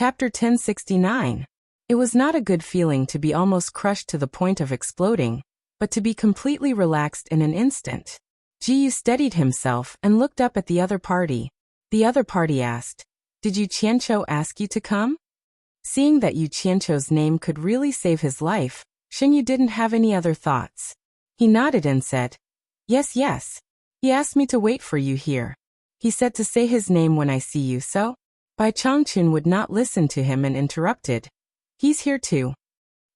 Chapter 1069. It was not a good feeling to be almost crushed to the point of exploding, but to be completely relaxed in an instant. Jiyu steadied himself and looked up at the other party. The other party asked, "Did Yu Qianqiu ask you to come?" Seeing that Yu Qianqiu's name could really save his life, Xinyu didn't have any other thoughts. He nodded and said, Yes. He asked me to wait for you here. He said to say his name when I see you, so?" Bai Changchun would not listen to him and interrupted. "He's here too.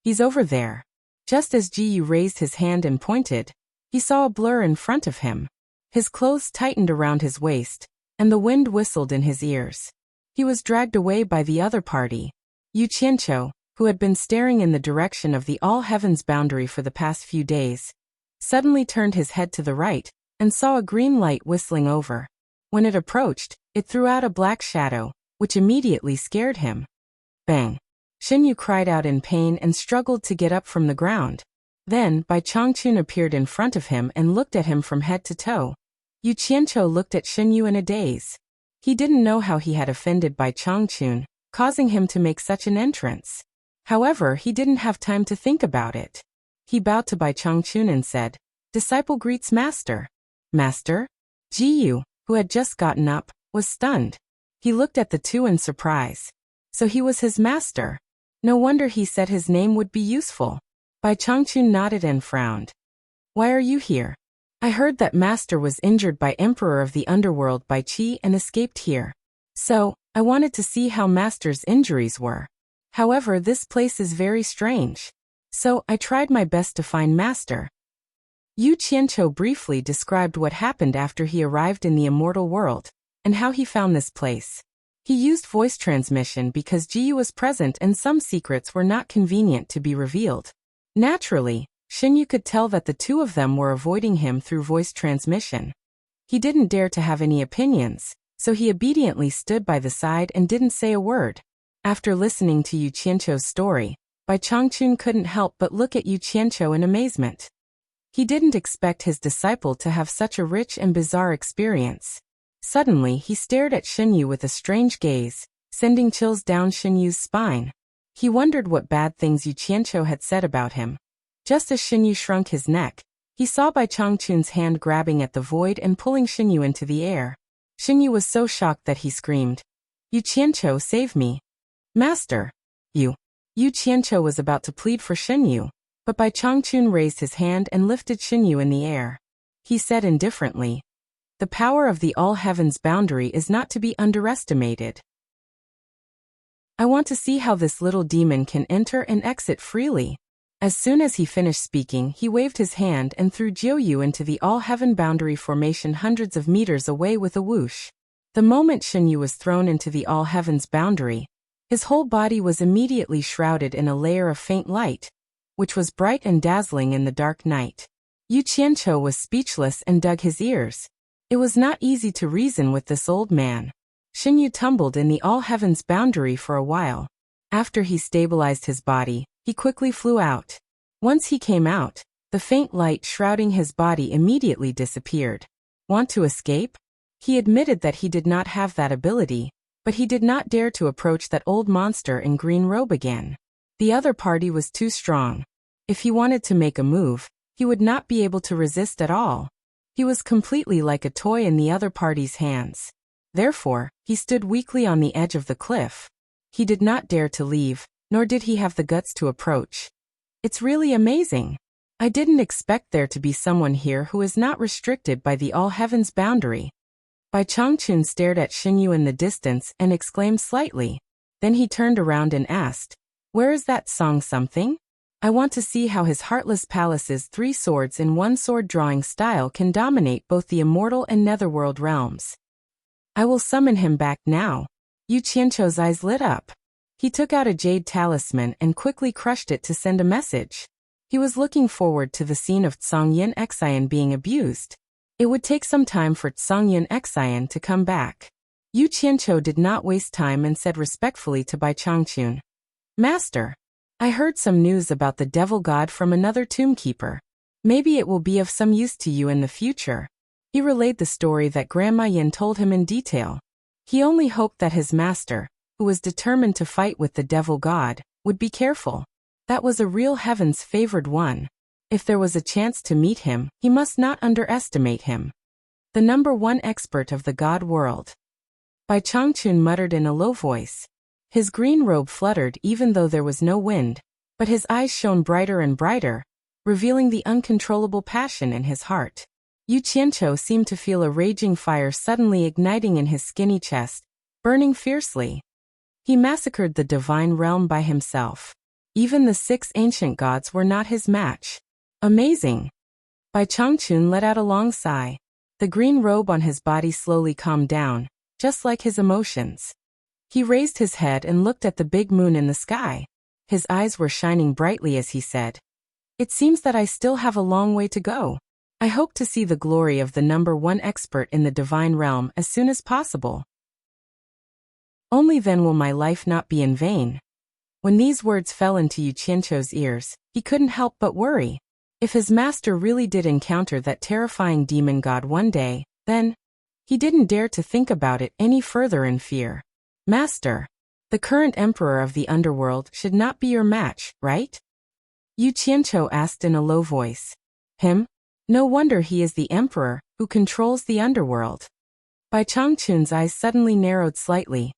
He's over there." Just as Jiyu raised his hand and pointed, he saw a blur in front of him. His clothes tightened around his waist, and the wind whistled in his ears. He was dragged away by the other party. Yu Qianqiu, who had been staring in the direction of the all-heavens boundary for the past few days, suddenly turned his head to the right and saw a green light whistling over. When it approached, it threw out a black shadow, which immediately scared him. Bang! Xinyu cried out in pain and struggled to get up from the ground. Then, Bai Changchun appeared in front of him and looked at him from head to toe. Yu Qianqiu looked at Xinyu in a daze. He didn't know how he had offended Bai Changchun, causing him to make such an entrance. However, he didn't have time to think about it. He bowed to Bai Changchun and said, "Disciple greets master." "Master?" Jiyu, who had just gotten up, was stunned. He looked at the two in surprise. So he was his master. No wonder he said his name would be useful. Bai Changchun nodded and frowned. "Why are you here?" "I heard that master was injured by Emperor of the Underworld Bai Qi and escaped here. So, I wanted to see how master's injuries were. However, this place is very strange. So, I tried my best to find master." Yu Qianqiu briefly described what happened after he arrived in the immortal world, and how he found this place. He used voice transmission because Jiyu was present and some secrets were not convenient to be revealed. Naturally, Xinyu could tell that the two of them were avoiding him through voice transmission. He didn't dare to have any opinions, so he obediently stood by the side and didn't say a word. After listening to Yu Qianqiu's story, Bai Changchun couldn't help but look at Yu Qianqiu in amazement. He didn't expect his disciple to have such a rich and bizarre experience. Suddenly, he stared at Xinyu with a strange gaze, sending chills down Xinyu's spine. He wondered what bad things Yu Qianqiu had said about him. Just as Xinyu shrunk his neck, he saw Bai Changchun's hand grabbing at the void and pulling Xinyu into the air. Xinyu was so shocked that he screamed, "Yu Qianqiu, save me! Master!" Yu Qianqiu was about to plead for Xinyu, but Bai Changchun raised his hand and lifted Xinyu in the air. He said indifferently, "The power of the all-heavens boundary is not to be underestimated. I want to see how this little demon can enter and exit freely." As soon as he finished speaking, he waved his hand and threw Jiu into the all-heaven boundary formation hundreds of meters away with a whoosh. The moment Xinyu was thrown into the all-heavens boundary, his whole body was immediately shrouded in a layer of faint light, which was bright and dazzling in the dark night. Yu Qianqiu was speechless and dug his ears. It was not easy to reason with this old man. Xinyu tumbled in the all-heavens boundary for a while. After he stabilized his body, he quickly flew out. Once he came out, the faint light shrouding his body immediately disappeared. Want to escape? He admitted that he did not have that ability, but he did not dare to approach that old monster in green robe again. The other party was too strong. If he wanted to make a move, he would not be able to resist at all. He was completely like a toy in the other party's hands. Therefore, he stood weakly on the edge of the cliff. He did not dare to leave, nor did he have the guts to approach. It's really amazing. I didn't expect there to be someone here who is not restricted by the all-heavens boundary. Bai Changchun stared at Xinyu in the distance and exclaimed slightly. Then he turned around and asked, "Where is that song something? I want to see how his heartless palace's 3 swords in 1 sword drawing style can dominate both the immortal and netherworld realms. I will summon him back now." Yu Qianqiu's eyes lit up. He took out a jade talisman and quickly crushed it to send a message. He was looking forward to the scene of Tsongyin Xian being abused. It would take some time for Tsongyin Xian to come back. Yu Qianqiu did not waste time and said respectfully to Bai Changchun, "Master, I heard some news about the devil god from another tombkeeper. Maybe it will be of some use to you in the future." He relayed the story that Grandma Yin told him in detail. He only hoped that his master, who was determined to fight with the devil god, would be careful. That was a real heaven's favored one. If there was a chance to meet him, he must not underestimate him. The #1 expert of the god world. Bai Changchun muttered in a low voice. His green robe fluttered even though there was no wind, but his eyes shone brighter and brighter, revealing the uncontrollable passion in his heart. Yu Qianqiu seemed to feel a raging fire suddenly igniting in his skinny chest, burning fiercely. He massacred the divine realm by himself. Even the 6 ancient gods were not his match. Amazing! Bai Changchun let out a long sigh. The green robe on his body slowly calmed down, just like his emotions. He raised his head and looked at the big moon in the sky. His eyes were shining brightly as he said, "It seems that I still have a long way to go. I hope to see the glory of the #1 expert in the divine realm as soon as possible. Only then will my life not be in vain." When these words fell into Yu Qianqiu's ears, he couldn't help but worry. If his master really did encounter that terrifying demon god one day, then he didn't dare to think about it any further in fear. "Master, the current emperor of the underworld should not be your match, right?" Yu Qianqiu asked in a low voice. "Him? No wonder he is the emperor, who controls the underworld." Bai Changchun's eyes suddenly narrowed slightly.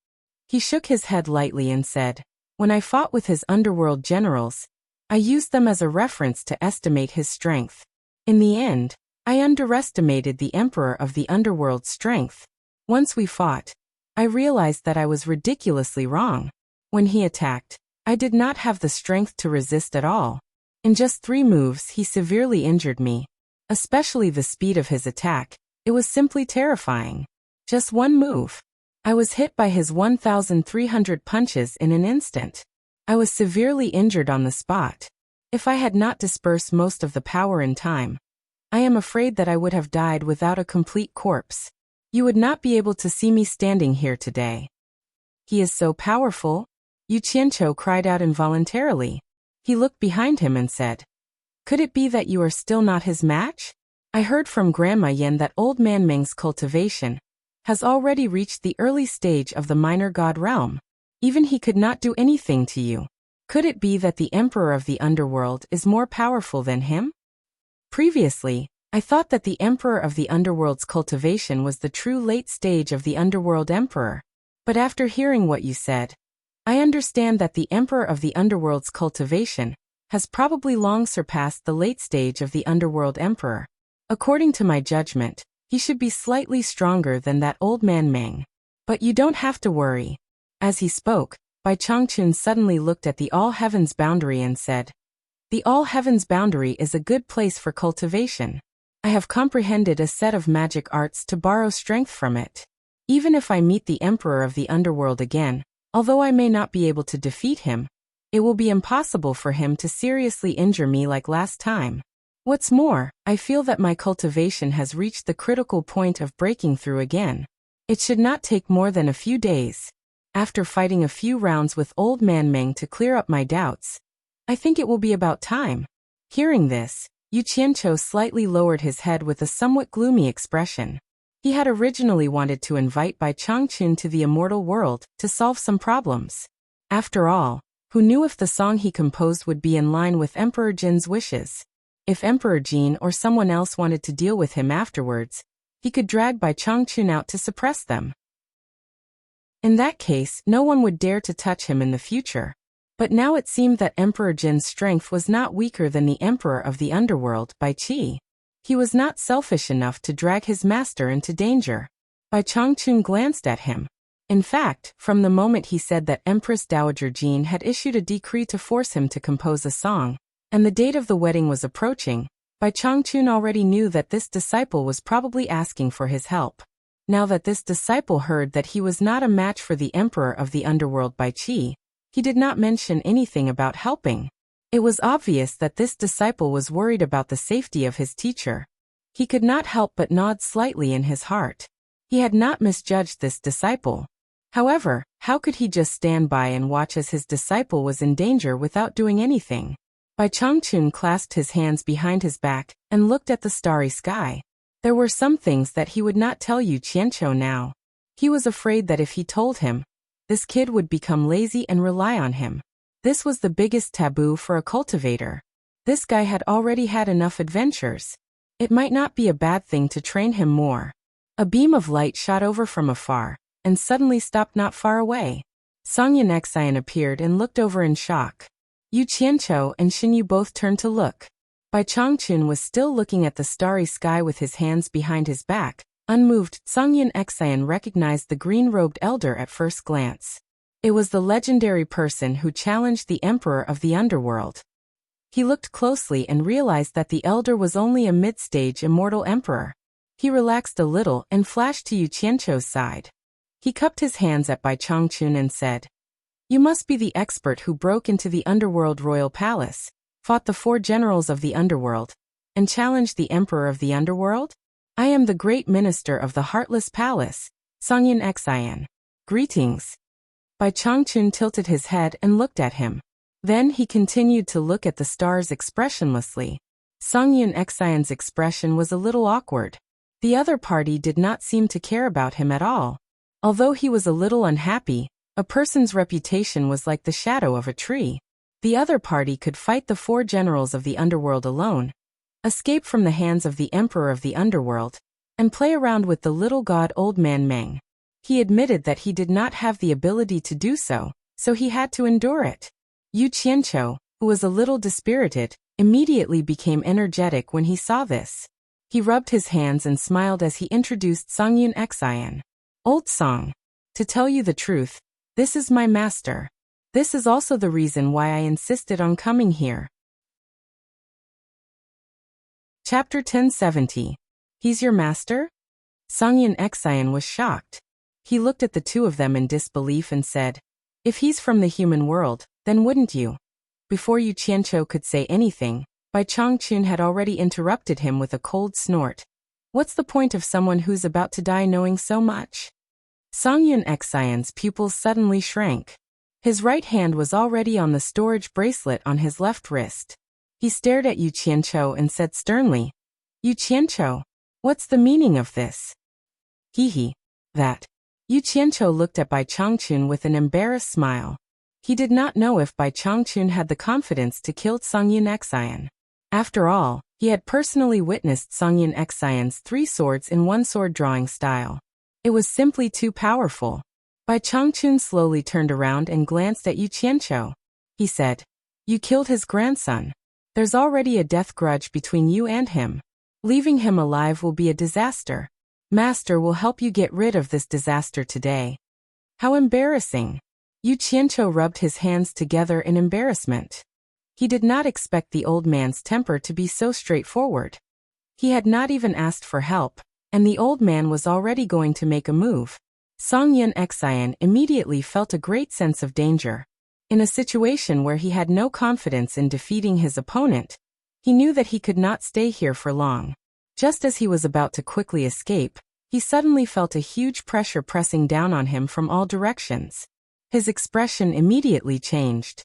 He shook his head lightly and said, "When I fought with his underworld generals, I used them as a reference to estimate his strength. In the end, I underestimated the emperor of the underworld's strength. Once we fought, I realized that I was ridiculously wrong. When he attacked, I did not have the strength to resist at all. In just 3 moves he severely injured me. Especially the speed of his attack, it was simply terrifying. Just 1 move. I was hit by his 1,300 punches in an instant. I was severely injured on the spot. If I had not dispersed most of the power in time, I am afraid that I would have died without a complete corpse. You would not be able to see me standing here today." "He is so powerful?" Yu Qianqiu cried out involuntarily. He looked behind him and said, "Could it be that you are still not his match? I heard from Grandma Yen that old man Meng's cultivation has already reached the early stage of the minor god realm. Even he could not do anything to you. Could it be that the emperor of the underworld is more powerful than him? Previously, I thought that the emperor of the underworld's cultivation was the true late stage of the underworld emperor. But after hearing what you said, I understand that the emperor of the underworld's cultivation has probably long surpassed the late stage of the underworld emperor. According to my judgment, he should be slightly stronger than that old man Meng. But you don't have to worry." As he spoke, Bai Changchun suddenly looked at the all-heavens boundary and said, "The all-heavens boundary is a good place for cultivation. I have comprehended a set of magic arts to borrow strength from it. Even if I meet the emperor of the underworld again, although I may not be able to defeat him, it will be impossible for him to seriously injure me like last time. What's more, I feel that my cultivation has reached the critical point of breaking through again. It should not take more than a few days. After fighting a few rounds with old man Meng to clear up my doubts, I think it will be about time." Hearing this, Yu Qianqiu slightly lowered his head with a somewhat gloomy expression. He had originally wanted to invite Bai Changchun to the immortal world to solve some problems. After all, who knew if the song he composed would be in line with Emperor Jin's wishes? If Emperor Jin or someone else wanted to deal with him afterwards, he could drag Bai Changchun out to suppress them. In that case, no one would dare to touch him in the future. But now it seemed that Emperor Jin's strength was not weaker than the Emperor of the Underworld, Bai Qi. He was not selfish enough to drag his master into danger. Bai Changchun glanced at him. In fact, from the moment he said that Empress Dowager Jin had issued a decree to force him to compose a song, and the date of the wedding was approaching, Bai Changchun already knew that this disciple was probably asking for his help. Now that this disciple heard that he was not a match for the Emperor of the Underworld Bai Qi, he did not mention anything about helping. It was obvious that this disciple was worried about the safety of his teacher. He could not help but nod slightly in his heart. He had not misjudged this disciple. However, how could he just stand by and watch as his disciple was in danger without doing anything? Bai Changchun clasped his hands behind his back and looked at the starry sky. There were some things that he would not tell Yu Qianqiu now. He was afraid that if he told him, this kid would become lazy and rely on him. This was the biggest taboo for a cultivator. This guy had already had enough adventures. It might not be a bad thing to train him more. A beam of light shot over from afar, and suddenly stopped not far away. Songyan Xian appeared and looked over in shock. Yu Qianqiu and Xinyu both turned to look. Bai Changchun was still looking at the starry sky with his hands behind his back. Unmoved, Songyan Xian recognized the green-robed elder at first glance. It was the legendary person who challenged the emperor of the underworld. He looked closely and realized that the elder was only a mid-stage immortal emperor. He relaxed a little and flashed to Yu Qianqiu's side. He cupped his hands at Bai Changchun and said, "You must be the expert who broke into the underworld royal palace, fought the 4 generals of the underworld, and challenged the emperor of the underworld? I am the great minister of the Heartless Palace, Songyan Xian. Greetings." Bai Changchun tilted his head and looked at him. Then he continued to look at the stars expressionlessly. Songyan Xian's expression was a little awkward. The other party did not seem to care about him at all. Although he was a little unhappy, a person's reputation was like the shadow of a tree. The other party could fight the 4 generals of the underworld alone, escape from the hands of the emperor of the underworld, and play around with the little god Old Man Meng. He admitted that he did not have the ability to do so, so he had to endure it. Yu Qianqiu, who was a little dispirited, immediately became energetic when he saw this. He rubbed his hands and smiled as he introduced Songyan Xian. "Old Song. To tell you the truth, this is my master. This is also the reason why I insisted on coming here." Chapter 1070. He's your master? Songyan Xian was shocked. He looked at the two of them in disbelief and said, "If he's from the human world, then wouldn't you?" Before Yu Qianqiu could say anything, Bai Changchun had already interrupted him with a cold snort. "What's the point of someone who's about to die knowing so much?" Songyan Xian's pupils suddenly shrank. His right hand was already on the storage bracelet on his left wrist. He stared at Yu Qianqiu and said sternly, "Yu Qianqiu, what's the meaning of this?" "He, that." Yu Qianqiu looked at Bai Changchun with an embarrassed smile. He did not know if Bai Changchun had the confidence to kill Songyan Xian. After all, he had personally witnessed Songyan Xian's 3 swords in 1 sword drawing style. It was simply too powerful. Bai Changchun slowly turned around and glanced at Yu Qianqiu. He said, "You killed his grandson. There's already a death grudge between you and him. Leaving him alive will be a disaster. Master will help you get rid of this disaster today." How embarrassing. Yu Qianqiu rubbed his hands together in embarrassment. He did not expect the old man's temper to be so straightforward. He had not even asked for help, and the old man was already going to make a move. Songyan Xian immediately felt a great sense of danger. In a situation where he had no confidence in defeating his opponent, he knew that he could not stay here for long. Just as he was about to quickly escape, he suddenly felt a huge pressure pressing down on him from all directions. His expression immediately changed.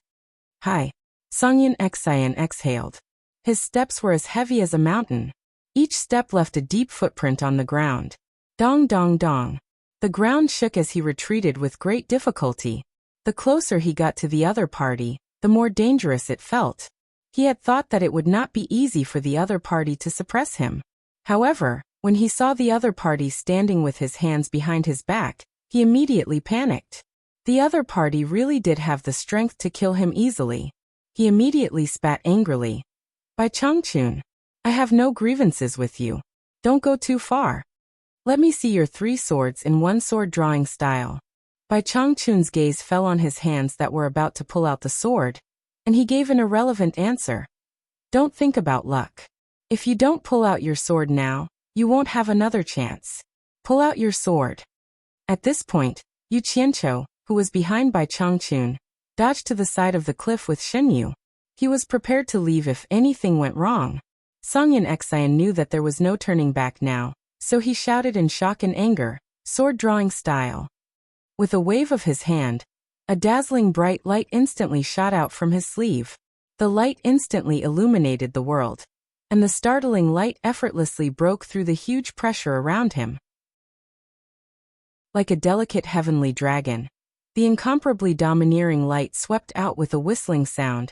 "Hi." Songyan Xian exhaled. His steps were as heavy as a mountain. Each step left a deep footprint on the ground. Dong dong dong. The ground shook as he retreated with great difficulty. The closer he got to the other party, the more dangerous it felt. He had thought that it would not be easy for the other party to suppress him. However, when he saw the other party standing with his hands behind his back, he immediately panicked. The other party really did have the strength to kill him easily. He immediately spat angrily. "Bai Changchun, I have no grievances with you. Don't go too far. Let me see your 3 swords in 1 sword drawing style." Bai Changchun's gaze fell on his hands that were about to pull out the sword, and he gave an irrelevant answer. "Don't think about luck. If you don't pull out your sword now, you won't have another chance. Pull out your sword." At this point, Yu Qianqiu, who was behind Bai Changchun, dodged to the side of the cliff with Xinyu. He was prepared to leave if anything went wrong. Songyan Xian knew that there was no turning back now, so he shouted in shock and anger, "Sword drawing style." With a wave of his hand, a dazzling bright light instantly shot out from his sleeve. The light instantly illuminated the world, and the startling light effortlessly broke through the huge pressure around him. Like a delicate heavenly dragon, The incomparably domineering light swept out with a whistling sound,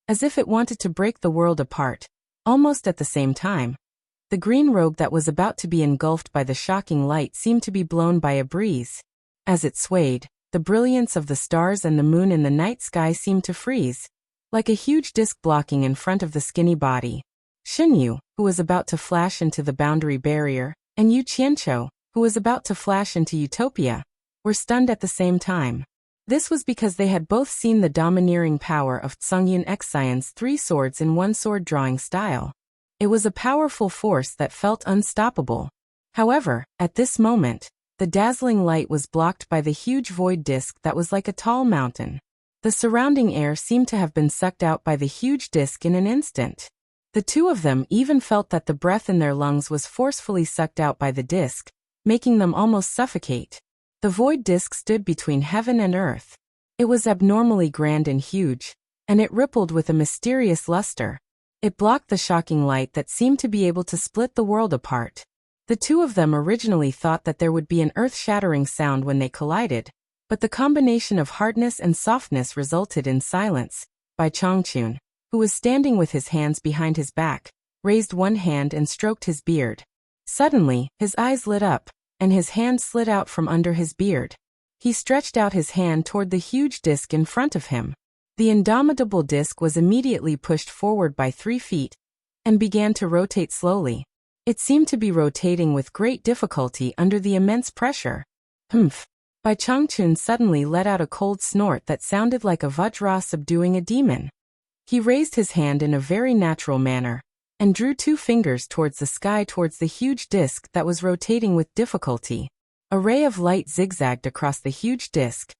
as if it wanted to break the world apart. Almost at the same time, the green robe that was about to be engulfed by the shocking light seemed to be blown by a breeze. As it swayed, the brilliance of the stars and the moon in the night sky seemed to freeze, like a huge disk blocking in front of the skinny body. Xinyu, who was about to flash into the boundary barrier, and Yu Qianqiu, who was about to flash into utopia, were stunned at the same time. This was because they had both seen the domineering power of Tsungyun Xian's 3 swords in one sword drawing style. It was a powerful force that felt unstoppable. However, at this moment, the dazzling light was blocked by the huge void disk that was like a tall mountain. The surrounding air seemed to have been sucked out by the huge disk in an instant. The two of them even felt that the breath in their lungs was forcefully sucked out by the disk, making them almost suffocate. The void disk stood between heaven and earth. It was abnormally grand and huge, and it rippled with a mysterious luster. It blocked the shocking light that seemed to be able to split the world apart. The two of them originally thought that there would be an earth-shattering sound when they collided, but the combination of hardness and softness resulted in silence. Bai Changchun, who was standing with his hands behind his back, raised one hand and stroked his beard. Suddenly, his eyes lit up, and his hand slid out from under his beard. He stretched out his hand toward the huge disk in front of him. The indomitable disk was immediately pushed forward by 3 feet, and began to rotate slowly. It seemed to be rotating with great difficulty under the immense pressure. Humph! Bai Changchun suddenly let out a cold snort that sounded like a vajra subduing a demon. He raised his hand in a very natural manner, and drew 2 fingers towards the sky towards the huge disk that was rotating with difficulty. A ray of light zigzagged across the huge disk,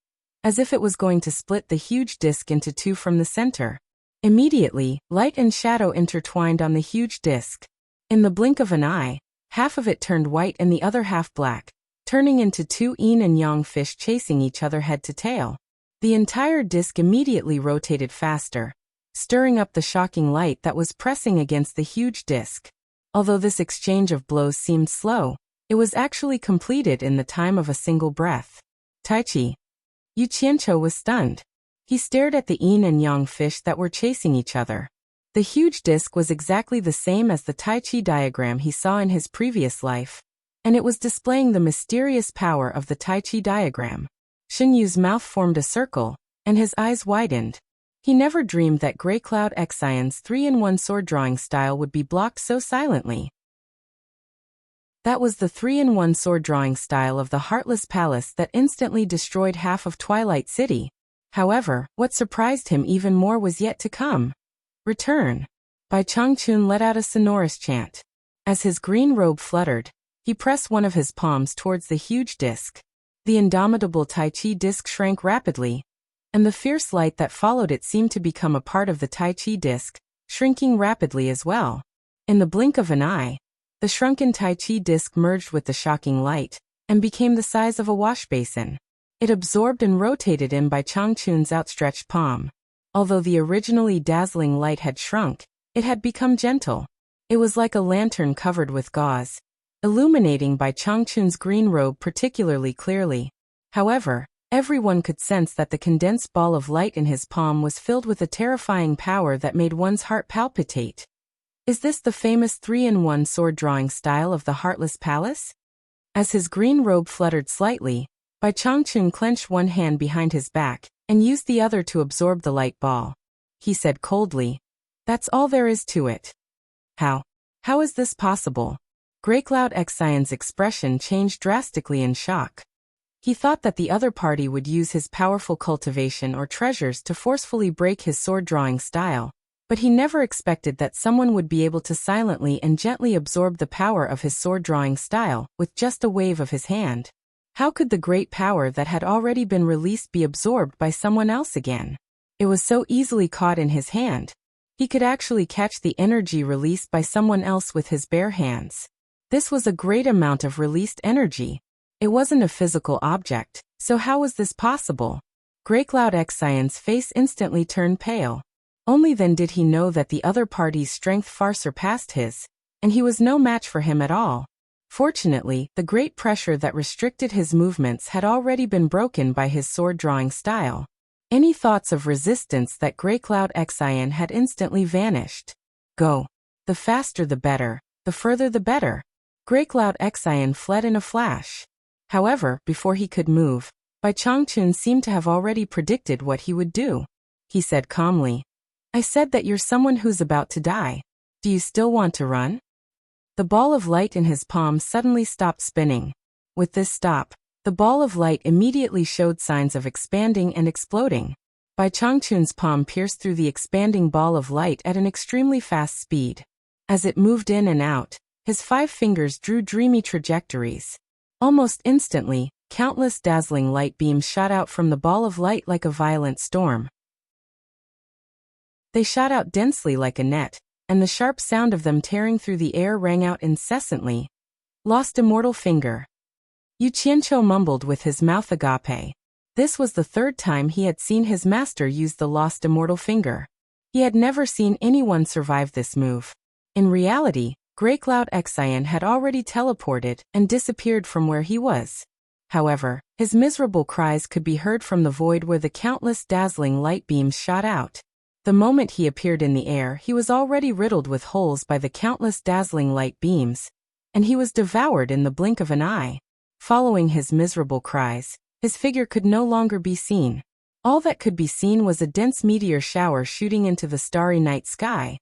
as if it was going to split the huge disk into 2 from the center. Immediately, light and shadow intertwined on the huge disk. In the blink of an eye, half of it turned white and the other half black, turning into 2 yin and yang fish chasing each other head to tail. The entire disk immediately rotated faster, stirring up the shocking light that was pressing against the huge disk. Although this exchange of blows seemed slow, it was actually completed in the time of a single breath. Taichi. Yu Qianqiu was stunned. He stared at the yin and yang fish that were chasing each other. The huge disk was exactly the same as the Tai Chi diagram he saw in his previous life, and it was displaying the mysterious power of the Tai Chi diagram. Xinyu's mouth formed a circle, and his eyes widened. He never dreamed that Grey Cloud Xian's 3-in-1 sword drawing style would be blocked so silently. That was the 3-in-1 sword drawing style of the Heartless Palace that instantly destroyed half of Twilight City. However, what surprised him even more was yet to come. Return. Bai Changchun let out a sonorous chant. As his green robe fluttered, he pressed one of his palms towards the huge disk. The indomitable Tai Chi disk shrank rapidly, and the fierce light that followed it seemed to become a part of the Tai Chi disk, shrinking rapidly as well. In the blink of an eye, the shrunken Tai Chi disk merged with the shocking light, and became the size of a wash basin. It absorbed and rotated in Bai Changchun's outstretched palm. Although the originally dazzling light had shrunk, it had become gentle. It was like a lantern covered with gauze, illuminating Bai Changchun's green robe particularly clearly. However, everyone could sense that the condensed ball of light in his palm was filled with a terrifying power that made one's heart palpitate. Is this the famous 3-in-1 sword drawing style of the Heartless Palace? As his green robe fluttered slightly, Bai Changchun clenched one hand behind his back, and used the other to absorb the light ball. He said coldly, "That's all there is to it." How is this possible? Grey Cloud Xian's expression changed drastically in shock. He thought that the other party would use his powerful cultivation or treasures to forcefully break his sword-drawing style, but he never expected that someone would be able to silently and gently absorb the power of his sword-drawing style with just a wave of his hand. How could the great power that had already been released be absorbed by someone else again? It was so easily caught in his hand. He could actually catch the energy released by someone else with his bare hands. This was a great amount of released energy. It wasn't a physical object, so how was this possible? Grey Cloud Xian's face instantly turned pale. Only then did he know that the other party's strength far surpassed his, and he was no match for him at all. Fortunately, the great pressure that restricted his movements had already been broken by his sword-drawing style. Any thoughts of resistance that Grey Cloud Xian had instantly vanished. Go. The faster the better, the further the better. Grey Cloud Xian fled in a flash. However, before he could move, Bai Changchun seemed to have already predicted what he would do. He said calmly, I said that you're someone who's about to die. Do you still want to run? The ball of light in his palm suddenly stopped spinning. With this stop, the ball of light immediately showed signs of expanding and exploding. Bai Changchun's palm pierced through the expanding ball of light at an extremely fast speed. As it moved in and out, his 5 fingers drew dreamy trajectories. Almost instantly, countless dazzling light beams shot out from the ball of light like a violent storm. They shot out densely like a net, and the sharp sound of them tearing through the air rang out incessantly. Lost immortal finger. Yu Qianqiu mumbled with his mouth agape. This was the 3rd time he had seen his master use the lost immortal finger. He had never seen anyone survive this move. In reality, Grey Cloud Xian had already teleported and disappeared from where he was. However, his miserable cries could be heard from the void where the countless dazzling light beams shot out. The moment he appeared in the air, he was already riddled with holes by the countless dazzling light beams, and he was devoured in the blink of an eye. Following his miserable cries, his figure could no longer be seen. All that could be seen was a dense meteor shower shooting into the starry night sky.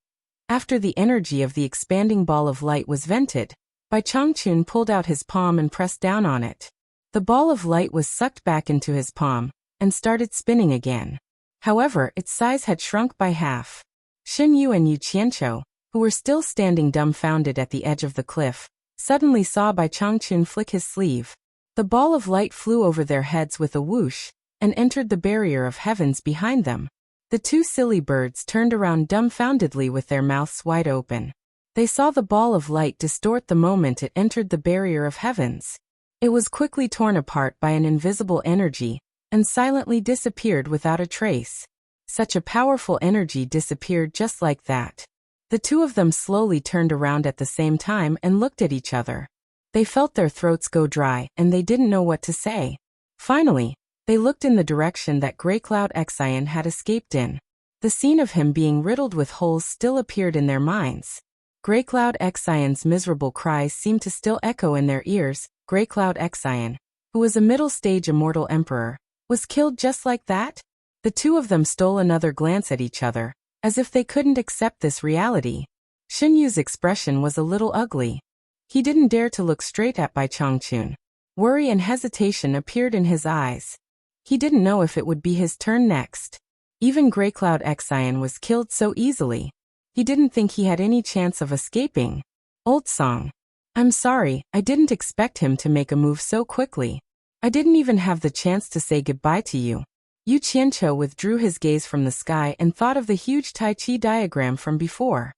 After the energy of the expanding ball of light was vented, Bai Changchun pulled out his palm and pressed down on it. The ball of light was sucked back into his palm and started spinning again. However, its size had shrunk by half. Xun Yu and Yu Qianqiu, who were still standing dumbfounded at the edge of the cliff, suddenly saw Bai Changchun flick his sleeve. The ball of light flew over their heads with a whoosh and entered the barrier of heavens behind them. The 2 silly birds turned around dumbfoundedly with their mouths wide open. They saw the ball of light distort the moment it entered the barrier of heavens. It was quickly torn apart by an invisible energy and silently disappeared without a trace. Such a powerful energy disappeared just like that. The 2 of them slowly turned around at the same time and looked at each other. They felt their throats go dry and they didn't know what to say. Finally, they looked in the direction that Grey Cloud Xian had escaped in. The scene of him being riddled with holes still appeared in their minds. Grey Cloud Xian's miserable cries seemed to still echo in their ears. Grey Cloud Xian, who was a middle-stage immortal emperor, was killed just like that? The 2 of them stole another glance at each other, as if they couldn't accept this reality. Xun Yu's expression was a little ugly. He didn't dare to look straight at Bai Changchun. Worry and hesitation appeared in his eyes. He didn't know if it would be his turn next. Even Grey Cloud Xian was killed so easily. He didn't think he had any chance of escaping. Old song. I'm sorry, I didn't expect him to make a move so quickly. I didn't even have the chance to say goodbye to you. Yu Qianqiu withdrew his gaze from the sky and thought of the huge Tai Chi diagram from before.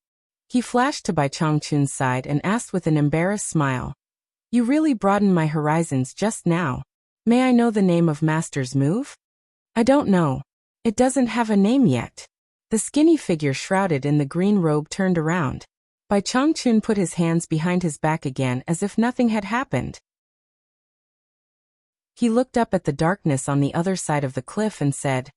He flashed to Bai Changchun's side and asked with an embarrassed smile. You really broadened my horizons just now. May I know the name of Master's move? I don't know. It doesn't have a name yet. The skinny figure shrouded in the green robe turned around. Bai Changchun put his hands behind his back again as if nothing had happened. He looked up at the darkness on the other side of the cliff and said,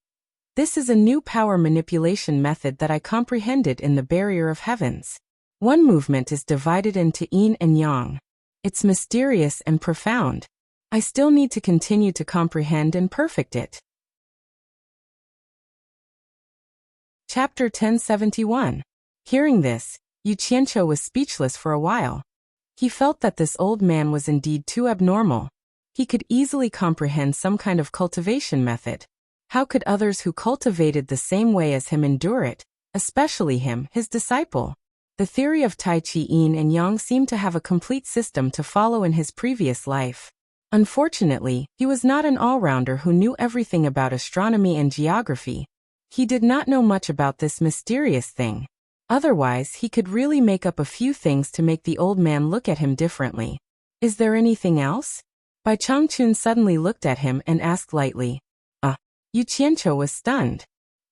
This is a new power manipulation method that I comprehended in the barrier of heavens. One movement is divided into yin and yang. It's mysterious and profound. I still need to continue to comprehend and perfect it. Chapter 1071. Hearing this, Yu Qianqiu was speechless for a while. He felt that this old man was indeed too abnormal. He could easily comprehend some kind of cultivation method. How could others who cultivated the same way as him endure it, especially him, his disciple? The theory of Tai Chi Yin and Yang seemed to have a complete system to follow in his previous life. Unfortunately, he was not an all-rounder who knew everything about astronomy and geography. He did not know much about this mysterious thing. Otherwise, he could really make up a few things to make the old man look at him differently. Is there anything else? Bai Changchun suddenly looked at him and asked lightly. Yu Qianqiu was stunned.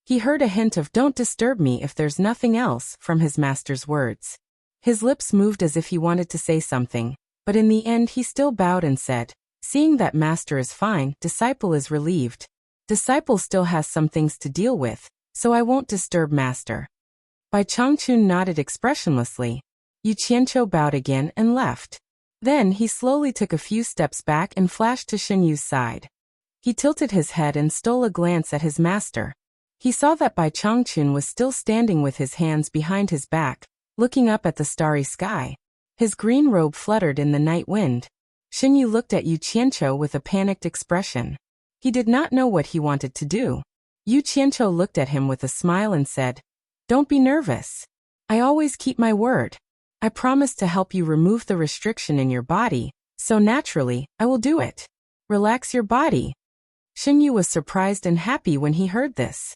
He heard a hint of "don't disturb me if there's nothing else" from his master's words. His lips moved as if he wanted to say something, But in the end he still bowed and said, "Seeing that master is fine, disciple is relieved. Disciple still has some things to deal with, so I won't disturb master." Bai Changchun nodded expressionlessly. Yu Qianqiu bowed again and left. Then he slowly took a few steps back and flashed to Shen Yu's side. He tilted his head and stole a glance at his master. He saw that Bai Changchun was still standing with his hands behind his back, looking up at the starry sky. His green robe fluttered in the night wind. Shen Yu looked at Yu Qianqiu with a panicked expression. He did not know what he wanted to do. Yu Qianqiu looked at him with a smile and said, "Don't be nervous. I always keep my word. I promise to help you remove the restriction in your body, so naturally, I will do it. Relax your body." Shen Yu was surprised and happy when he heard this.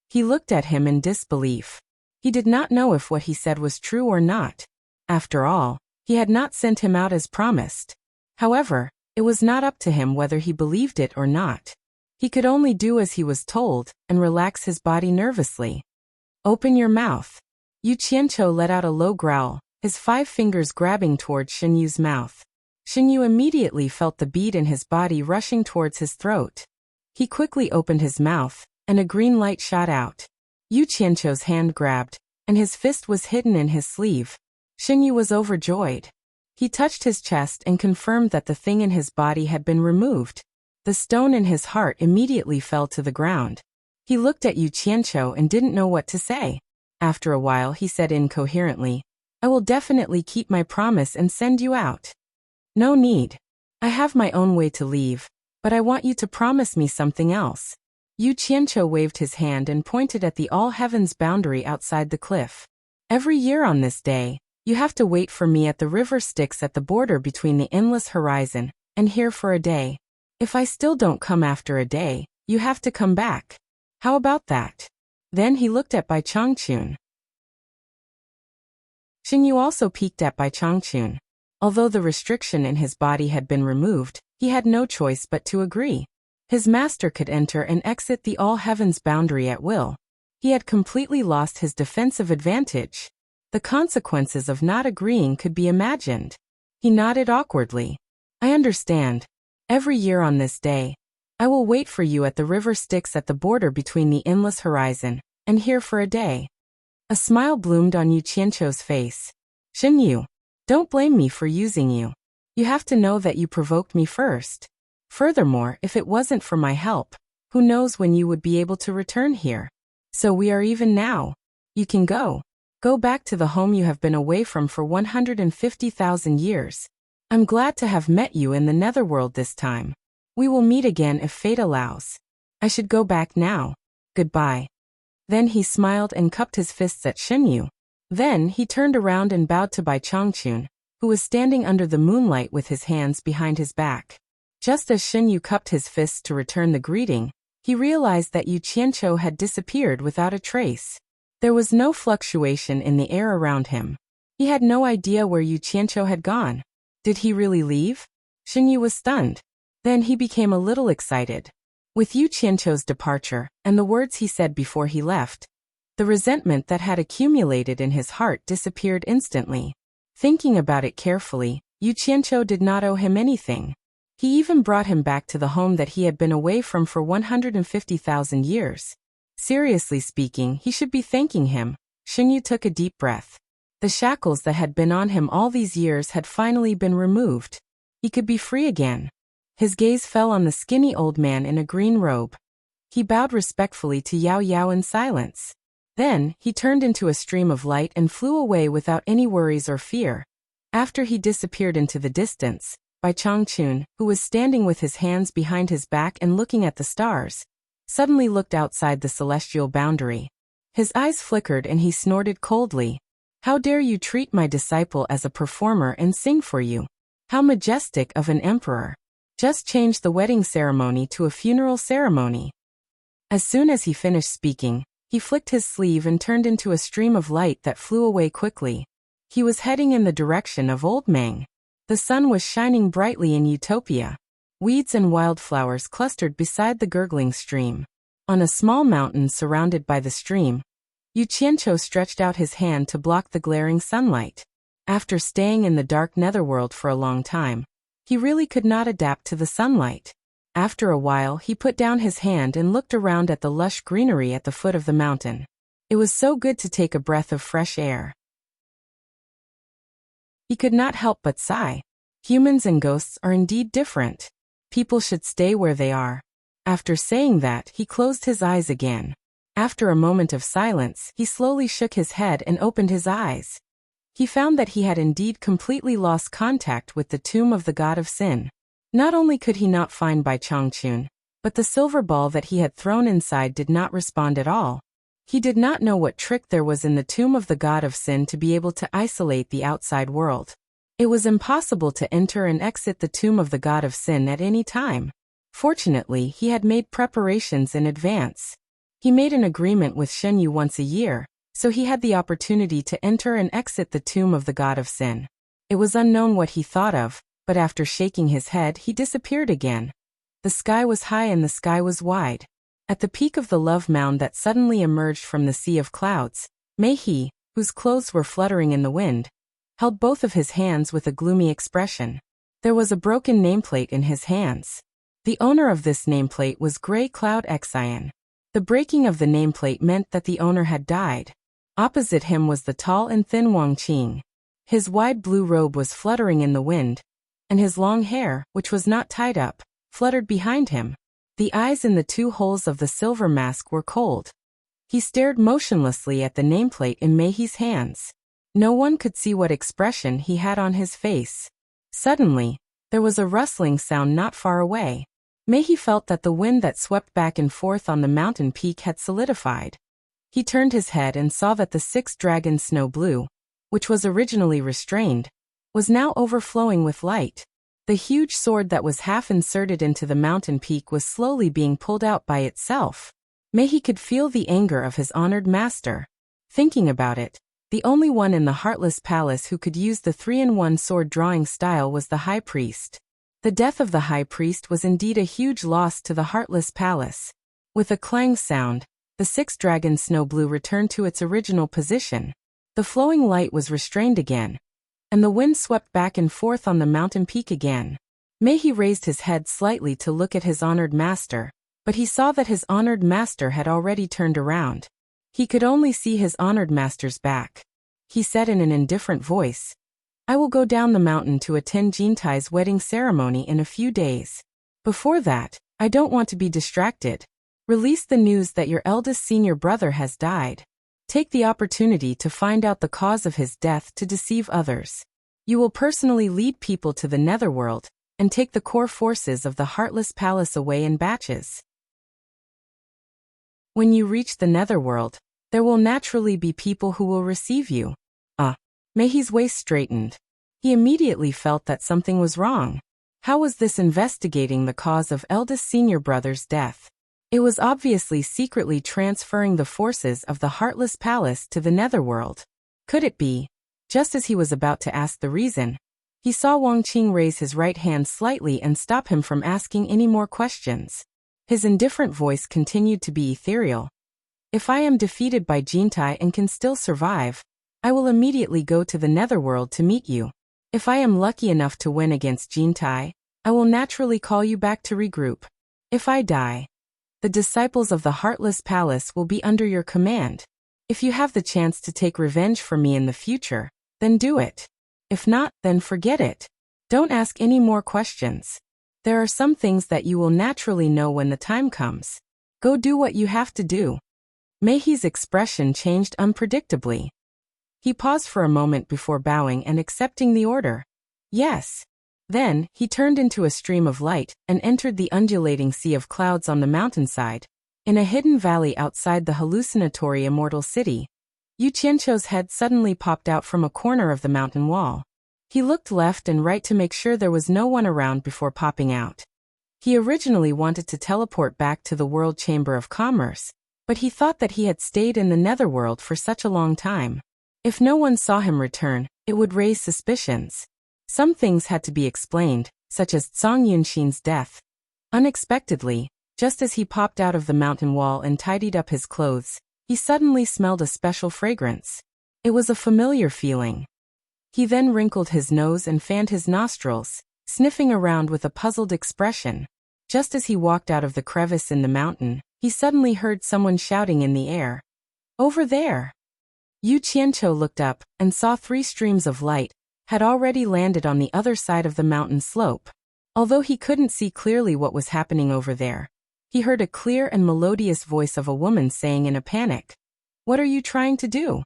He looked at him in disbelief. He did not know if what he said was true or not. After all, he had not sent him out as promised. However, it was not up to him whether he believed it or not. He could only do as he was told and relax his body nervously. "Open your mouth." Yu Qianqiu let out a low growl, his 5 fingers grabbing towards Shen Yu's mouth. Shen Yu immediately felt the beat in his body rushing towards his throat. He quickly opened his mouth, and a green light shot out. Yu Qianqiu's hand grabbed, and his fist was hidden in his sleeve. Shen Yu was overjoyed. He touched his chest and confirmed that the thing in his body had been removed. The stone in his heart immediately fell to the ground. He looked at Yu Qianqiu and didn't know what to say. After a while he said incoherently, "I will definitely keep my promise and send you out. No need. I have my own way to leave, but I want you to promise me something else." Yu Qianqiu waved his hand and pointed at the all-heavens boundary outside the cliff. "Every year on this day, you have to wait for me at the river Styx at the border between the endless horizon and here for a day. If I still don't come after a day, you have to come back. How about that?" Then he looked at Bai Changchun. Shen Yu also peeked at Bai Changchun. Although the restriction in his body had been removed, he had no choice but to agree. His master could enter and exit the all-heavens boundary at will. He had completely lost his defensive advantage. The consequences of not agreeing could be imagined. He nodded awkwardly. "I understand. Every year on this day, I will wait for you at the river Styx at the border between the endless horizon and here for a day." A smile bloomed on Yu Qianqiu's face. "Shen Yu, don't blame me for using you. You have to know that you provoked me first. Furthermore, if it wasn't for my help, who knows when you would be able to return here. So we are even now. You can go. Go back to the home you have been away from for 150,000 years. I'm glad to have met you in the netherworld this time. We will meet again if fate allows. I should go back now. Goodbye." Then he smiled and cupped his fists at Shen Yu. Then he turned around and bowed to Bai Changchun, who was standing under the moonlight with his hands behind his back. Just as Shen Yu cupped his fists to return the greeting, he realized that Yu Qianqiu had disappeared without a trace. There was no fluctuation in the air around him. He had no idea where Yu Qianqiu had gone. Did he really leave? Shen Yu was stunned. Then he became a little excited. With Yu Qianqiu's departure, and the words he said before he left, the resentment that had accumulated in his heart disappeared instantly. Thinking about it carefully, Yu Qianqiu did not owe him anything. He even brought him back to the home that he had been away from for 150,000 years. Seriously speaking, he should be thanking him. Shen Yu took a deep breath. The shackles that had been on him all these years had finally been removed. He could be free again. His gaze fell on the skinny old man in a green robe. He bowed respectfully to Yao Yao in silence. Then, he turned into a stream of light and flew away without any worries or fear. After he disappeared into the distance, Bai Changchun, who was standing with his hands behind his back and looking at the stars, suddenly looked outside the celestial boundary. His eyes flickered and he snorted coldly. "How dare you treat my disciple as a performer and sing for you? How majestic of an emperor! Just change the wedding ceremony to a funeral ceremony." As soon as he finished speaking, he flicked his sleeve and turned into a stream of light that flew away quickly. He was heading in the direction of Old Mang. The sun was shining brightly in Utopia. Weeds and wildflowers clustered beside the gurgling stream. On a small mountain surrounded by the stream, Yu Qianqiu stretched out his hand to block the glaring sunlight. After staying in the dark netherworld for a long time, he really could not adapt to the sunlight. After a while he put down his hand and looked around at the lush greenery at the foot of the mountain. It was so good to take a breath of fresh air. He could not help but sigh. Humans and ghosts are indeed different. People should stay where they are. After saying that, he closed his eyes again. After a moment of silence, he slowly shook his head and opened his eyes. He found that he had indeed completely lost contact with the tomb of the god of sin. Not only could he not find Bai Changchun, but the silver ball that he had thrown inside did not respond at all. He did not know what trick there was in the tomb of the god of sin to be able to isolate the outside world. It was impossible to enter and exit the tomb of the god of sin at any time. Fortunately, he had made preparations in advance. He made an agreement with Shen Yu once a year, so he had the opportunity to enter and exit the tomb of the god of sin. It was unknown what he thought of, but after shaking his head he disappeared again. The sky was high and the sky was wide. At the peak of the love mound that suddenly emerged from the sea of clouds, Mei He, whose clothes were fluttering in the wind, held both of his hands with a gloomy expression. There was a broken nameplate in his hands. The owner of this nameplate was Grey Cloud Xian. The breaking of the nameplate meant that the owner had died. Opposite him was the tall and thin Wang Qing. His wide blue robe was fluttering in the wind, and his long hair, which was not tied up, fluttered behind him. The eyes in the two holes of the silver mask were cold. He stared motionlessly at the nameplate in Mei He's hands. No one could see what expression he had on his face. Suddenly, there was a rustling sound not far away. Mei He felt that the wind that swept back and forth on the mountain peak had solidified. He turned his head and saw that the 6-dragon snow blue, which was originally restrained, was now overflowing with light. The huge sword that was half inserted into the mountain peak was slowly being pulled out by itself. Mei He could feel the anger of his honored master. Thinking about it, the only one in the Heartless Palace who could use the 3-in-1 sword drawing style was the High Priest. The death of the High Priest was indeed a huge loss to the Heartless Palace. With a clang sound, the 6-dragon snow blue returned to its original position. The flowing light was restrained again, and the wind swept back and forth on the mountain peak again. Mei He raised his head slightly to look at his honored master, but he saw that his honored master had already turned around. He could only see his honored master's back. He said in an indifferent voice, "I will go down the mountain to attend Jintai's wedding ceremony in a few days. Before that, I don't want to be distracted. Release the news that your eldest senior brother has died. Take the opportunity to find out the cause of his death to deceive others. You will personally lead people to the netherworld, and take the core forces of the Heartless Palace away in batches. When you reach the netherworld, there will naturally be people who will receive you." Mei He's waist straightened. He immediately felt that something was wrong. How was this investigating the cause of eldest senior brother's death? It was obviously secretly transferring the forces of the Heartless Palace to the netherworld. Could it be? Just as he was about to ask the reason, he saw Wang Qing raise his right hand slightly and stop him from asking any more questions. His indifferent voice continued to be ethereal. "If I am defeated by Jintai and can still survive, I will immediately go to the netherworld to meet you. If I am lucky enough to win against Jintai, I will naturally call you back to regroup. If I die, the disciples of the Heartless Palace will be under your command. If you have the chance to take revenge for me in the future, then do it. If not, then forget it. Don't ask any more questions. There are some things that you will naturally know when the time comes. Go do what you have to do." Mei He's expression changed unpredictably. He paused for a moment before bowing and accepting the order. "Yes." Then, he turned into a stream of light and entered the undulating sea of clouds on the mountainside. In a hidden valley outside the hallucinatory Immortal City, Yu Qianqiu's head suddenly popped out from a corner of the mountain wall. He looked left and right to make sure there was no one around before popping out. He originally wanted to teleport back to the World Chamber of Commerce, but he thought that he had stayed in the netherworld for such a long time. If no one saw him return, it would raise suspicions. Some things had to be explained, such as Zhang Yunxin's death. Unexpectedly, just as he popped out of the mountain wall and tidied up his clothes, he suddenly smelled a special fragrance. It was a familiar feeling. He then wrinkled his nose and fanned his nostrils, sniffing around with a puzzled expression. Just as he walked out of the crevice in the mountain, he suddenly heard someone shouting in the air. "Over there!" Yu Qianqiu looked up and saw 3 streams of light had already landed on the other side of the mountain slope. Although he couldn't see clearly what was happening over there, he heard a clear and melodious voice of a woman saying in a panic, "What are you trying to do?"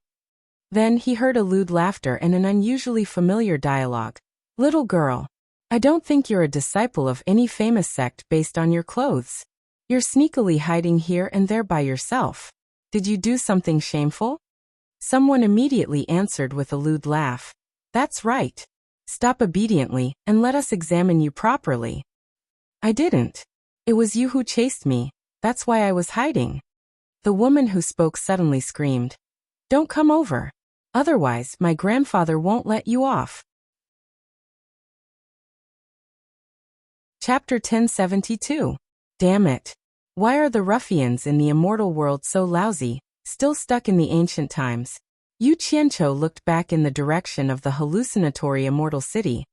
Then he heard a lewd laughter and an unusually familiar dialogue. "Little girl, I don't think you're a disciple of any famous sect based on your clothes. You're sneakily hiding here and there by yourself. Did you do something shameful?" Someone immediately answered with a lewd laugh. "That's right. Stop obediently and let us examine you properly." "I didn't. It was you who chased me. That's why I was hiding." The woman who spoke suddenly screamed, "Don't come over. Otherwise, my grandfather won't let you off." Chapter 1072. Damn it. Why are the ruffians in the immortal world so lousy, still stuck in the ancient times? Yu Qianqiu looked back in the direction of the hallucinatory immortal city,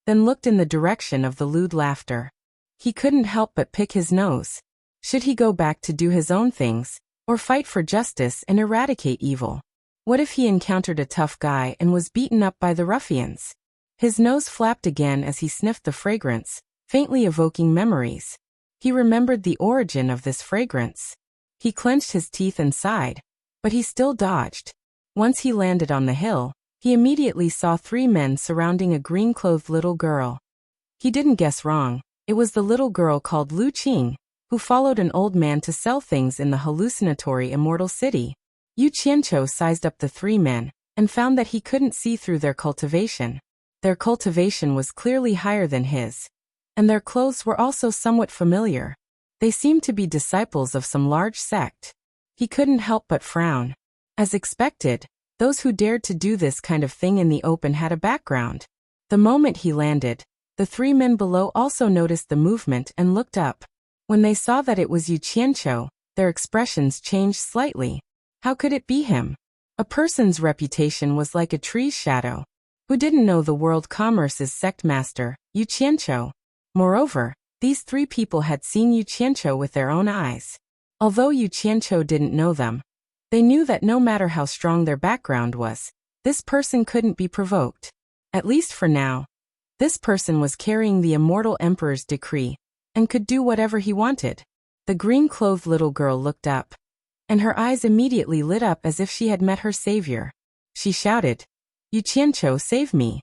then looked in the direction of the lewd laughter. He couldn't help but pick his nose. Should he go back to do his own things, or fight for justice and eradicate evil? What if he encountered a tough guy and was beaten up by the ruffians? His nose flapped again as he sniffed the fragrance, faintly evoking memories. He remembered the origin of this fragrance. He clenched his teeth and sighed, but he still dodged. Once he landed on the hill, he immediately saw 3 men surrounding a green-clothed little girl. He didn't guess wrong. It was the little girl called Lu Qing, who followed an old man to sell things in the hallucinatory immortal city. Yu Qianqiu sized up the 3 men, and found that he couldn't see through their cultivation. Their cultivation was clearly higher than his, and their clothes were also somewhat familiar. They seemed to be disciples of some large sect. He couldn't help but frown. As expected, those who dared to do this kind of thing in the open had a background. The moment he landed, the 3 men below also noticed the movement and looked up. When they saw that it was Yu Qianqiu, their expressions changed slightly. How could it be him? A person's reputation was like a tree's shadow. Who didn't know the world commerce's sect master, Yu Qianqiu? Moreover, these 3 people had seen Yu Qianqiu with their own eyes. Although Yu Qianqiu didn't know them, they knew that no matter how strong their background was, this person couldn't be provoked. At least for now. This person was carrying the immortal emperor's decree, and could do whatever he wanted. The green-clothed little girl looked up, and her eyes immediately lit up as if she had met her savior. She shouted, "Yu Qianqiu, save me."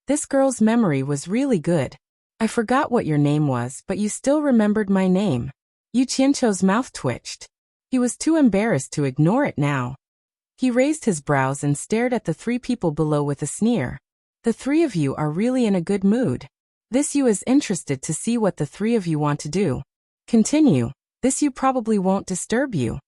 This girl's memory was really good. "I forgot what your name was, but you still remembered my name." Yu Qianqiu's mouth twitched. He was too embarrassed to ignore it now. He raised his brows and stared at the 3 people below with a sneer. "The 3 of you are really in a good mood. This Yu is interested to see what the 3 of you want to do. Continue. This Yu probably won't disturb you."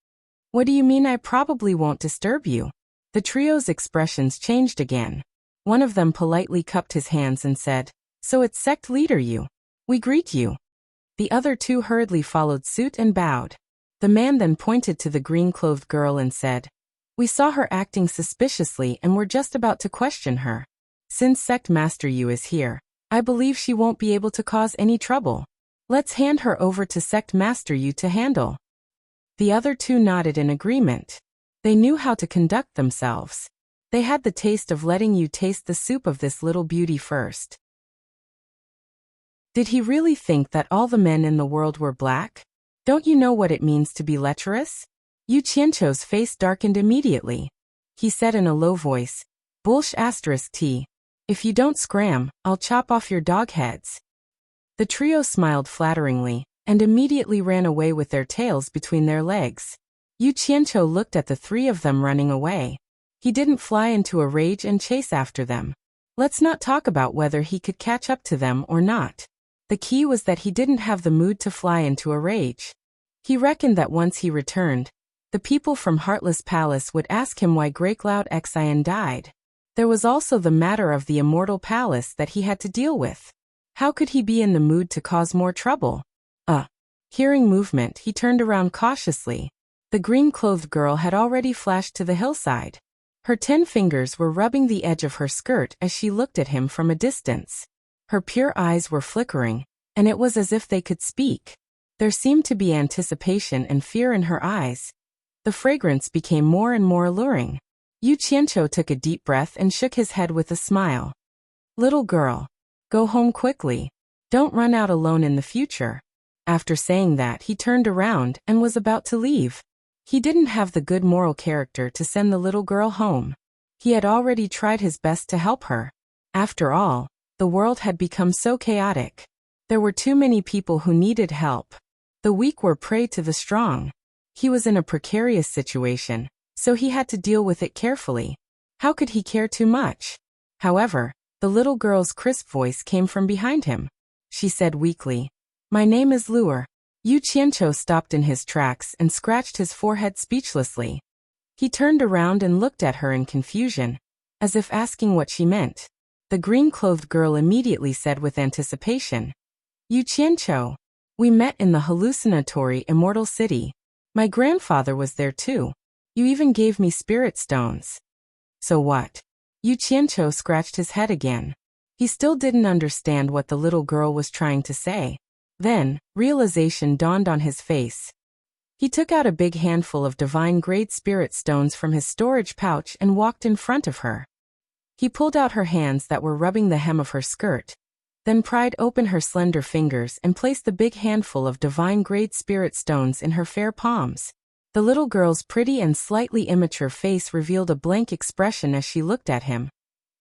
"What do you mean I probably won't disturb you?" The trio's expressions changed again. One of them politely cupped his hands and said, "So it's sect leader Yu. We greet you." The other 2 hurriedly followed suit and bowed. The man then pointed to the green-clothed girl and said, "We saw her acting suspiciously and were just about to question her. Since Sect Master Yu is here, I believe she won't be able to cause any trouble. Let's hand her over to Sect Master Yu to handle." The other 2 nodded in agreement. They knew how to conduct themselves. They had the taste of letting you taste the soup of this little beauty first. Did he really think that all the men in the world were black? Don't you know what it means to be lecherous? Yu Qianqiu's face darkened immediately. He said in a low voice, "Bullsh**t. If you don't scram, I'll chop off your dog heads." The trio smiled flatteringly, and immediately ran away with their tails between their legs. Yu Qianqiu looked at the 3 of them running away. He didn't fly into a rage and chase after them. Let's not talk about whether he could catch up to them or not. The key was that he didn't have the mood to fly into a rage. He reckoned that once he returned, the people from Heartless Palace would ask him why Greycloud Xian died. There was also the matter of the Immortal Palace that he had to deal with. How could he be in the mood to cause more trouble? Hearing movement, he turned around cautiously. The green-clothed girl had already flashed to the hillside. Her 10 fingers were rubbing the edge of her skirt as she looked at him from a distance. Her pure eyes were flickering, and it was as if they could speak. There seemed to be anticipation and fear in her eyes. The fragrance became more and more alluring. Yu Qianqiu took a deep breath and shook his head with a smile. Little girl, go home quickly. Don't run out alone in the future. After saying that, he turned around and was about to leave. He didn't have the good moral character to send the little girl home. He had already tried his best to help her. After all, the world had become so chaotic. There were too many people who needed help. The weak were prey to the strong. He was in a precarious situation, so he had to deal with it carefully. How could he care too much? However, the little girl's crisp voice came from behind him. She said weakly, "My name is Luer." Yu Qianqiu stopped in his tracks and scratched his forehead speechlessly. He turned around and looked at her in confusion, as if asking what she meant. The green-clothed girl immediately said with anticipation, "Yu Qianqiu, we met in the hallucinatory Immortal City. My grandfather was there too. You even gave me spirit stones." "So what?" Yu Qianqiu scratched his head again. He still didn't understand what the little girl was trying to say. Then, realization dawned on his face. He took out a big handful of divine-grade spirit stones from his storage pouch and walked in front of her. He pulled out her hands that were rubbing the hem of her skirt, then pried open her slender fingers and placed the big handful of divine-grade spirit stones in her fair palms. The little girl's pretty and slightly immature face revealed a blank expression as she looked at him,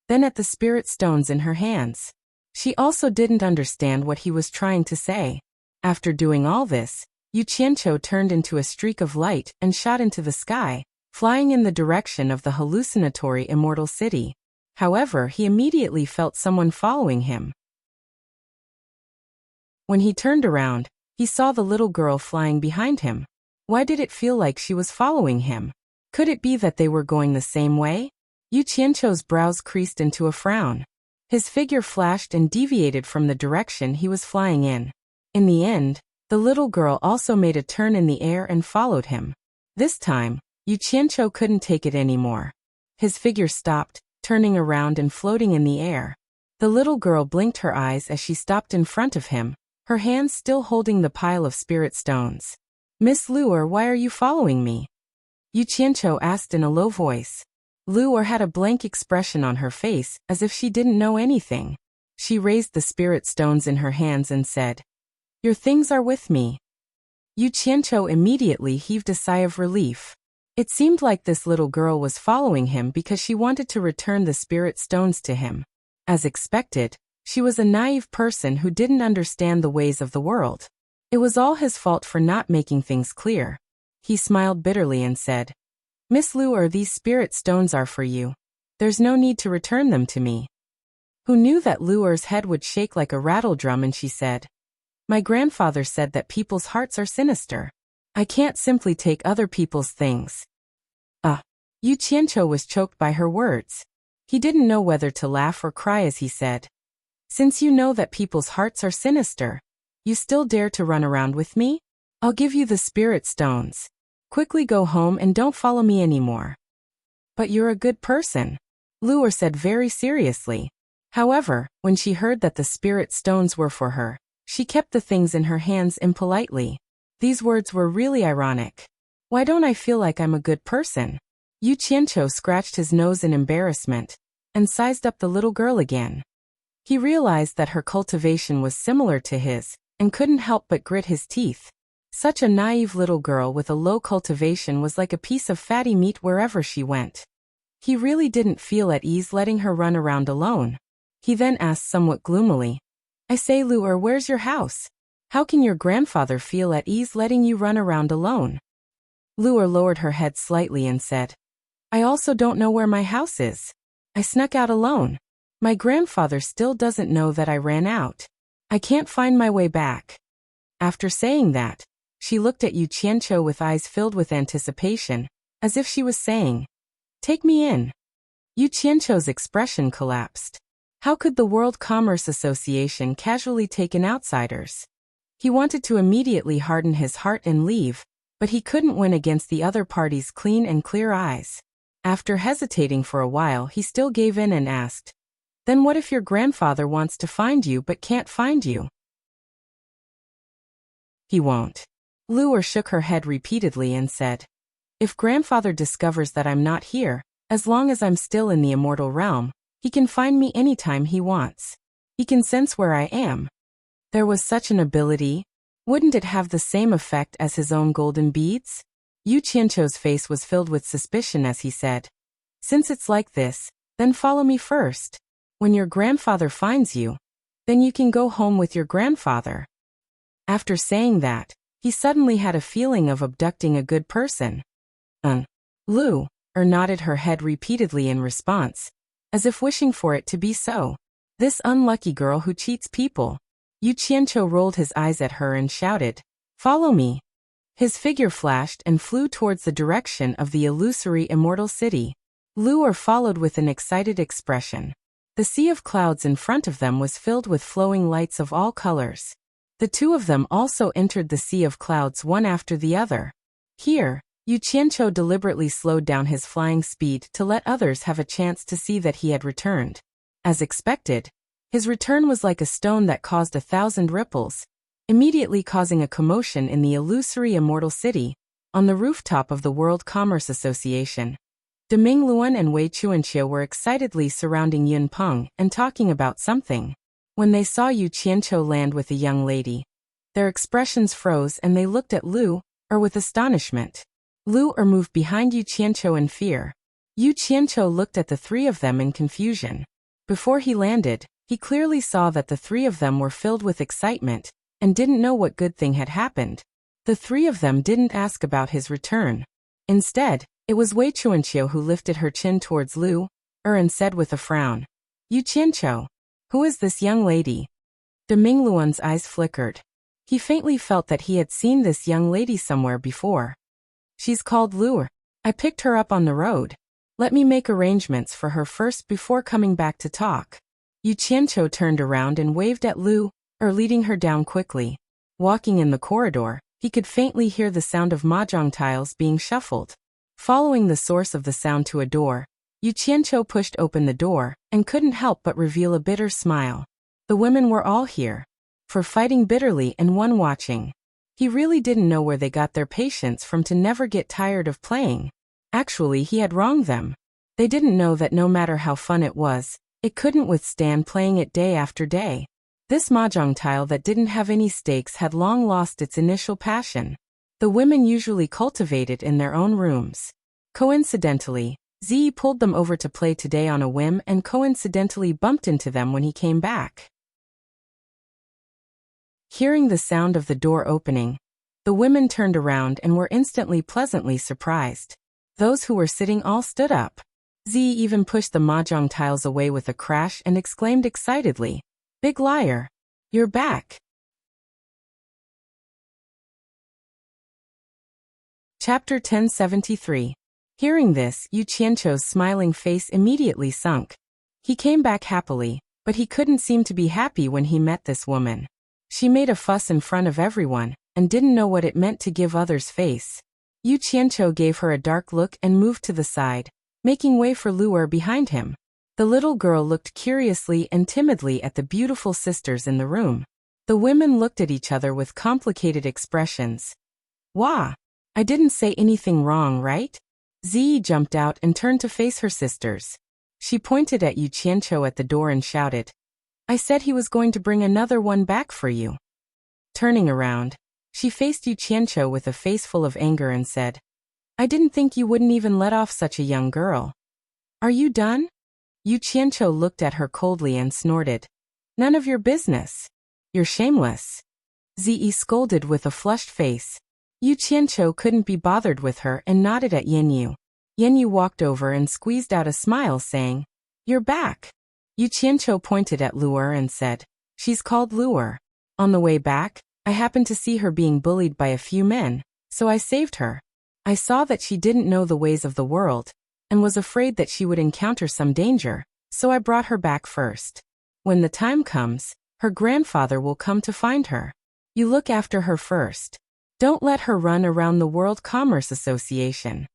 then at the spirit stones in her hands. She also didn't understand what he was trying to say. After doing all this, Yu Qianqiu turned into a streak of light and shot into the sky, flying in the direction of the hallucinatory Immortal City. However, he immediately felt someone following him. When he turned around, he saw the little girl flying behind him. Why did it feel like she was following him? Could it be that they were going the same way? Yu Qianqiu's brows creased into a frown. His figure flashed and deviated from the direction he was flying in. In the end, the little girl also made a turn in the air and followed him. This time, Yu Qianqiu couldn't take it anymore. His figure stopped, turning around and floating in the air. The little girl blinked her eyes as she stopped in front of him, her hands still holding the pile of spirit stones. "Miss Luer, why are you following me?" Yu Qianqiu asked in a low voice. Luer had a blank expression on her face, as if she didn't know anything. She raised the spirit stones in her hands and said, "Your things are with me." Yu Qianqiu immediately heaved a sigh of relief. It seemed like this little girl was following him because she wanted to return the spirit stones to him. As expected, she was a naive person who didn't understand the ways of the world. It was all his fault for not making things clear. He smiled bitterly and said, "Miss Luer, these spirit stones are for you. There's no need to return them to me." Who knew that Luer's head would shake like a rattle drum, and she said, "My grandfather said that people's hearts are sinister. I can't simply take other people's things." Yu Qianqiu was choked by her words. He didn't know whether to laugh or cry as he said, "Since you know that people's hearts are sinister, you still dare to run around with me? I'll give you the spirit stones. Quickly go home and don't follow me anymore." "But you're a good person," Luer said very seriously. However, when she heard that the spirit stones were for her, she kept the things in her hands impolitely. These words were really ironic. Why don't I feel like I'm a good person? Yu Qianqiu scratched his nose in embarrassment and sized up the little girl again. He realized that her cultivation was similar to his and couldn't help but grit his teeth. Such a naive little girl with a low cultivation was like a piece of fatty meat wherever she went. He really didn't feel at ease letting her run around alone. He then asked somewhat gloomily, "I say, Luer, where's your house? How can your grandfather feel at ease letting you run around alone?" Luer lowered her head slightly and said, "I also don't know where my house is. I snuck out alone. My grandfather still doesn't know that I ran out. I can't find my way back." After saying that, she looked at Yu Qianqiu with eyes filled with anticipation, as if she was saying, "Take me in." Yu Qianqiu's expression collapsed. How could the World Commerce Association casually take in outsiders? He wanted to immediately harden his heart and leave, but he couldn't win against the other party's clean and clear eyes. After hesitating for a while, he still gave in and asked, "Then what if your grandfather wants to find you but can't find you?" "He won't." Luer shook her head repeatedly and said, "If grandfather discovers that I'm not here, as long as I'm still in the immortal realm, he can find me anytime he wants. He can sense where I am." There was such an ability. Wouldn't it have the same effect as his own golden beads? Yu Qianqiu's face was filled with suspicion as he said, "Since it's like this, then follow me first. When your grandfather finds you, then you can go home with your grandfather." After saying that, he suddenly had a feeling of abducting a good person. Lu nodded her head repeatedly in response, as if wishing for it to be so. This unlucky girl who cheats people. Yu Qianqiu rolled his eyes at her and shouted, "Follow me." His figure flashed and flew towards the direction of the illusory immortal city. Luer followed with an excited expression. The sea of clouds in front of them was filled with flowing lights of all colors. The two of them also entered the sea of clouds one after the other. Here, Yu Qianqiu deliberately slowed down his flying speed to let others have a chance to see that he had returned. As expected, his return was like a stone that caused 1,000 ripples, immediately causing a commotion in the illusory immortal city, on the rooftop of the World Commerce Association. Deming Luan and Wei Chuanqiu were excitedly surrounding Yun Peng and talking about something. When they saw Yu Qianqiu land with a young lady, their expressions froze and they looked at Luer with astonishment. Luer moved behind Yu Qianqiu in fear. Yu Qianqiu looked at the three of them in confusion. Before he landed, he clearly saw that the three of them were filled with excitement and didn't know what good thing had happened. The three of them didn't ask about his return. Instead, it was Wei Chuanqiu who lifted her chin towards Luer and said with a frown, "Yu Qianqiu, who is this young lady?" Deming Luan's eyes flickered. He faintly felt that he had seen this young lady somewhere before. "She's called Luer. I picked her up on the road. Let me make arrangements for her first before coming back to talk." Yu Qianqiu turned around and waved at Luer, leading her down quickly. Walking in the corridor, he could faintly hear the sound of mahjong tiles being shuffled. Following the source of the sound to a door, Yu Qianqiu pushed open the door and couldn't help but reveal a bitter smile. The women were all here, for fighting bitterly and one watching. He really didn't know where they got their patience from to never get tired of playing. Actually, he had wronged them. They didn't know that no matter how fun it was, it couldn't withstand playing it day after day. This mahjong tile that didn't have any stakes had long lost its initial passion. The women usually cultivated in their own rooms. Coincidentally, Ziyi pulled them over to play today on a whim and coincidentally bumped into them when he came back. Hearing the sound of the door opening, the women turned around and were instantly pleasantly surprised. Those who were sitting all stood up. Ziyi even pushed the mahjong tiles away with a crash and exclaimed excitedly, "Big liar! You're back!" Chapter 1073. Hearing this, Yu Qianqiu's smiling face immediately sunk. He came back happily, but he couldn't seem to be happy when he met this woman. She made a fuss in front of everyone, and didn't know what it meant to give others face. Yu Qianqiu gave her a dark look and moved to the side, making way for Luer behind him. The little girl looked curiously and timidly at the beautiful sisters in the room. The women looked at each other with complicated expressions. "Wah! I didn't say anything wrong, right?" Ziyi jumped out and turned to face her sisters. She pointed at Yu Qianqiu at the door and shouted, "I said he was going to bring another one back for you." Turning around, she faced Yu Qianqiu with a face full of anger and said, "I didn't think you wouldn't even let off such a young girl. Are you done?" Yu Qianqiu looked at her coldly and snorted, "None of your business. You're shameless." Ziyi scolded with a flushed face. Yu Qianqiu couldn't be bothered with her and nodded at Yanyu. Yanyu walked over and squeezed out a smile saying, "You're back." Yu Qianqiu pointed at Luer and said, "She's called Luer. On the way back, I happened to see her being bullied by a few men, so I saved her. I saw that she didn't know the ways of the world, and was afraid that she would encounter some danger, so I brought her back first. When the time comes, her grandfather will come to find her. You look after her first. Don't let her run around the World Commerce Association."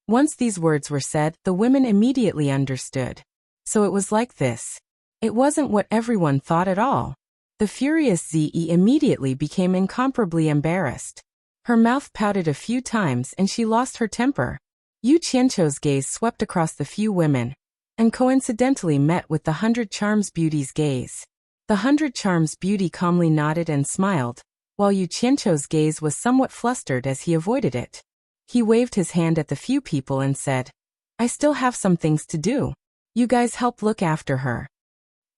Once these words were said, the women immediately understood. So it was like this. It wasn't what everyone thought at all. The furious Ze immediately became incomparably embarrassed. Her mouth pouted a few times and she lost her temper. Yu Qianqiu's gaze swept across the few women, and coincidentally met with the 100 Charms Beauty's gaze. The 100 Charms Beauty calmly nodded and smiled, while Yu Qianqiu's gaze was somewhat flustered as he avoided it. He waved his hand at the few people and said, I still have some things to do. You guys help look after her.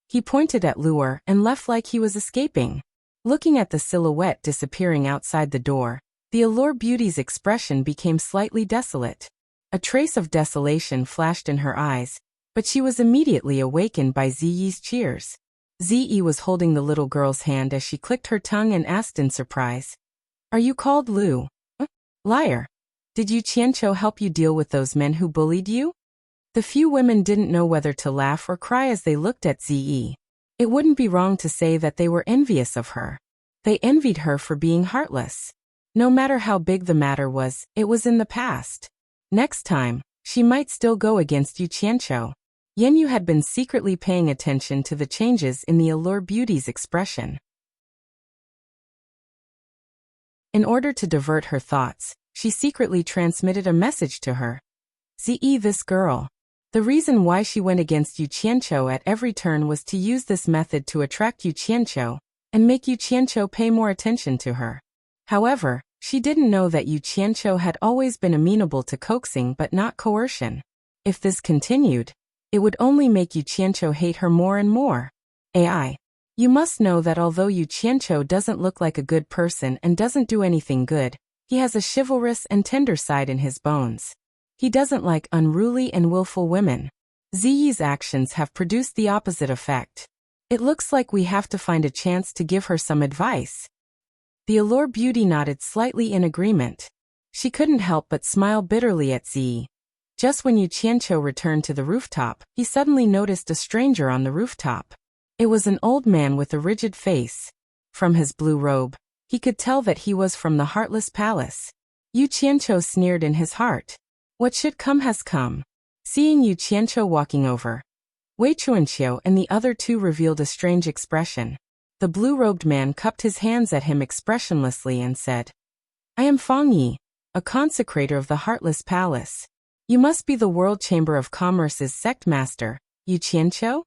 He pointed at Luer and left like he was escaping. Looking at the silhouette disappearing outside the door, the Allure Beauty's expression became slightly desolate. A trace of desolation flashed in her eyes, but she was immediately awakened by Ziyi's cheers. Ziyi was holding the little girl's hand as she clicked her tongue and asked in surprise, Are you called Lu? Liar. Did Yu Qianqiu help you deal with those men who bullied you? The few women didn't know whether to laugh or cry as they looked at Ziyi. It wouldn't be wrong to say that they were envious of her. They envied her for being heartless. No matter how big the matter was, it was in the past. Next time, she might still go against Yu Qianqiu. Yanyu had been secretly paying attention to the changes in the Allure Beauty's expression. In order to divert her thoughts, she secretly transmitted a message to her. Ziyi, this girl. The reason why she went against Yu Qianqiu at every turn was to use this method to attract Yu Qianqiu and make Yu Qianqiu pay more attention to her. However, she didn't know that Yu Qianqiu had always been amenable to coaxing but not coercion. If this continued, it would only make Yu Qianqiu hate her more and more. AI. You must know that although Yu Qianqiu doesn't look like a good person and doesn't do anything good, he has a chivalrous and tender side in his bones. He doesn't like unruly and willful women. Ziyi's actions have produced the opposite effect. It looks like we have to find a chance to give her some advice. The Allure Beauty nodded slightly in agreement. She couldn't help but smile bitterly at Ziyi. Just when Yu Qianqiu returned to the rooftop, he suddenly noticed a stranger on the rooftop. It was an old man with a rigid face. From his blue robe, he could tell that he was from the Heartless Palace. Yu Qianqiu sneered in his heart. What should come has come. Seeing Yu Qianqiu walking over, Wei Chuanqiu and the other two revealed a strange expression. The blue-robed man cupped his hands at him expressionlessly and said, I am Fang Yi, a consecrator of the Heartless Palace. You must be the World Chamber of Commerce's sect master, Yu Qianqiu?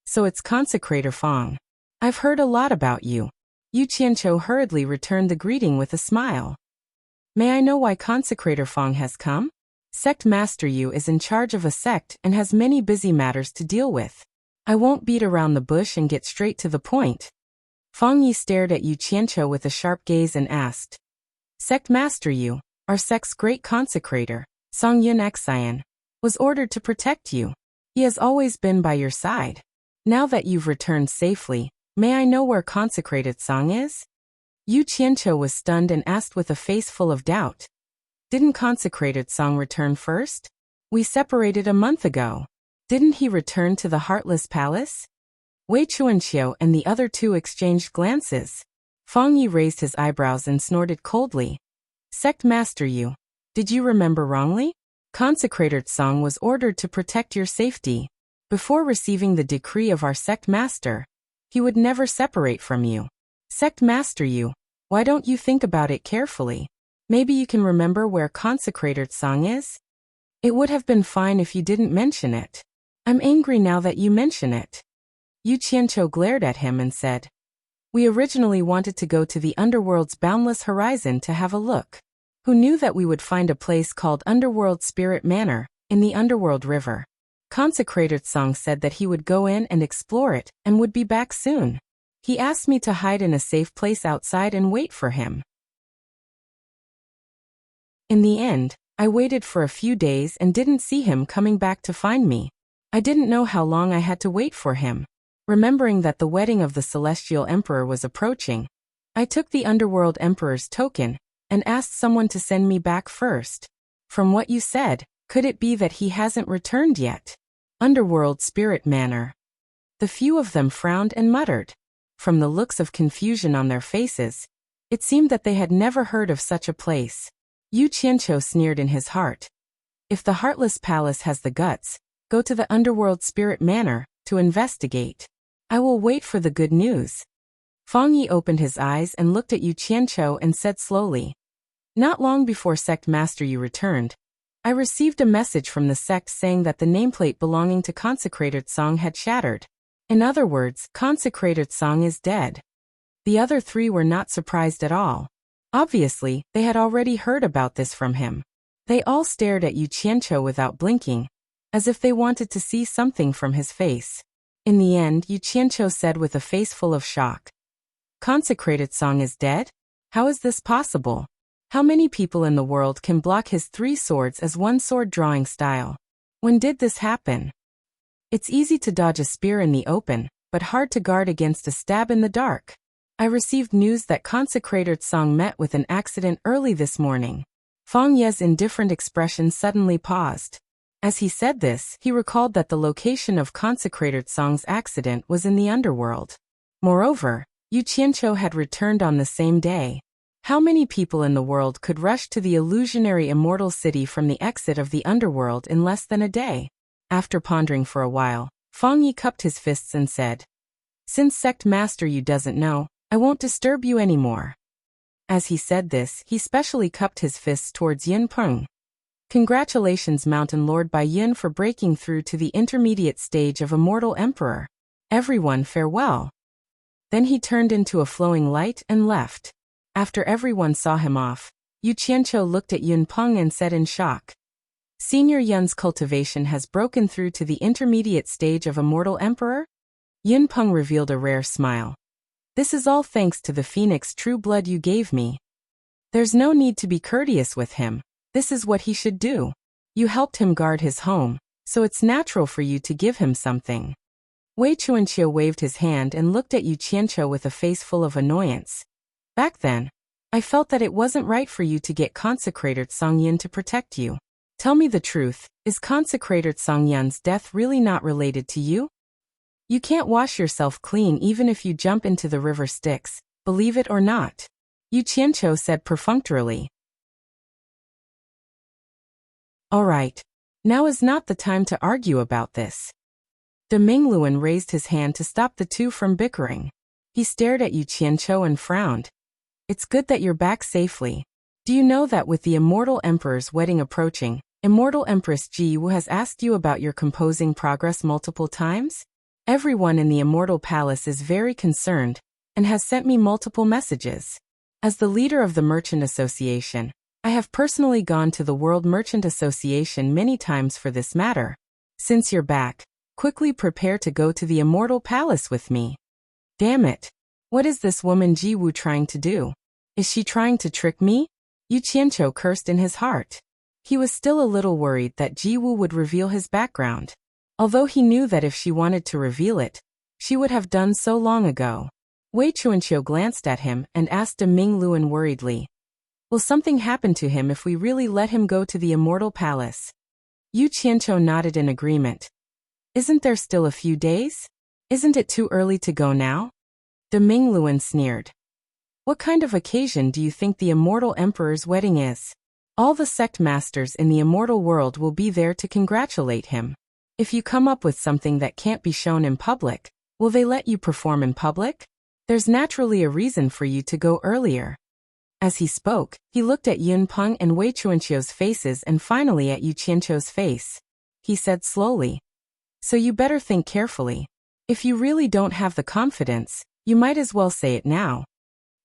So it's Consecrator Fang. I've heard a lot about you. Yu Qianqiu hurriedly returned the greeting with a smile. May I know why Consecrator Fang has come? Sect Master Yu is in charge of a sect and has many busy matters to deal with. I won't beat around the bush and get straight to the point. Fang Yi stared at Yu Qianqiu with a sharp gaze and asked, Sect Master Yu, our sect's great consecrator, Song Yun Xian, was ordered to protect you. He has always been by your side. Now that you've returned safely, may I know where consecrated Song is? Yu Qianqiu was stunned and asked with a face full of doubt. Didn't consecrated Song return first? We separated a month ago. Didn't he return to the Heartless Palace? Wei Chuanqiu and the other two exchanged glances. Fang Yi raised his eyebrows and snorted coldly. Sect Master Yu, did you remember wrongly? Consecrated Song was ordered to protect your safety. Before receiving the decree of our sect master, he would never separate from you. Sect Master Yu, why don't you think about it carefully? Maybe you can remember where Consecrated Song is? It would have been fine if you didn't mention it. I'm angry now that you mention it. Yu Qianqiu glared at him and said, We originally wanted to go to the underworld's boundless horizon to have a look. Who knew that we would find a place called Underworld Spirit Manor, in the Underworld River? Consecrated Song said that he would go in and explore it and would be back soon. He asked me to hide in a safe place outside and wait for him. In the end, I waited for a few days and didn't see him coming back to find me. I didn't know how long I had to wait for him. Remembering that the wedding of the Celestial Emperor was approaching, I took the Underworld Emperor's token and asked someone to send me back first. From what you said, could it be that he hasn't returned yet? Underworld Spirit Manor. The few of them frowned and muttered. From the looks of confusion on their faces, it seemed that they had never heard of such a place. Yu Qianqiu sneered in his heart. If the Heartless Palace has the guts, go to the Underworld Spirit Manor to investigate. I will wait for the good news. Fang Yi opened his eyes and looked at Yu Qianqiu and said slowly, "Not long before Sect Master Yu returned, I received a message from the sect saying that the nameplate belonging to Consecrated Song had shattered. In other words, Consecrated Song is dead." The other three were not surprised at all. Obviously, they had already heard about this from him. They all stared at Yu Qianqiu without blinking, as if they wanted to see something from his face. In the end, Yu Qianqiu said with a face full of shock, "Consecrated Song is dead? How is this possible? How many people in the world can block his 3 swords as one sword drawing style? When did this happen? It's easy to dodge a spear in the open, but hard to guard against a stab in the dark. I received news that Consecrated Song met with an accident early this morning." Fang Ye's indifferent expression suddenly paused. As he said this, he recalled that the location of Consecrated Song's accident was in the underworld. Moreover, Yu Qianqiu had returned on the same day. How many people in the world could rush to the illusionary Immortal City from the exit of the underworld in less than a day? After pondering for a while, Fang Yi cupped his fists and said, "Since Sect Master Yu doesn't know, I won't disturb you anymore." As he said this, he specially cupped his fists towards Yin Peng. "Congratulations, Mountain Lord Bai Yin, for breaking through to the intermediate stage of Immortal Emperor. Everyone farewell." Then he turned into a flowing light and left. After everyone saw him off, Yu Qianqiu looked at Yun Peng and said in shock, "Senior Yun's cultivation has broken through to the intermediate stage of Immortal Emperor?" Yun Peng revealed a rare smile. "This is all thanks to the Phoenix true blood you gave me. There's no need to be courteous with him. This is what he should do. You helped him guard his home, so it's natural for you to give him something." Wei Chuanqiu waved his hand and looked at Yu Qianqiu with a face full of annoyance. "Back then, I felt that it wasn't right for you to get Consecrated Song Yin to protect you. Tell me the truth, is Consecrated Song Yin's death really not related to you? You can't wash yourself clean even if you jump into the river Styx, believe it or not," Yu Qianqiu said perfunctorily. "All right, now is not the time to argue about this." De Mingluan raised his hand to stop the two from bickering. He stared at Yu Qianqiu and frowned. "It's good that you're back safely. Do you know that with the Immortal Emperor's wedding approaching, Immortal Empress Ji Wu has asked you about your composing progress multiple times? Everyone in the Immortal Palace is very concerned, and has sent me multiple messages. As the leader of the Merchant Association, I have personally gone to the World Merchant Association many times for this matter. Since you're back, quickly prepare to go to the Immortal Palace with me." Damn it. What is this woman Ji Wu trying to do? Is she trying to trick me? Yu Qianqiu cursed in his heart. He was still a little worried that Ji Wu would reveal his background. Although he knew that if she wanted to reveal it, she would have done so long ago. Wei Chuanqiu glanced at him and asked De Mingluan worriedly, "Will something happen to him if we really let him go to the Immortal Palace?" Yu Qianqiu nodded in agreement. "Isn't there still a few days? Isn't it too early to go now?" De Mingluan sneered. "What kind of occasion do you think the Immortal Emperor's wedding is? All the sect masters in the immortal world will be there to congratulate him. If you come up with something that can't be shown in public, will they let you perform in public? There's naturally a reason for you to go earlier." As he spoke, he looked at Yun Peng and Wei Chuanqiu's faces and finally at Yu Qianqiu's face. He said slowly, "So you better think carefully. If you really don't have the confidence, you might as well say it now."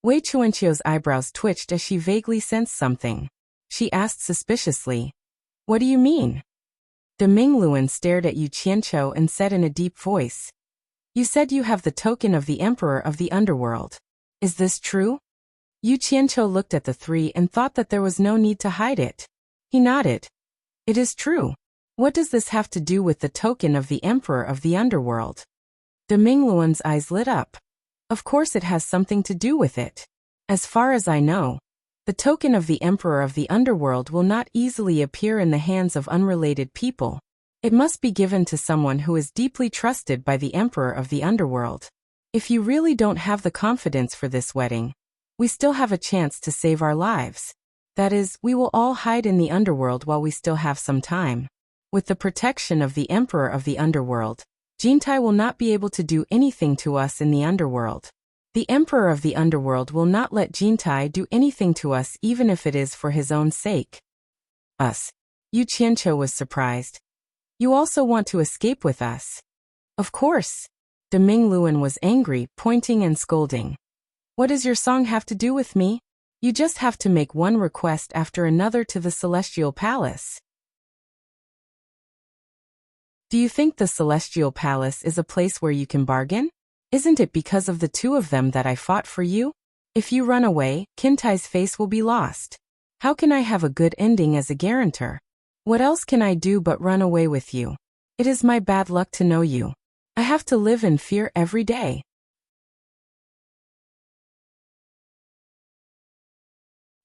Wei Chuanqiu's eyebrows twitched as she vaguely sensed something. She asked suspiciously, "What do you mean?" De Mingluan stared at Yu Qianqiu and said in a deep voice, "You said you have the token of the Emperor of the Underworld. Is this true?" Yu Qianqiu looked at the three and thought that there was no need to hide it. He nodded. "It is true. What does this have to do with the token of the Emperor of the Underworld?" De Mingluan's eyes lit up. "Of course it has something to do with it. As far as I know, the token of the Emperor of the Underworld will not easily appear in the hands of unrelated people. It must be given to someone who is deeply trusted by the Emperor of the Underworld. If you really don't have the confidence for this wedding, we still have a chance to save our lives." That is, we will all hide in the underworld while we still have some time. With the protection of the Emperor of the Underworld, Jintai will not be able to do anything to us in the underworld. The Emperor of the Underworld will not let Jintai do anything to us even if it is for his own sake. Us. Yu Qianqiu was surprised. You also want to escape with us? Of course. De Mingluan was angry, pointing and scolding. What does your song have to do with me? You just have to make one request after another to the Celestial Palace. Do you think the Celestial Palace is a place where you can bargain? Isn't it because of the two of them that I fought for you? If you run away, Qintai's face will be lost. How can I have a good ending as a guarantor? What else can I do but run away with you? It is my bad luck to know you. I have to live in fear every day.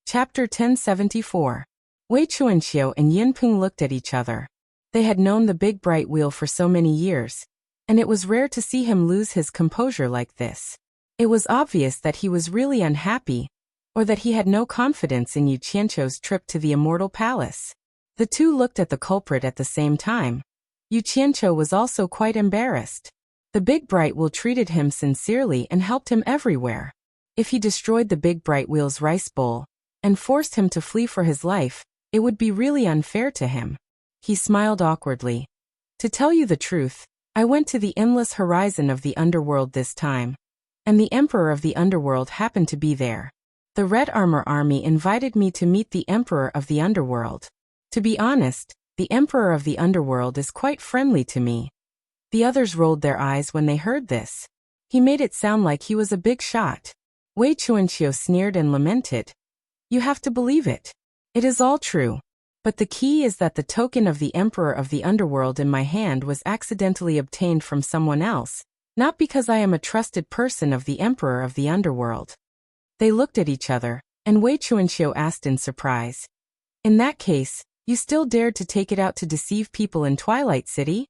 Chapter 1074. Wei Chuanxiu and Yinpeng looked at each other. They had known the big bright wheel for so many years, and it was rare to see him lose his composure like this. It was obvious that he was really unhappy, or that he had no confidence in Yu Qianqiu's trip to the Immortal Palace. The two looked at the culprit at the same time. Yu Qianqiu was also quite embarrassed. The big bright wheel treated him sincerely and helped him everywhere. If he destroyed the big bright wheel's rice bowl and forced him to flee for his life, it would be really unfair to him. He smiled awkwardly. To tell you the truth, I went to the endless horizon of the underworld this time, and the Emperor of the Underworld happened to be there. The Red Armor Army invited me to meet the Emperor of the Underworld. To be honest, the Emperor of the Underworld is quite friendly to me. The others rolled their eyes when they heard this. He made it sound like he was a big shot. Wei Chuanqiu sneered and lamented. You have to believe it. It is all true. But the key is that the token of the Emperor of the Underworld in my hand was accidentally obtained from someone else, not because I am a trusted person of the Emperor of the Underworld. They looked at each other, and Wei Chuanqiu asked in surprise. In that case, you still dared to take it out to deceive people in Twilight City?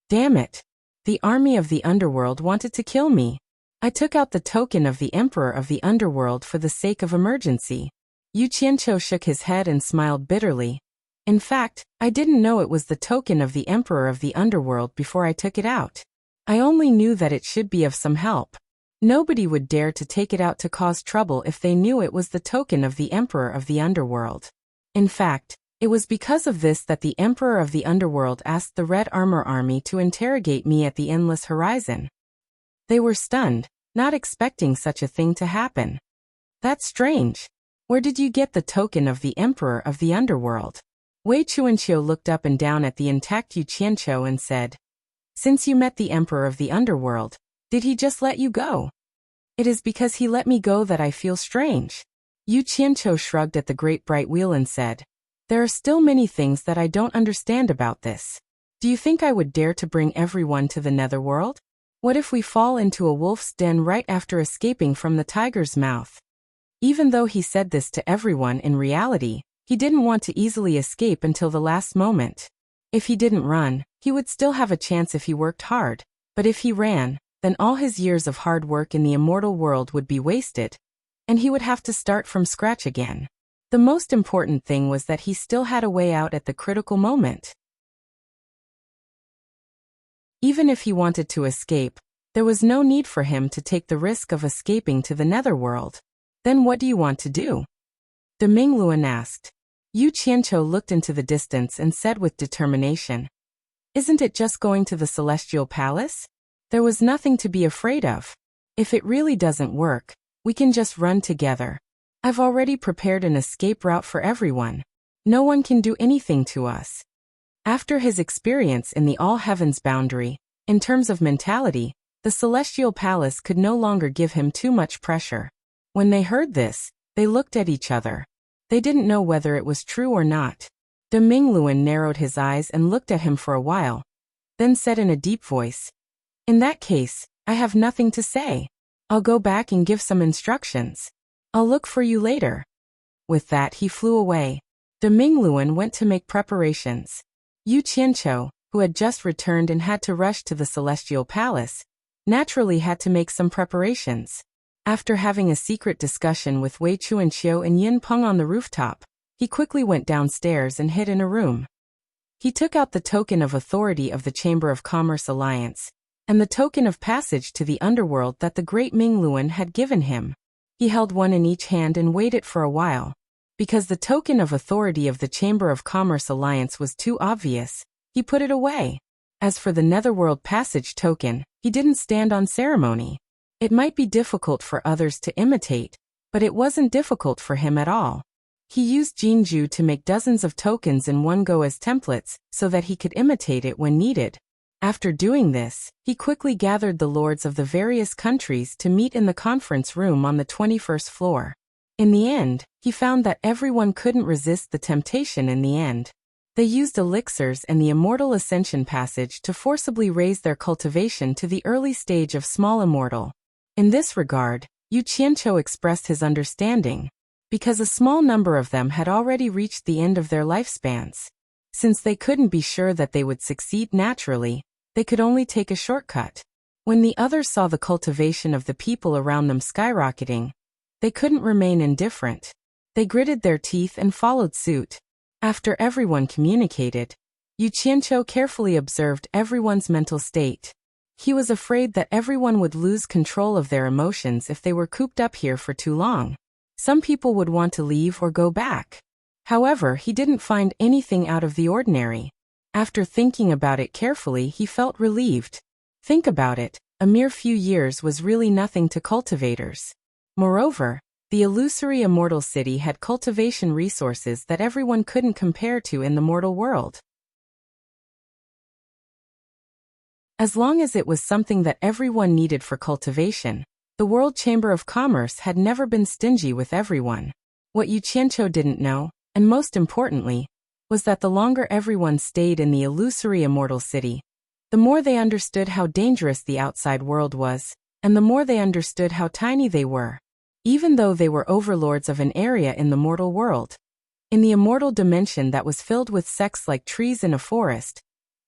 Damn it. The army of the Underworld wanted to kill me. I took out the token of the Emperor of the Underworld for the sake of emergency. Yu Qianqiu shook his head and smiled bitterly. In fact, I didn't know it was the token of the Emperor of the Underworld before I took it out. I only knew that it should be of some help. Nobody would dare to take it out to cause trouble if they knew it was the token of the Emperor of the Underworld. In fact, it was because of this that the Emperor of the Underworld asked the Red Armor Army to interrogate me at the Endless Horizon. They were stunned, not expecting such a thing to happen. That's strange. Where did you get the token of the Emperor of the Underworld? Wei Chuanqiu looked up and down at the intact Yu Qianqiu and said, Since you met the Emperor of the Underworld, did he just let you go? It is because he let me go that I feel strange. Yu Qianqiu shrugged at the great bright wheel and said, There are still many things that I don't understand about this. Do you think I would dare to bring everyone to the netherworld? What if we fall into a wolf's den right after escaping from the tiger's mouth? Even though he said this to everyone in reality, he didn't want to easily escape until the last moment. If he didn't run, he would still have a chance if he worked hard, but if he ran, then all his years of hard work in the immortal world would be wasted, and he would have to start from scratch again. The most important thing was that he still had a way out at the critical moment. Even if he wanted to escape, there was no need for him to take the risk of escaping to the netherworld. Then what do you want to do? De Mingluan asked. Yu Qianqiu looked into the distance and said with determination, Isn't it just going to the Celestial Palace? There was nothing to be afraid of. If it really doesn't work, we can just run together. I've already prepared an escape route for everyone. No one can do anything to us. After his experience in the All Heavens boundary, in terms of mentality, the Celestial Palace could no longer give him too much pressure. When they heard this, they looked at each other. They didn't know whether it was true or not. De Mingluan narrowed his eyes and looked at him for a while, then said in a deep voice, In that case, I have nothing to say. I'll go back and give some instructions. I'll look for you later. With that he flew away. De Mingluan went to make preparations. Yu Qianqiu, who had just returned and had to rush to the Celestial Palace, naturally had to make some preparations. After having a secret discussion with Wei Chuanqiu and Yin Peng on the rooftop, He quickly went downstairs and hid in a room. He took out the token of authority of the Chamber of Commerce Alliance, and the token of passage to the underworld that the great Ming Luan had given him. He held one in each hand and waited for a while. Because the token of authority of the Chamber of Commerce Alliance was too obvious, he put it away. As for the Netherworld Passage token, he didn't stand on ceremony. It might be difficult for others to imitate, but it wasn't difficult for him at all. He used Jinju to make dozens of tokens in one go as templates, so that he could imitate it when needed. After doing this, he quickly gathered the lords of the various countries to meet in the conference room on the 21st floor. In the end, he found that everyone couldn't resist the temptation in the end. They used elixirs and the Immortal Ascension Passage to forcibly raise their cultivation to the early stage of small immortal. In this regard, Yu Qianqiu expressed his understanding, because a small number of them had already reached the end of their lifespans. Since they couldn't be sure that they would succeed naturally, they could only take a shortcut. When the others saw the cultivation of the people around them skyrocketing, they couldn't remain indifferent. They gritted their teeth and followed suit. After everyone communicated, Yu Qianqiu carefully observed everyone's mental state. He was afraid that everyone would lose control of their emotions if they were cooped up here for too long. Some people would want to leave or go back. However, he didn't find anything out of the ordinary. After thinking about it carefully, he felt relieved. Think about it, a mere few years was really nothing to cultivators. Moreover, the illusory immortal city had cultivation resources that everyone couldn't compare to in the mortal world. As long as it was something that everyone needed for cultivation, the World Chamber of Commerce had never been stingy with everyone. What Yu Qianqiu didn't know, and most importantly, was that the longer everyone stayed in the illusory immortal city, the more they understood how dangerous the outside world was, and the more they understood how tiny they were. Even though they were overlords of an area in the mortal world, in the immortal dimension that was filled with sects like trees in a forest,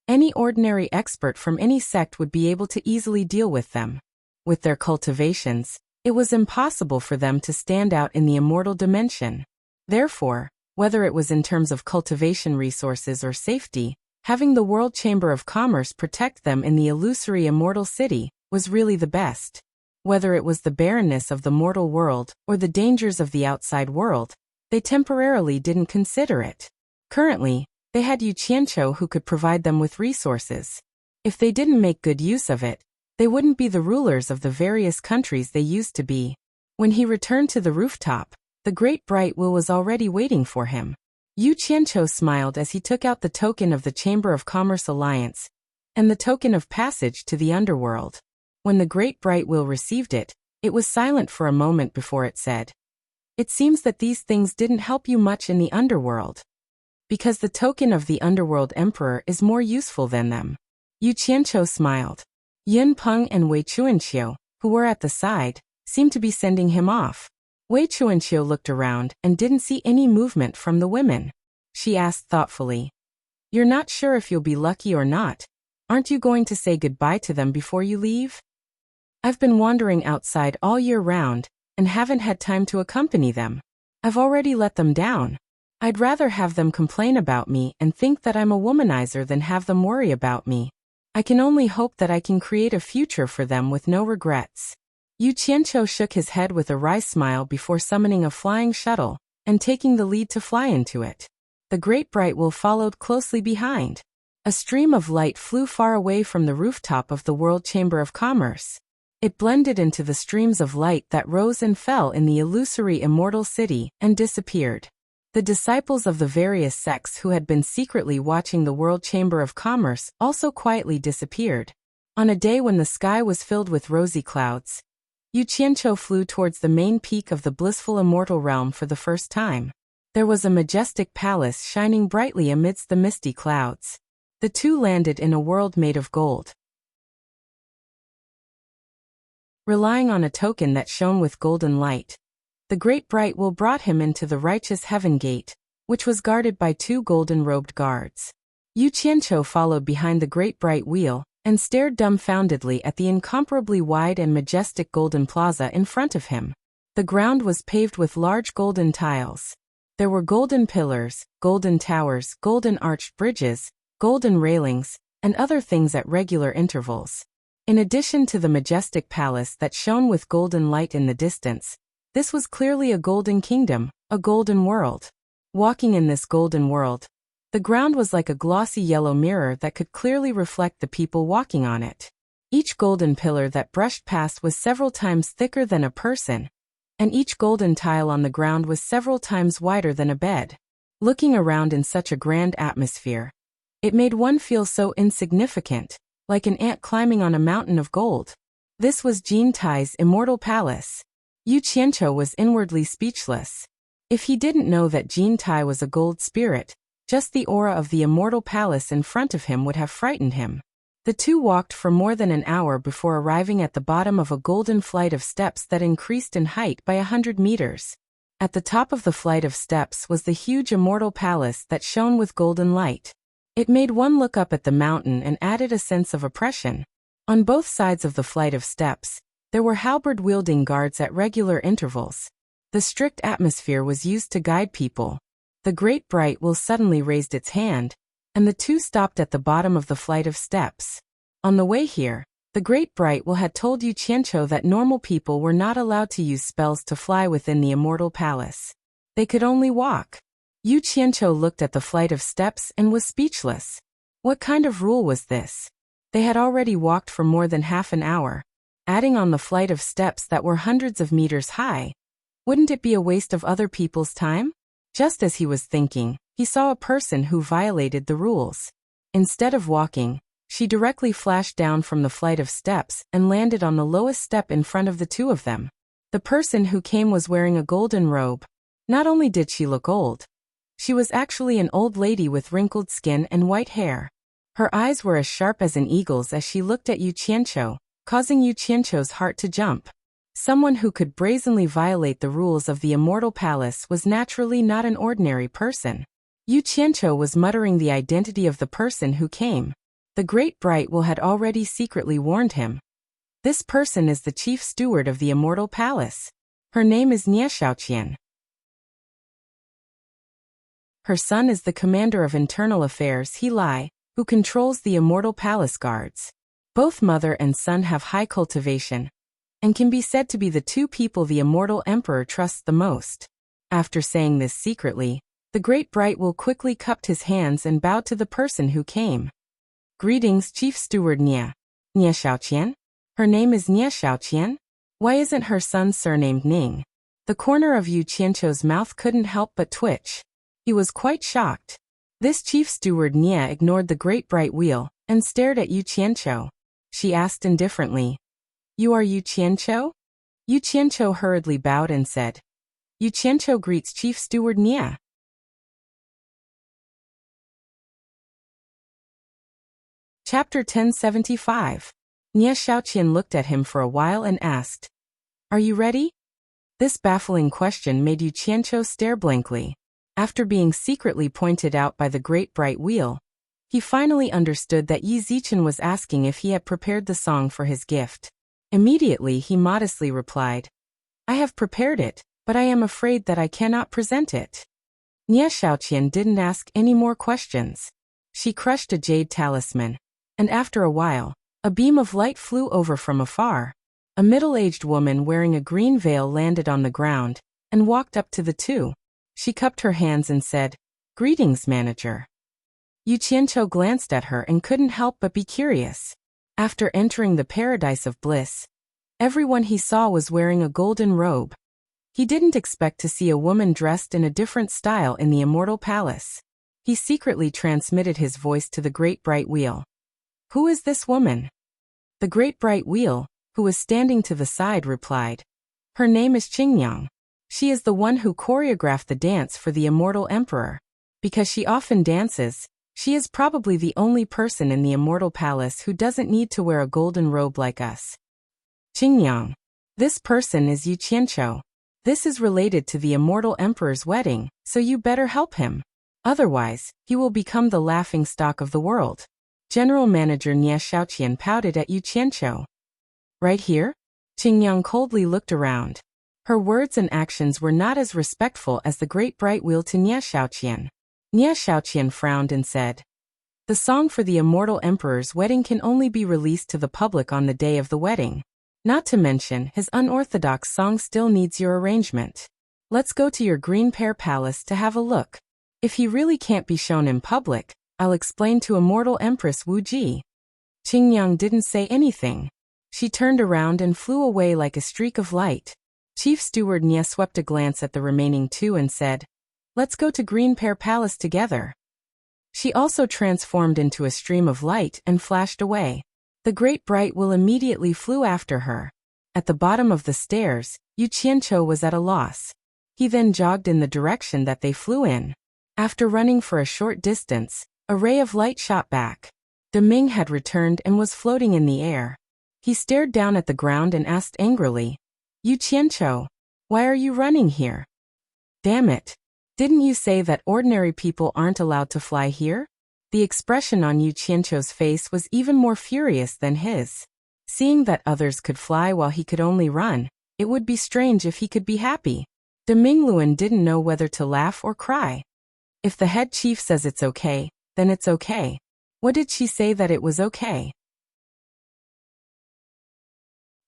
any ordinary expert from any sect would be able to easily deal with them. With their cultivations, it was impossible for them to stand out in the immortal dimension. Therefore, whether it was in terms of cultivation resources or safety, having the World Chamber of Commerce protect them in the illusory immortal city was really the best. Whether it was the barrenness of the mortal world or the dangers of the outside world, they temporarily didn't consider it. Currently, they had Yu Qianqiu who could provide them with resources. If they didn't make good use of it, they wouldn't be the rulers of the various countries they used to be. When he returned to the rooftop, the great bright will was already waiting for him. Yu Qianqiu smiled as he took out the token of the Chamber of Commerce Alliance and the token of passage to the underworld. When the great bright will received it, it was silent for a moment before it said, "It seems that these things didn't help you much in the underworld. Because the token of the underworld emperor is more useful than them." Yu Qianqiu smiled. Yin Peng and Wei Chuanqiu, who were at the side, seemed to be sending him off. Wei Chuanqiu looked around and didn't see any movement from the women. She asked thoughtfully, "You're not sure if you'll be lucky or not. Aren't you going to say goodbye to them before you leave?" "I've been wandering outside all year round and haven't had time to accompany them. I've already let them down. I'd rather have them complain about me and think that I'm a womanizer than have them worry about me. I can only hope that I can create a future for them with no regrets." Yu Qianqiu shook his head with a wry smile before summoning a flying shuttle and taking the lead to fly into it. The great bright will followed closely behind. A stream of light flew far away from the rooftop of the World Chamber of Commerce. It blended into the streams of light that rose and fell in the illusory immortal city and disappeared. The disciples of the various sects who had been secretly watching the World Chamber of Commerce also quietly disappeared. On a day when the sky was filled with rosy clouds, Yu Qianqiu flew towards the main peak of the blissful immortal realm for the first time. There was a majestic palace shining brightly amidst the misty clouds. The two landed in a world made of gold. Relying on a token that shone with golden light, the great bright will brought him into the righteous heaven gate, which was guarded by two golden-robed guards. Yu Qianqiu followed behind the great bright wheel and stared dumbfoundedly at the incomparably wide and majestic golden plaza in front of him. The ground was paved with large golden tiles. There were golden pillars, golden towers, golden arched bridges, golden railings, and other things at regular intervals. In addition to the majestic palace that shone with golden light in the distance, this was clearly a golden kingdom, a golden world. Walking in this golden world, the ground was like a glossy yellow mirror that could clearly reflect the people walking on it. Each golden pillar that brushed past was several times thicker than a person, and each golden tile on the ground was several times wider than a bed. Looking around in such a grand atmosphere, it made one feel so insignificant, like an ant climbing on a mountain of gold. This was Jin Tai's immortal palace. Yu Qianqiu was inwardly speechless. If he didn't know that Jin Tai was a gold spirit, just the aura of the immortal palace in front of him would have frightened him. The two walked for more than an hour before arriving at the bottom of a golden flight of steps that increased in height by 100 meters. At the top of the flight of steps was the huge immortal palace that shone with golden light. It made one look up at the mountain and added a sense of oppression. On both sides of the flight of steps, there were halberd-wielding guards at regular intervals. The strict atmosphere was used to guide people. The Great Bright Wheel suddenly raised its hand, and the two stopped at the bottom of the flight of steps. On the way here, the Great Bright Wheel had told Yu Qianqiu that normal people were not allowed to use spells to fly within the immortal palace. They could only walk. Yu Qianqiu looked at the flight of steps and was speechless. What kind of rule was this? They had already walked for more than half an hour. Adding on the flight of steps that were hundreds of meters high, wouldn't it be a waste of other people's time? Just as he was thinking, he saw a person who violated the rules. Instead of walking, she directly flashed down from the flight of steps and landed on the lowest step in front of the two of them. The person who came was wearing a golden robe. Not only did she look old, she was actually an old lady with wrinkled skin and white hair. Her eyes were as sharp as an eagle's as she looked at Yu Qianqiu, causing Yu Qianqiu's heart to jump. Someone who could brazenly violate the rules of the immortal palace was naturally not an ordinary person. Yu Qianqiu was muttering the identity of the person who came. The Great Bright Wheel had already secretly warned him. This person is the chief steward of the immortal palace. Her name is Nie Xiaoqian. Her son is the commander of internal affairs He Lai, who controls the immortal palace guards. Both mother and son have high cultivation, and can be said to be the two people the immortal emperor trusts the most. After saying this secretly, the Great Bright Wheel quickly cupped his hands and bowed to the person who came. Greetings, Chief Steward Nie. Nie Xiaoqian? Her name is Nie Xiaoqian? Why isn't her son surnamed Ning? The corner of Yu Qianqiu's mouth couldn't help but twitch. He was quite shocked. This Chief Steward Nie ignored the Great Bright Wheel and stared at Yu Qianqiu. She asked indifferently, "You are Yu Qianqiu?" Yu Qianqiu hurriedly bowed and said, "Yu Qianqiu greets Chief Steward Nie." Chapter 1075. Nie Xiaoqian looked at him for a while and asked, "Are you ready?" This baffling question made Yu Qianqiu stare blankly. After being secretly pointed out by the Great Bright Wheel, he finally understood that Yi Zichen was asking if he had prepared the song for his gift. Immediately he modestly replied, "I have prepared it, but I am afraid that I cannot present it." Nie Xiaoqian didn't ask any more questions. She crushed a jade talisman, and after a while, a beam of light flew over from afar. A middle-aged woman wearing a green veil landed on the ground and walked up to the two. She cupped her hands and said, "Greetings, manager." Yu Qianqiu glanced at her and couldn't help but be curious. After entering the paradise of bliss, everyone he saw was wearing a golden robe. He didn't expect to see a woman dressed in a different style in the immortal palace. He secretly transmitted his voice to the Great Bright Wheel. "Who is this woman?" The Great Bright Wheel, who was standing to the side, replied, "Her name is Qingyang. She is the one who choreographed the dance for the immortal emperor. Because she often dances, she is probably the only person in the immortal palace who doesn't need to wear a golden robe like us." Qingyang. This person is Yu Qianqiu. This is related to the immortal emperor's wedding, so you better help him. Otherwise, he will become the laughing stock of the world. General Manager Nie Xiaoqian pouted at Yu Qianqiu. "Right here?" Qingyang coldly looked around. Her words and actions were not as respectful as the great bright wheel to Nie Xiaoqian. Nie Xiaoqian frowned and said, "The song for the immortal emperor's wedding can only be released to the public on the day of the wedding. Not to mention, his unorthodox song still needs your arrangement. Let's go to your Green Pear Palace to have a look. If he really can't be shown in public, I'll explain to Immortal Empress Wu Ji." Qingyang didn't say anything. She turned around and flew away like a streak of light. Chief Steward Nie swept a glance at the remaining two and said, "Let's go to Green Pear Palace together." She also transformed into a stream of light and flashed away. The great bright wheel immediately flew after her. At the bottom of the stairs, Yu Qianqiu was at a loss. He then jogged in the direction that they flew in. After running for a short distance, a ray of light shot back. De Ming had returned and was floating in the air. He stared down at the ground and asked angrily, "Yu Qianqiu, why are you running here? Damn it. Didn't you say that ordinary people aren't allowed to fly here?" The expression on Yu Qianqiu's face was even more furious than his. Seeing that others could fly while he could only run, it would be strange if he could be happy. De Mingluan didn't know whether to laugh or cry. If the head chief says it's okay, then it's okay. What did she say that it was okay?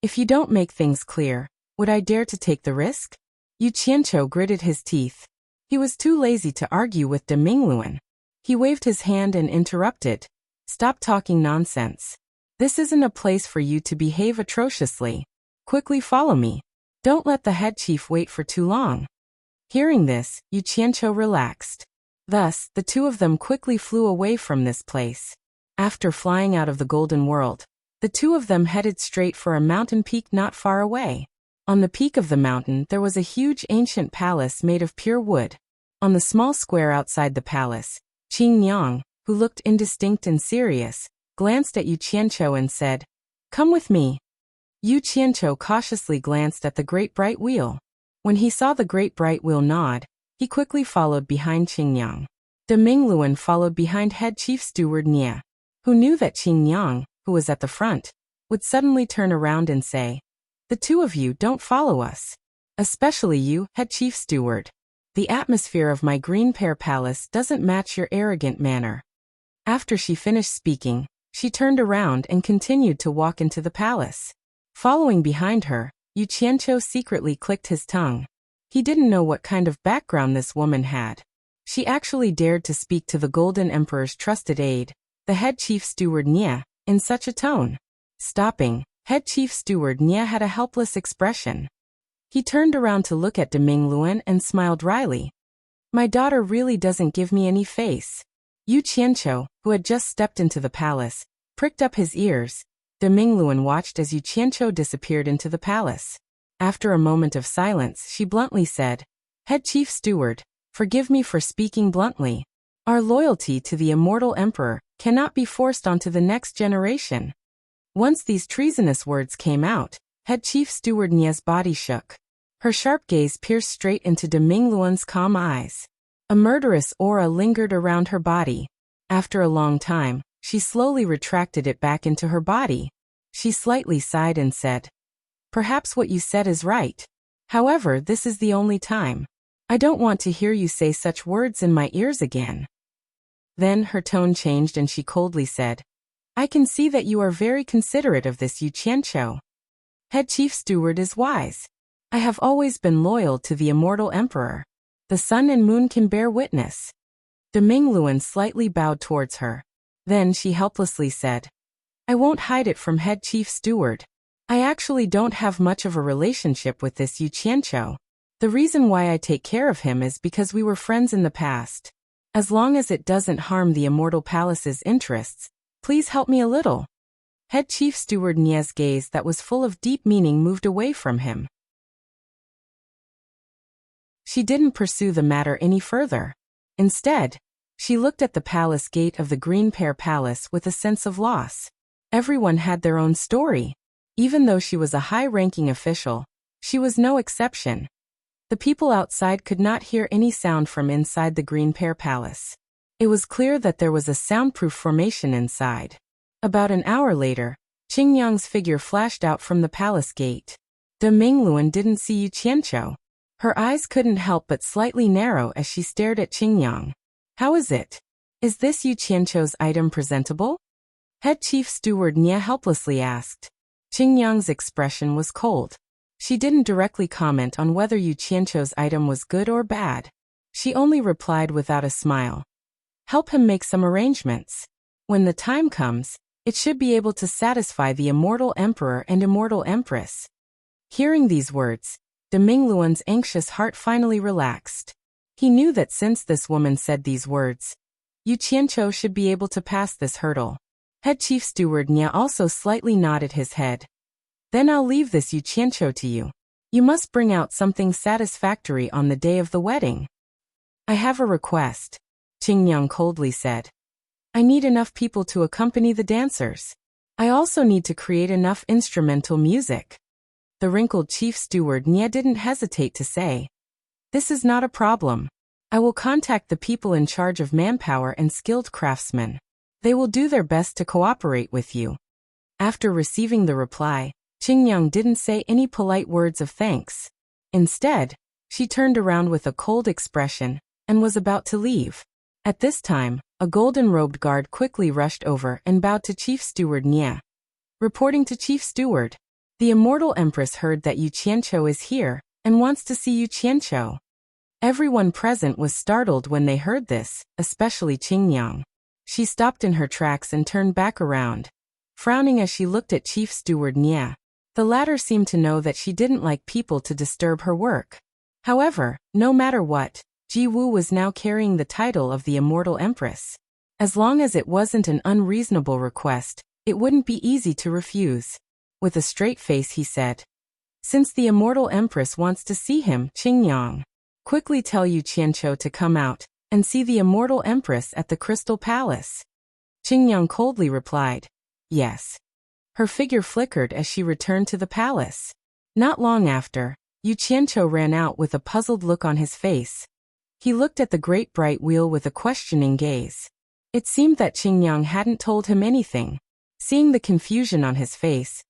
If you don't make things clear, would I dare to take the risk? Yu Qianqiu gritted his teeth. He was too lazy to argue with De Mingluan. He waved his hand and interrupted. "Stop talking nonsense. This isn't a place for you to behave atrociously. Quickly follow me. Don't let the head chief wait for too long." Hearing this, Yu Qianqiu relaxed. Thus, the two of them quickly flew away from this place. After flying out of the Golden World, the two of them headed straight for a mountain peak not far away. On the peak of the mountain there was a huge ancient palace made of pure wood. On the small square outside the palace, Qingyang, who looked indistinct and serious, glanced at Yu Qianqiu and said, "Come with me." Yu Qianqiu cautiously glanced at the great bright wheel. When he saw the great bright wheel nod, he quickly followed behind Qingyang. De Mingluan followed behind head chief steward Nie, who knew that Qingyang, who was at the front, would suddenly turn around and say, "The two of you don't follow us. Especially you, head chief steward. The atmosphere of my Green Pear Palace doesn't match your arrogant manner." After she finished speaking, she turned around and continued to walk into the palace. Following behind her, Yu Qianqiu secretly clicked his tongue. He didn't know what kind of background this woman had. She actually dared to speak to the Golden Emperor's trusted aide, the head chief steward Nie, in such a tone. Stopping, head chief steward Nie had a helpless expression. He turned around to look at De Mingluan and smiled wryly. "My daughter really doesn't give me any face." Yu Qianqiu, who had just stepped into the palace, pricked up his ears. De Mingluan watched as Yu Qianqiu disappeared into the palace. After a moment of silence, she bluntly said, "Head chief steward, forgive me for speaking bluntly. Our loyalty to the immortal emperor cannot be forced onto the next generation." Once these treasonous words came out, head chief steward Nie's body shook. Her sharp gaze pierced straight into De Mingluan's calm eyes. A murderous aura lingered around her body. After a long time, she slowly retracted it back into her body. She slightly sighed and said, "Perhaps what you said is right. However, this is the only time. I don't want to hear you say such words in my ears again." Then her tone changed and she coldly said, "I can see that you are very considerate of this Yu Qianqiu. Head chief steward is wise. I have always been loyal to the immortal emperor. The sun and moon can bear witness." De Mingluan slightly bowed towards her. Then she helplessly said, "I won't hide it from head chief steward. I actually don't have much of a relationship with this Yu Qianqiu. The reason why I take care of him is because we were friends in the past. As long as it doesn't harm the Immortal Palace's interests, please help me a little." Head chief steward Nie's gaze that was full of deep meaning moved away from him. She didn't pursue the matter any further. Instead, she looked at the palace gate of the Green Pear Palace with a sense of loss. Everyone had their own story. Even though she was a high-ranking official, she was no exception. The people outside could not hear any sound from inside the Green Pear Palace. It was clear that there was a soundproof formation inside. About an hour later, Qingyang's figure flashed out from the palace gate. De Mingluan didn't see Yu Qianqiu. Her eyes couldn't help but slightly narrow as she stared at Qingyang. How is it? Is this Yu Qianqiu's item presentable? Head Chief Steward Nia helplessly asked. Qingyang's expression was cold. She didn't directly comment on whether Yu Qianqiu's item was good or bad. She only replied without a smile. Help him make some arrangements. When the time comes, it should be able to satisfy the Immortal Emperor and Immortal Empress. Hearing these words, De Mingluan's anxious heart finally relaxed. He knew that since this woman said these words, Yu Qianqiu should be able to pass this hurdle. Head Chief Steward Nia also slightly nodded his head. Then I'll leave this Yu Qianqiu to you. You must bring out something satisfactory on the day of the wedding. I have a request, Qingyang coldly said. I need enough people to accompany the dancers. I also need to create enough instrumental music. The wrinkled Chief Steward Nia didn't hesitate to say. This is not a problem. I will contact the people in charge of manpower and skilled craftsmen. They will do their best to cooperate with you. After receiving the reply, Qingyang didn't say any polite words of thanks. Instead, she turned around with a cold expression and was about to leave. At this time, a golden-robed guard quickly rushed over and bowed to Chief Steward Nia. Reporting to Chief Steward, the Immortal Empress heard that Yu Qianqiu is here and wants to see Yu Qianqiu. Everyone present was startled when they heard this, especially Qingyang. She stopped in her tracks and turned back around, frowning as she looked at Chief Steward Nia. The latter seemed to know that she didn't like people to disturb her work. However, no matter what, Ji Wu was now carrying the title of the Immortal Empress. As long as it wasn't an unreasonable request, it wouldn't be easy to refuse. With a straight face he said, Since the Immortal Empress wants to see him, Qingyang, quickly tell Yu Qianqiu to come out and see the Immortal Empress at the Crystal Palace. Qingyang coldly replied, Yes. Her figure flickered as she returned to the palace. Not long after, Yu Qianqiu ran out with a puzzled look on his face. He looked at the great bright wheel with a questioning gaze. It seemed that Qingyang hadn't told him anything. Seeing the confusion on his face,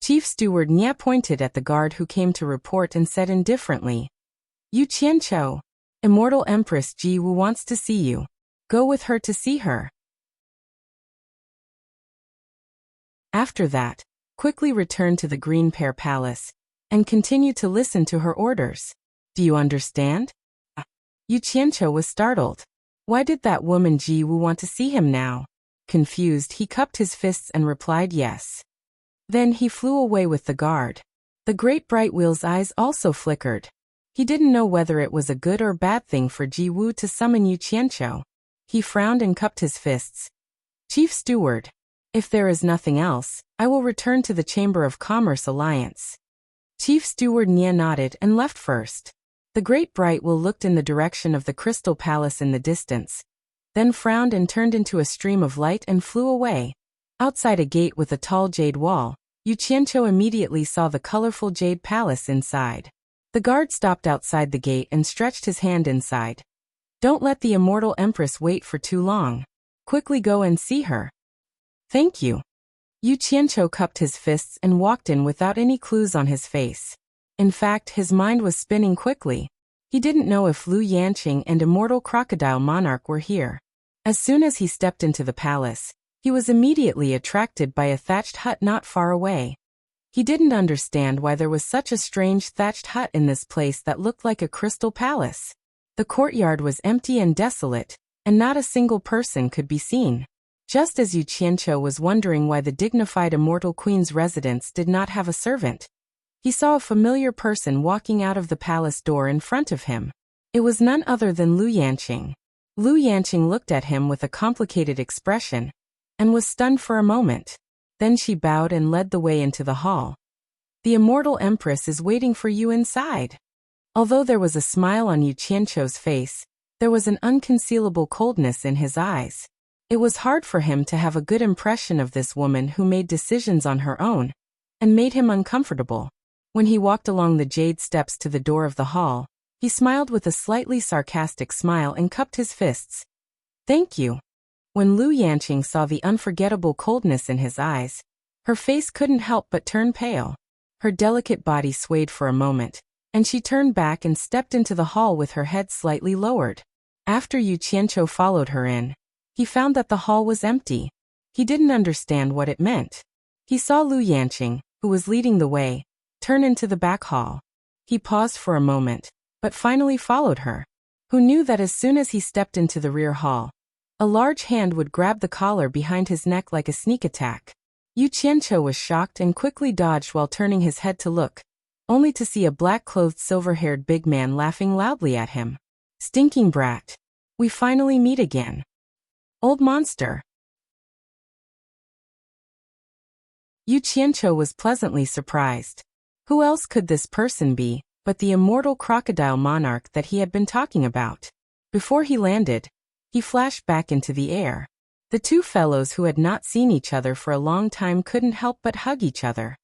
Chief Steward Nia pointed at the guard who came to report and said indifferently, Yu Qianqiu, Immortal Empress Ji Wu wants to see you. Go with her to see her. After that, quickly return to the Green Pear Palace and continue to listen to her orders. Do you understand? Yu Qianqiu was startled. Why did that woman Ji Wu want to see him now? Confused, he cupped his fists and replied yes. Then he flew away with the guard. The great bright wheel's eyes also flickered. He didn't know whether it was a good or bad thing for Ji Wu to summon Yu Qianqiu. He frowned and cupped his fists. Chief Steward, if there is nothing else, I will return to the Chamber of Commerce Alliance. Chief Steward Nia nodded and left first. The great bright wheel looked in the direction of the Crystal Palace in the distance, then frowned and turned into a stream of light and flew away. Outside a gate with a tall jade wall, Yu Qianqiu immediately saw the colorful jade palace inside. The guard stopped outside the gate and stretched his hand inside. Don't let the Immortal Empress wait for too long. Quickly go and see her. Thank you. Yu Qianqiu cupped his fists and walked in without any clues on his face. In fact, his mind was spinning quickly. He didn't know if Lu Yanqing and Immortal Crocodile Monarch were here. As soon as he stepped into the palace, he was immediately attracted by a thatched hut not far away. He didn't understand why there was such a strange thatched hut in this place that looked like a crystal palace. The courtyard was empty and desolate, and not a single person could be seen. Just as Yu Qianqiu was wondering why the dignified Immortal Queen's residence did not have a servant, he saw a familiar person walking out of the palace door in front of him. It was none other than Lu Yanqing. Lu Yanqing looked at him with a complicated expression, and was stunned for a moment. Then she bowed and led the way into the hall. The Immortal Empress is waiting for you inside. Although there was a smile on Yu Qianqiu's face, there was an unconcealable coldness in his eyes. It was hard for him to have a good impression of this woman who made decisions on her own, and made him uncomfortable. When he walked along the jade steps to the door of the hall, he smiled with a slightly sarcastic smile and cupped his fists. Thank you. When Lu Yanqing saw the unforgettable coldness in his eyes, her face couldn't help but turn pale. Her delicate body swayed for a moment, and she turned back and stepped into the hall with her head slightly lowered. After Yu Qianqiu followed her in, he found that the hall was empty. He didn't understand what it meant. He saw Lu Yanqing, who was leading the way, turn into the back hall. He paused for a moment, but finally followed her. Who knew that as soon as he stepped into the rear hall, a large hand would grab the collar behind his neck like a sneak attack. Yu Qianqiu was shocked and quickly dodged while turning his head to look, only to see a black-clothed silver-haired big man laughing loudly at him. Stinking brat. We finally meet again. Old monster. Yu Qianqiu was pleasantly surprised. Who else could this person be but the immortal crocodile monarch that he had been talking about? Before he landed, he flashed back into the air. The two fellows who had not seen each other for a long time couldn't help but hug each other.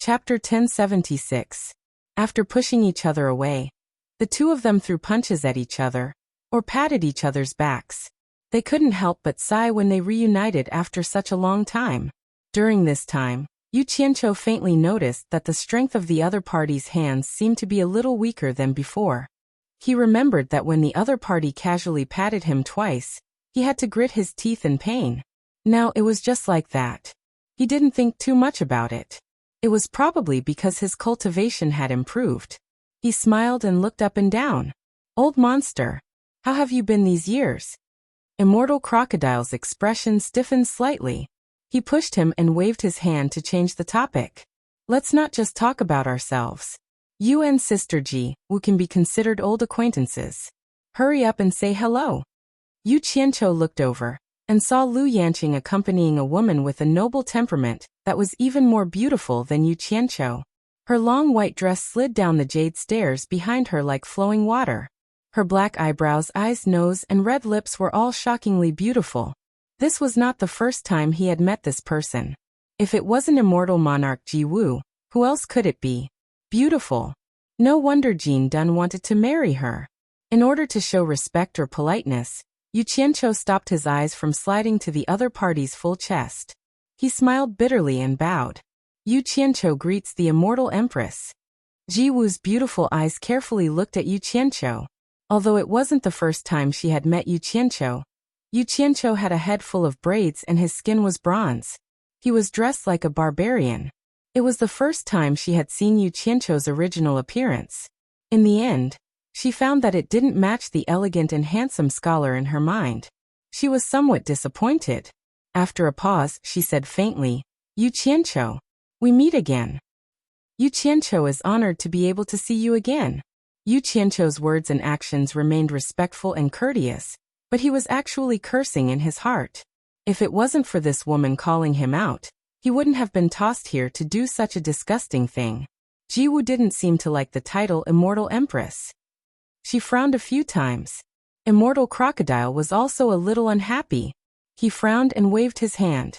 Chapter 1076. After pushing each other away, the two of them threw punches at each other, or patted each other's backs. They couldn't help but sigh when they reunited after such a long time. During this time, Yu Qianqiu faintly noticed that the strength of the other party's hands seemed to be a little weaker than before. He remembered that when the other party casually patted him twice, he had to grit his teeth in pain. Now it was just like that. He didn't think too much about it. It was probably because his cultivation had improved. He smiled and looked up and down. Old monster, how have you been these years? Immortal Crocodile's expression stiffened slightly. He pushed him and waved his hand to change the topic. Let's not just talk about ourselves. You and Sister Ji Wu can be considered old acquaintances. Hurry up and say hello. Yu Qianqiu looked over and saw Lu Yanqing accompanying a woman with a noble temperament that was even more beautiful than Yu Qianqiu. Her long white dress slid down the jade stairs behind her like flowing water. Her black eyebrows, eyes, nose, and red lips were all shockingly beautiful. This was not the first time he had met this person. If it wasn't immortal monarch Ji Wu, who else could it be? Beautiful. No wonder Jin Dun wanted to marry her. In order to show respect or politeness, Yu Qianqiu stopped his eyes from sliding to the other party's full chest. He smiled bitterly and bowed. Yu Qianqiu greets the immortal empress. Ji Wu's beautiful eyes carefully looked at Yu Qianqiu. Although it wasn't the first time she had met Yu Qianqiu had a head full of braids and his skin was bronze. He was dressed like a barbarian. It was the first time she had seen Yu Qianqiu's original appearance. In the end, she found that it didn't match the elegant and handsome scholar in her mind. She was somewhat disappointed. After a pause, she said faintly, Yu Qianqiu, we meet again. Yu Qianqiu is honored to be able to see you again. Yu Qianqiu's words and actions remained respectful and courteous, but he was actually cursing in his heart. If it wasn't for this woman calling him out, he wouldn't have been tossed here to do such a disgusting thing. Ji Wu didn't seem to like the title Immortal Empress. She frowned a few times. Immortal Crocodile was also a little unhappy. He frowned and waved his hand.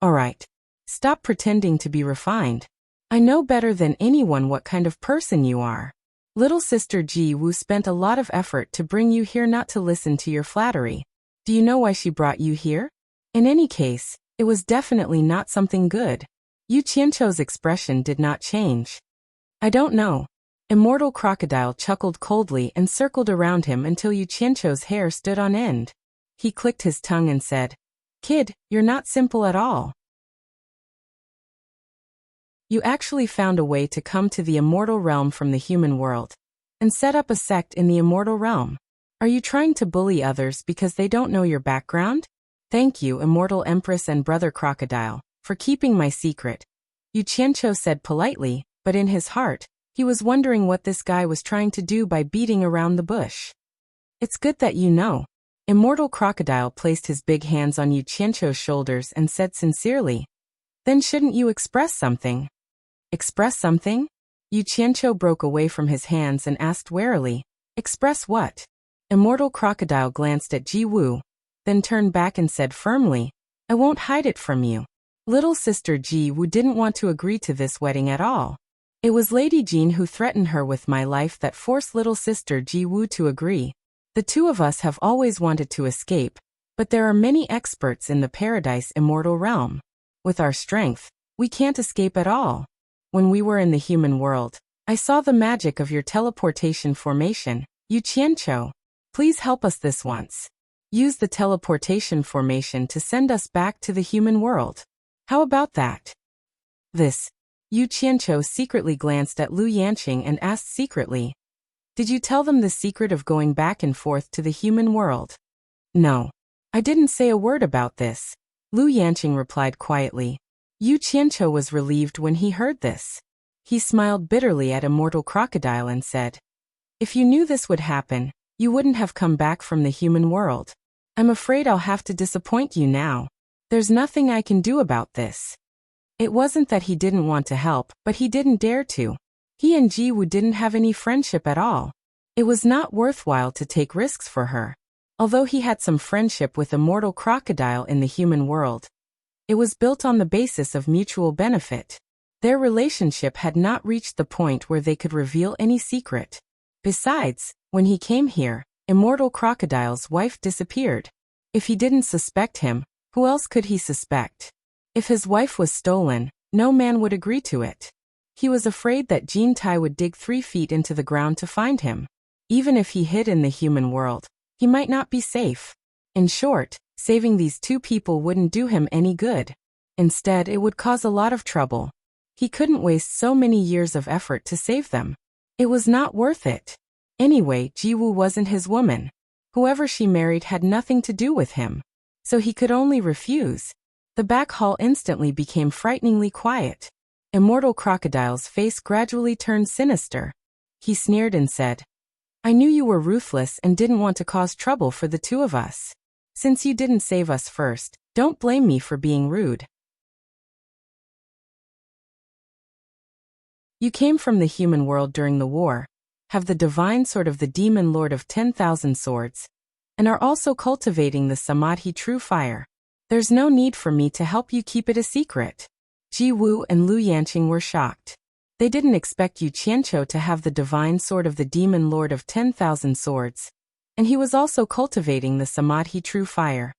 All right. Stop pretending to be refined. I know better than anyone what kind of person you are. Little sister Ji Wu spent a lot of effort to bring you here not to listen to your flattery. Do you know why she brought you here? In any case, it was definitely not something good. Yu Qianqiu's expression did not change. I don't know. Immortal Crocodile chuckled coldly and circled around him until Yu Qianqiu's hair stood on end. He clicked his tongue and said, Kid, you're not simple at all. You actually found a way to come to the immortal realm from the human world, and set up a sect in the immortal realm. Are you trying to bully others because they don't know your background? Thank you, Immortal Empress and Brother Crocodile, for keeping my secret, Yu Qianqiu said politely, but in his heart, he was wondering what this guy was trying to do by beating around the bush. It's good that you know. Immortal Crocodile placed his big hands on Yu Qianqiu's shoulders and said sincerely, Then shouldn't you express something? Express something? Yu Qianqiu broke away from his hands and asked warily, Express what? Immortal Crocodile glanced at Ji Wu, then turned back and said firmly, I won't hide it from you. Little sister Ji Wu didn't want to agree to this wedding at all. It was Lady Jean who threatened her with my life that forced little sister Ji Wu to agree. The two of us have always wanted to escape, But there are many experts in the paradise immortal realm. With our strength, we can't escape at all. When we were in the human world, I saw the magic of your teleportation formation, Yu Qianqiu. Please help us this once. Use the teleportation formation to send us back to the human world. How about that? This. Yu Qianqiu secretly glanced at Lu Yanqing and asked secretly, "Did you tell them the secret of going back and forth to the human world?" "No. I didn't say a word about this," Lu Yanqing replied quietly. Yu Qianqiu was relieved when he heard this. He smiled bitterly at Immortal Crocodile and said, "If you knew this would happen, you wouldn't have come back from the human world. I'm afraid I'll have to disappoint you now. There's nothing I can do about this." It wasn't that he didn't want to help, but he didn't dare to. He and Jiwu didn't have any friendship at all. It was not worthwhile to take risks for her. Although he had some friendship with Immortal Crocodile in the human world, it was built on the basis of mutual benefit. Their relationship had not reached the point where they could reveal any secret. Besides, when he came here, Immortal Crocodile's wife disappeared. If he didn't suspect him, who else could he suspect? If his wife was stolen, no man would agree to it. He was afraid that Jin Tai would dig 3 feet into the ground to find him. Even if he hid in the human world, he might not be safe. In short, saving these 2 people wouldn't do him any good. Instead, it would cause a lot of trouble. He couldn't waste so many years of effort to save them. It was not worth it. Anyway, Jiwu wasn't his woman. Whoever she married had nothing to do with him. So he could only refuse. The back hall instantly became frighteningly quiet. Immortal Crocodile's face gradually turned sinister. He sneered and said, "I knew you were ruthless and didn't want to cause trouble for the 2 of us. Since you didn't save us first, don't blame me for being rude. You came from the human world during the war, have the divine sword of the demon lord of 10,000 swords, and are also cultivating the Samadhi true fire. There's no need for me to help you keep it a secret." Ji Wu and Lu Yanqing were shocked. They didn't expect Yu Qianqiu to have the divine sword of the demon lord of 10,000 swords, and he was also cultivating the Samadhi true fire.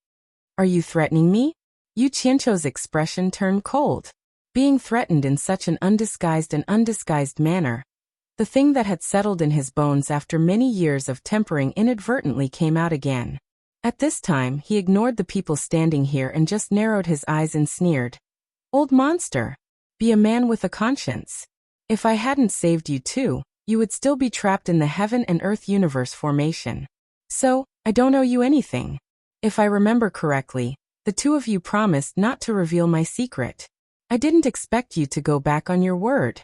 "Are you threatening me?" Yu Qianqiu's expression turned cold. Being threatened in such an undisguised manner, the thing that had settled in his bones after many years of tempering inadvertently came out again. At this time, he ignored the people standing here and just narrowed his eyes and sneered. "Old monster. Be a man with a conscience. If I hadn't saved you too, you would still be trapped in the heaven and earth universe formation. So, I don't owe you anything. If I remember correctly, the 2 of you promised not to reveal my secret. I didn't expect you to go back on your word."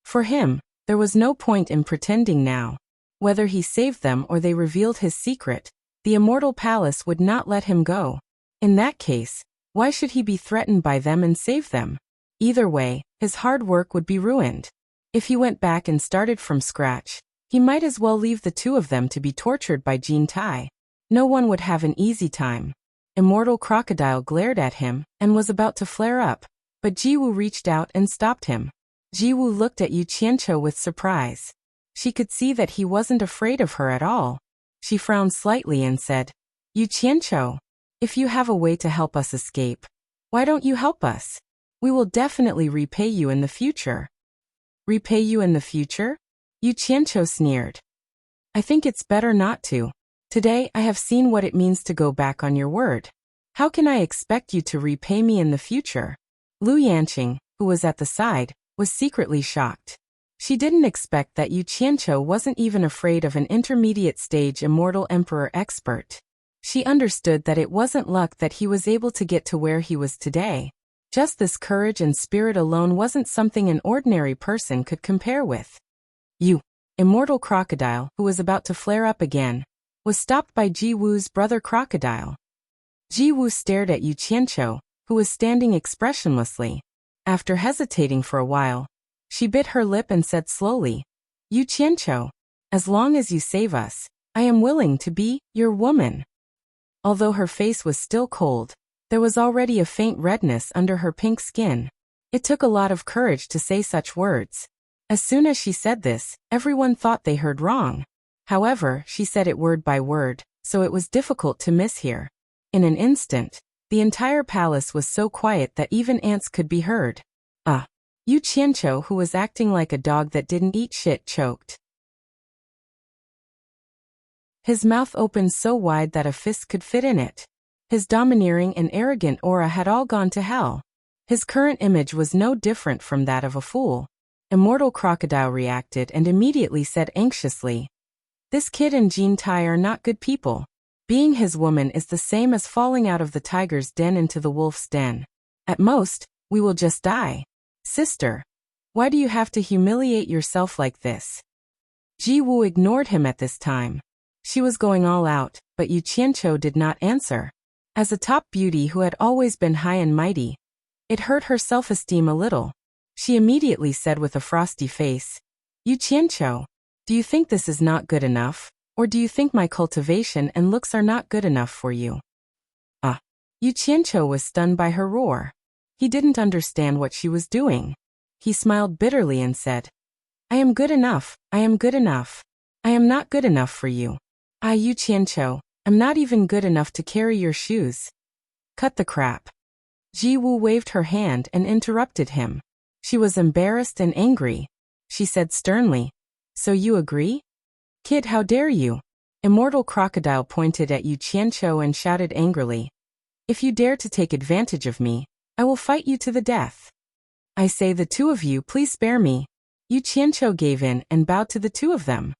For him, there was no point in pretending now. Whether he saved them or they revealed his secret, the Immortal Palace would not let him go. In that case, why should he be threatened by them and save them? Either way, his hard work would be ruined. If he went back and started from scratch, he might as well leave the 2 of them to be tortured by Jin Tai. No one would have an easy time. Immortal Crocodile glared at him and was about to flare up, but Jiwu reached out and stopped him. Jiwu looked at Yu Qianqiu with surprise. She could see that he wasn't afraid of her at all. She frowned slightly and said, "Yu Qianqiu, if you have a way to help us escape, why don't you help us? We will definitely repay you in the future." "Repay you in the future?" Yu Qianqiu sneered. "I think it's better not to. Today I have seen what it means to go back on your word. How can I expect you to repay me in the future?" Lu Yanqing, who was at the side, was secretly shocked. She didn't expect that Yu Qianqiu wasn't even afraid of an intermediate stage Immortal Emperor expert. She understood that it wasn't luck that he was able to get to where he was today. Just this courage and spirit alone wasn't something an ordinary person could compare with. "You." Immortal Crocodile, who was about to flare up again, was stopped by Ji Wu's brother Crocodile. Ji Wu stared at Yu Qianqiu, who was standing expressionlessly. After hesitating for a while, she bit her lip and said slowly, "Yu Qianqiu, as long as you save us, I am willing to be your woman." Although her face was still cold, there was already a faint redness under her pink skin. It took a lot of courage to say such words. As soon as she said this, everyone thought they heard wrong. However, she said it word by word, so it was difficult to mishear. In an instant, the entire palace was so quiet that even ants could be heard. Yu Qianqiu, who was acting like a dog that didn't eat shit, choked. His mouth opened so wide that a fist could fit in it. His domineering and arrogant aura had all gone to hell. His current image was no different from that of a fool. Immortal Crocodile reacted and immediately said anxiously, "This kid and Jean Tai are not good people. Being his woman is the same as falling out of the tiger's den into the wolf's den. At most, we will just die. Sister, why do you have to humiliate yourself like this?" Ji Wu ignored him at this time. She was going all out, but Yu Qianqiu did not answer. As a top beauty who had always been high and mighty, it hurt her self-esteem a little. She immediately said with a frosty face, "Yu Qianqiu, do you think this is not good enough, or do you think my cultivation and looks are not good enough for you?" Yu Qianqiu was stunned by her roar. He didn't understand what she was doing. He smiled bitterly and said, "I am good enough, I am good enough. I am not good enough for you. Yu Qianqiu, I'm not even good enough to carry your shoes. Cut the crap." Ji Wu waved her hand and interrupted him. She was embarrassed and angry. She said sternly, "So you agree? Kid, how dare you?" Immortal Crocodile pointed at Yu Qianqiu and shouted angrily, "If you dare to take advantage of me, I will fight you to the death. I say, the two of you, please spare me." Yu Qianqiu gave in and bowed to the two of them.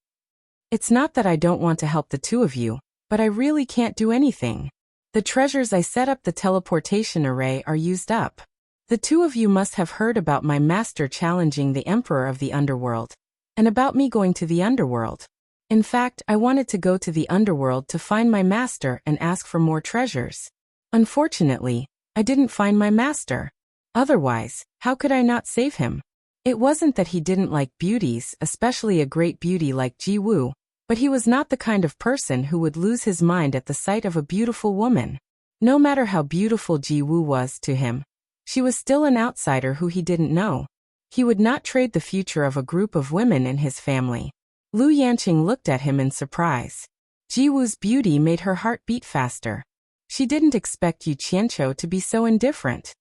"It's not that I don't want to help the two of you, but I really can't do anything. The treasures I set up the teleportation array are used up. The two of you must have heard about my master challenging the Emperor of the Underworld, and about me going to the Underworld. In fact, I wanted to go to the Underworld to find my master and ask for more treasures. Unfortunately, I didn't find my master. Otherwise, how could I not save him? It wasn't that he didn't like beauties, especially a great beauty like Ji Wu, but he was not the kind of person who would lose his mind at the sight of a beautiful woman. No matter how beautiful Ji Wu was to him, she was still an outsider who he didn't know. He would not trade the future of a group of women in his family." Lu Yanqing looked at him in surprise. Ji Wu's beauty made her heart beat faster. She didn't expect Yu Qianqiu to be so indifferent.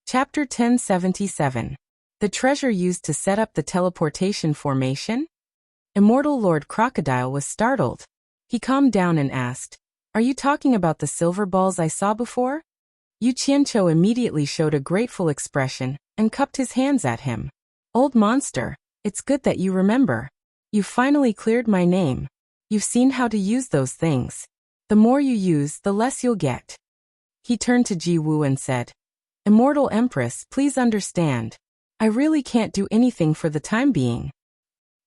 Chapter 1077. The treasure used to set up the teleportation formation? Immortal Lord Crocodile was startled. He calmed down and asked, "Are you talking about the silver balls I saw before?" Yu Qianqiu immediately showed a grateful expression and cupped his hands at him. "Old monster, it's good that you remember. You've finally cleared my name. You've seen how to use those things. The more you use, the less you'll get." He turned to Ji Wu and said, "Immortal Empress, please understand. I really can't do anything for the time being.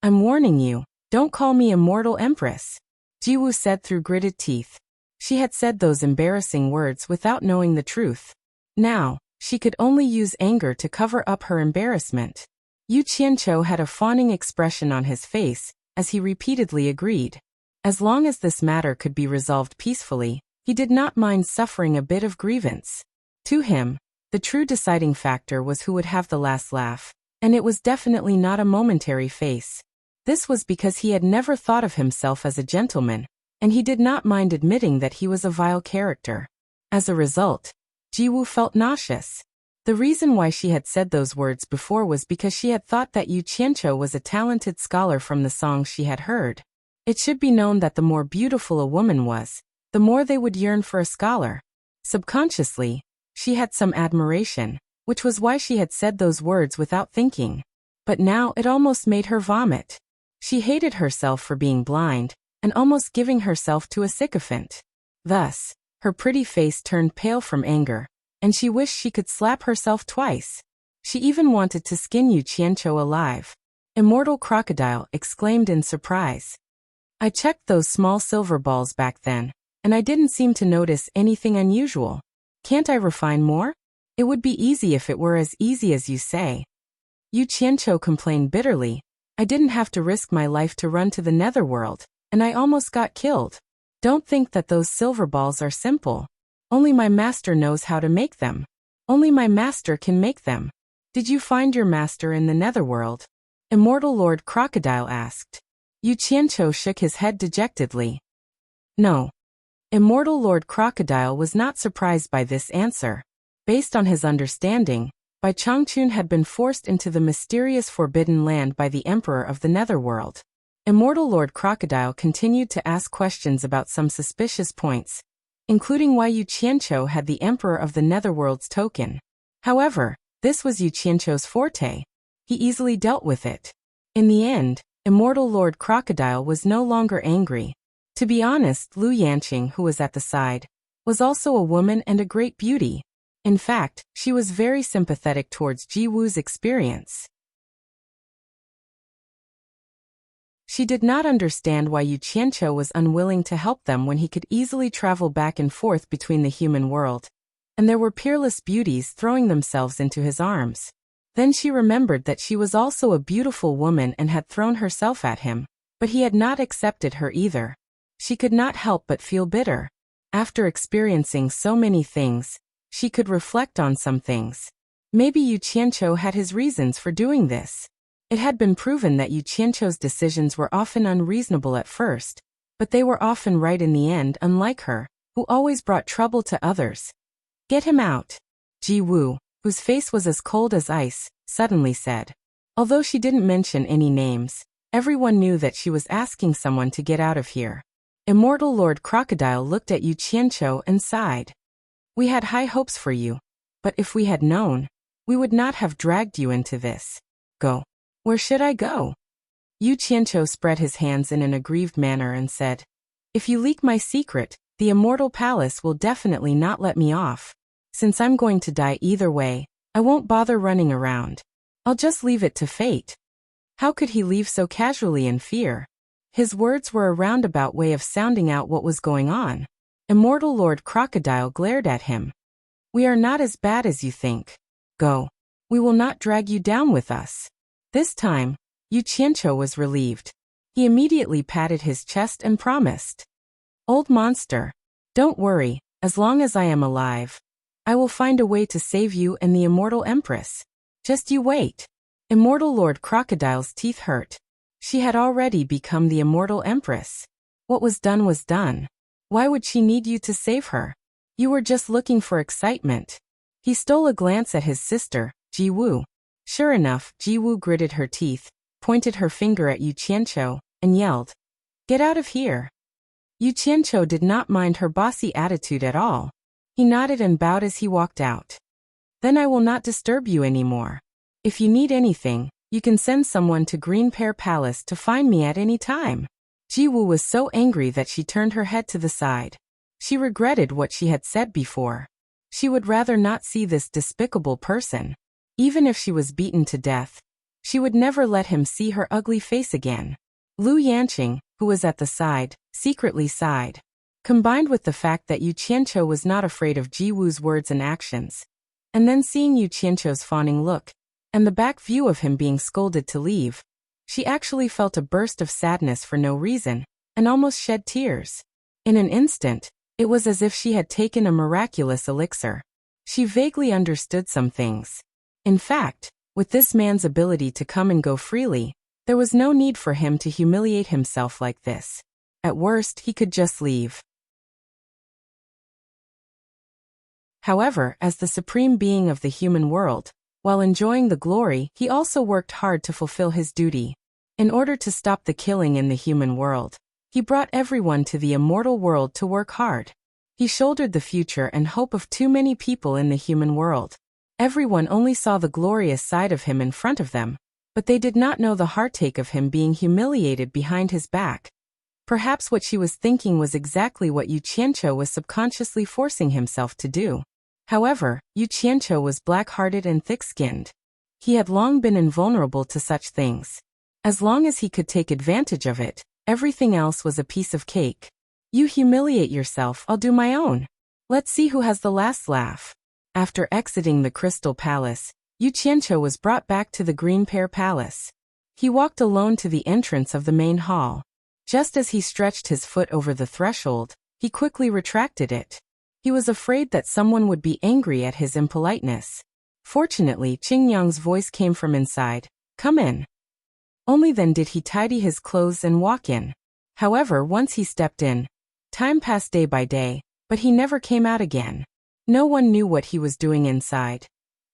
I'm warning you, don't call me Immortal Empress," Ji Wu said through gritted teeth. She had said those embarrassing words without knowing the truth. Now, she could only use anger to cover up her embarrassment. Yu Qianqiu had a fawning expression on his face, as he repeatedly agreed. As long as this matter could be resolved peacefully, he did not mind suffering a bit of grievance. To him, the true deciding factor was who would have the last laugh, and it was definitely not a momentary face. This was because he had never thought of himself as a gentleman, and he did not mind admitting that he was a vile character. As a result, Ji Wu felt nauseous. The reason why she had said those words before was because she had thought that Yu Qianqiu was a talented scholar from the songs she had heard. It should be known that the more beautiful a woman was, the more they would yearn for a scholar. Subconsciously, she had some admiration, which was why she had said those words without thinking. But now it almost made her vomit. She hated herself for being blind, and almost giving herself to a sycophant. Thus, her pretty face turned pale from anger, and she wished she could slap herself twice. She even wanted to skin Yu Qianqiu alive. Immortal Crocodile exclaimed in surprise. "I checked those small silver balls back then, and I didn't seem to notice anything unusual. Can't I refine more? It would be easy if it were as easy as you say." Yu Qianqiu complained bitterly. "I didn't have to risk my life to run to the netherworld, and I almost got killed. Don't think that those silver balls are simple. Only my master knows how to make them. Only my master can make them." "Did you find your master in the netherworld?" Immortal Lord Crocodile asked. Yu Qianqiu shook his head dejectedly. No. Immortal Lord Crocodile was not surprised by this answer. Based on his understanding, Bai Changchun had been forced into the mysterious Forbidden Land by the Emperor of the Netherworld. Immortal Lord Crocodile continued to ask questions about some suspicious points, including why Yu Qianqiu had the Emperor of the Netherworld's token. However, this was Yu Qianqiu's forte. He easily dealt with it. In the end, Immortal Lord Crocodile was no longer angry. To be honest, Lu Yanqing, who was at the side, was also a woman and a great beauty. In fact, she was very sympathetic towards Ji Wu's experience. She did not understand why Yu Qianqiu was unwilling to help them when he could easily travel back and forth between the human world, and there were peerless beauties throwing themselves into his arms. Then she remembered that she was also a beautiful woman and had thrown herself at him, but he had not accepted her either. She could not help but feel bitter. After experiencing so many things, she could reflect on some things. Maybe Yu Qianqiu had his reasons for doing this. It had been proven that Yu Qianqiu's decisions were often unreasonable at first, but they were often right in the end, unlike her, who always brought trouble to others. Get him out. Ji Wu, whose face was as cold as ice, suddenly said. Although she didn't mention any names, everyone knew that she was asking someone to get out of here. Immortal Lord Crocodile looked at Yu Qianqiu and sighed. We had high hopes for you, but if we had known, we would not have dragged you into this. Go. Where should I go? Yu Qianqiu spread his hands in an aggrieved manner and said, If you leak my secret, the Immortal Palace will definitely not let me off. Since I'm going to die either way, I won't bother running around. I'll just leave it to fate. How could he leave so casually in fear? His words were a roundabout way of sounding out what was going on. Immortal Lord Crocodile glared at him. We are not as bad as you think. Go. We will not drag you down with us. This time, Yu Qianqiu was relieved. He immediately patted his chest and promised. Old monster, don't worry, as long as I am alive, I will find a way to save you and the Immortal Empress. Just you wait. Immortal Lord Crocodile's teeth hurt. She had already become the Immortal Empress. What was done. Why would she need you to save her? You were just looking for excitement. He stole a glance at his sister, Ji Wu. Sure enough, Ji Wu gritted her teeth, pointed her finger at Yu Qianqiu, and yelled, Get out of here. Yu Qianqiu did not mind her bossy attitude at all. He nodded and bowed as he walked out. Then I will not disturb you anymore. If you need anything, you can send someone to Green Pear Palace to find me at any time. Ji Wu was so angry that she turned her head to the side. She regretted what she had said before. She would rather not see this despicable person. Even if she was beaten to death, she would never let him see her ugly face again. Lu Yanqing, who was at the side, secretly sighed. Combined with the fact that Yu Qianqiu was not afraid of Ji Wu's words and actions, and then seeing Yu Qianqiu's fawning look, and the back view of him being scolded to leave, she actually felt a burst of sadness for no reason, and almost shed tears. In an instant, it was as if she had taken a miraculous elixir. She vaguely understood some things. In fact, with this man's ability to come and go freely, there was no need for him to humiliate himself like this. At worst, he could just leave. However, as the supreme being of the human world, while enjoying the glory, he also worked hard to fulfill his duty. In order to stop the killing in the human world, he brought everyone to the immortal world to work hard. He shouldered the future and hope of too many people in the human world. Everyone only saw the glorious side of him in front of them, but they did not know the heartache of him being humiliated behind his back. Perhaps what she was thinking was exactly what Yu Qianqiu was subconsciously forcing himself to do. However, Yu Qianqiu was black-hearted and thick-skinned. He had long been invulnerable to such things. As long as he could take advantage of it, everything else was a piece of cake. You humiliate yourself, I'll do my own. Let's see who has the last laugh. After exiting the Crystal Palace, Yu Qianqiu was brought back to the Green Pear Palace. He walked alone to the entrance of the main hall. Just as he stretched his foot over the threshold, he quickly retracted it. He was afraid that someone would be angry at his impoliteness. Fortunately, Qingyang's voice came from inside. Come in. Only then did he tidy his clothes and walk in. However, once he stepped in, time passed day by day, but he never came out again. No one knew what he was doing inside.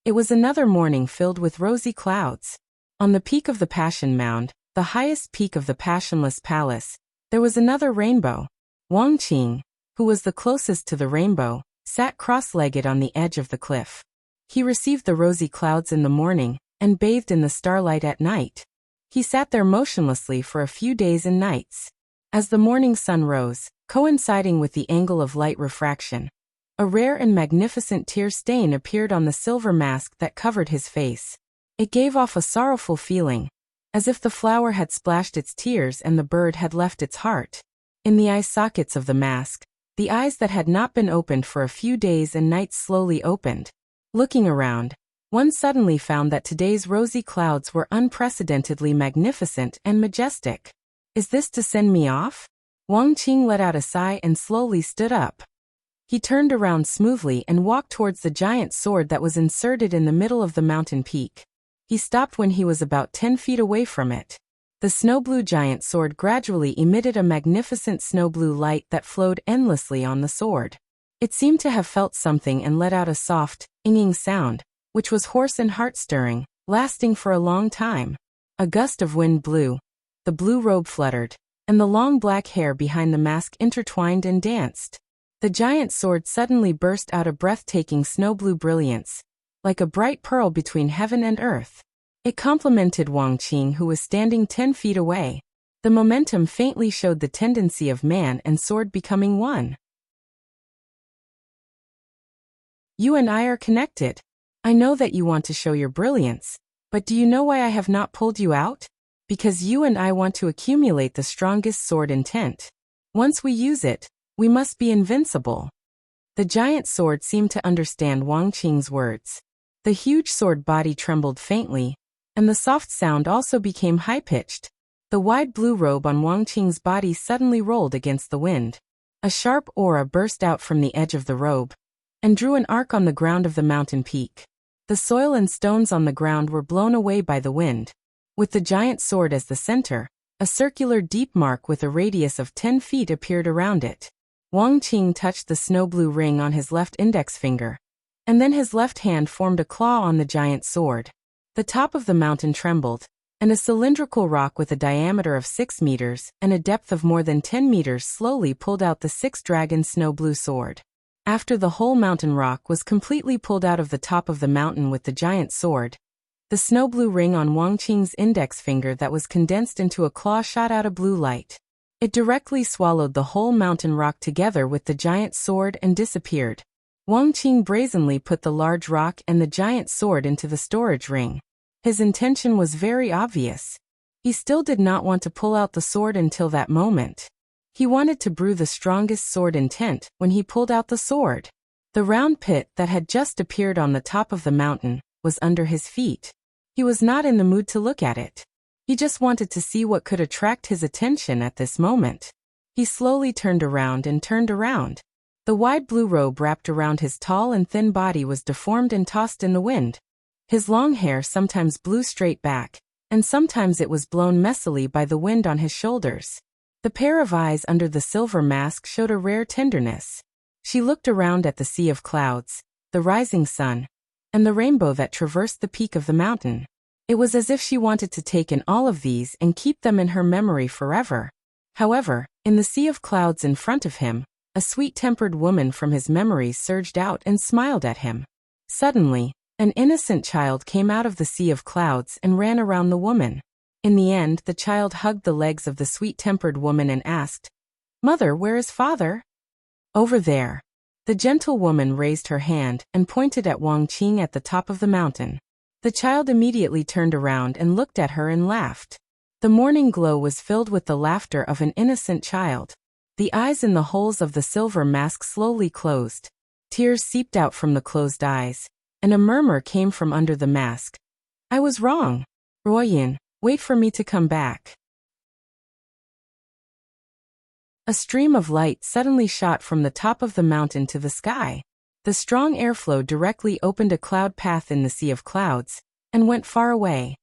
It was another morning filled with rosy clouds. On the peak of the Passion Mound, the highest peak of the Passionless Palace, there was another rainbow. Wang Qing, who was the closest to the rainbow, sat cross-legged on the edge of the cliff. He received the rosy clouds in the morning and bathed in the starlight at night. He sat there motionlessly for a few days and nights. As the morning sun rose, coinciding with the angle of light refraction, a rare and magnificent tear stain appeared on the silver mask that covered his face. It gave off a sorrowful feeling, as if the flower had splashed its tears and the bird had left its heart. In the eye sockets of the mask, the eyes that had not been opened for a few days and nights slowly opened. Looking around, one suddenly found that today's rosy clouds were unprecedentedly magnificent and majestic. Is this to send me off? Wang Qing let out a sigh and slowly stood up. He turned around smoothly and walked towards the giant sword that was inserted in the middle of the mountain peak. He stopped when he was about 10 feet away from it. The snow-blue giant sword gradually emitted a magnificent snow-blue light that flowed endlessly on the sword. It seemed to have felt something and let out a soft, inging sound, which was hoarse and heart-stirring, lasting for a long time. A gust of wind blew, the blue robe fluttered, and the long black hair behind the mask intertwined and danced. The giant sword suddenly burst out a breathtaking snow-blue brilliance, like a bright pearl between heaven and earth. It complemented Wang Qing, who was standing 10 feet away. The momentum faintly showed the tendency of man and sword becoming one. You and I are connected. I know that you want to show your brilliance, but do you know why I have not pulled you out? Because you and I want to accumulate the strongest sword intent. Once we use it, we must be invincible. The giant sword seemed to understand Wang Qing's words. The huge sword body trembled faintly, and the soft sound also became high-pitched. The wide blue robe on Wang Qing's body suddenly rolled against the wind. A sharp aura burst out from the edge of the robe, and drew an arc on the ground of the mountain peak. The soil and stones on the ground were blown away by the wind. With the giant sword as the center, a circular deep mark with a radius of 10 feet appeared around it. Wang Qing touched the snow-blue ring on his left index finger, and then his left hand formed a claw on the giant sword. The top of the mountain trembled, and a cylindrical rock with a diameter of 6 meters and a depth of more than 10 meters slowly pulled out the six-dragon snow-blue sword. After the whole mountain rock was completely pulled out of the top of the mountain with the giant sword, the snow-blue ring on Wang Qing's index finger that was condensed into a claw shot out a blue light. It directly swallowed the whole mountain rock together with the giant sword and disappeared. Wang Qing brazenly put the large rock and the giant sword into the storage ring. His intention was very obvious. He still did not want to pull out the sword until that moment. He wanted to brew the strongest sword intent when he pulled out the sword. The round pit that had just appeared on the top of the mountain was under his feet. He was not in the mood to look at it. He just wanted to see what could attract his attention at this moment. He slowly turned around and turned around. The wide blue robe wrapped around his tall and thin body was deformed and tossed in the wind. His long hair sometimes blew straight back, and sometimes it was blown messily by the wind on his shoulders. The pair of eyes under the silver mask showed a rare tenderness. She looked around at the sea of clouds, the rising sun, and the rainbow that traversed the peak of the mountain. It was as if she wanted to take in all of these and keep them in her memory forever. However, in the sea of clouds in front of him, a sweet-tempered woman from his memories surged out and smiled at him. Suddenly, an innocent child came out of the sea of clouds and ran around the woman. In the end, the child hugged the legs of the sweet-tempered woman and asked, "Mother, where is father?" "Over there." The gentle woman raised her hand and pointed at Wang Qing at the top of the mountain. The child immediately turned around and looked at her and laughed. The morning glow was filled with the laughter of an innocent child. The eyes in the holes of the silver mask slowly closed. Tears seeped out from the closed eyes, and a murmur came from under the mask. "I was wrong. Ruoyin, wait for me to come back." A stream of light suddenly shot from the top of the mountain to the sky. The strong airflow directly opened a cloud path in the sea of clouds, and went far away.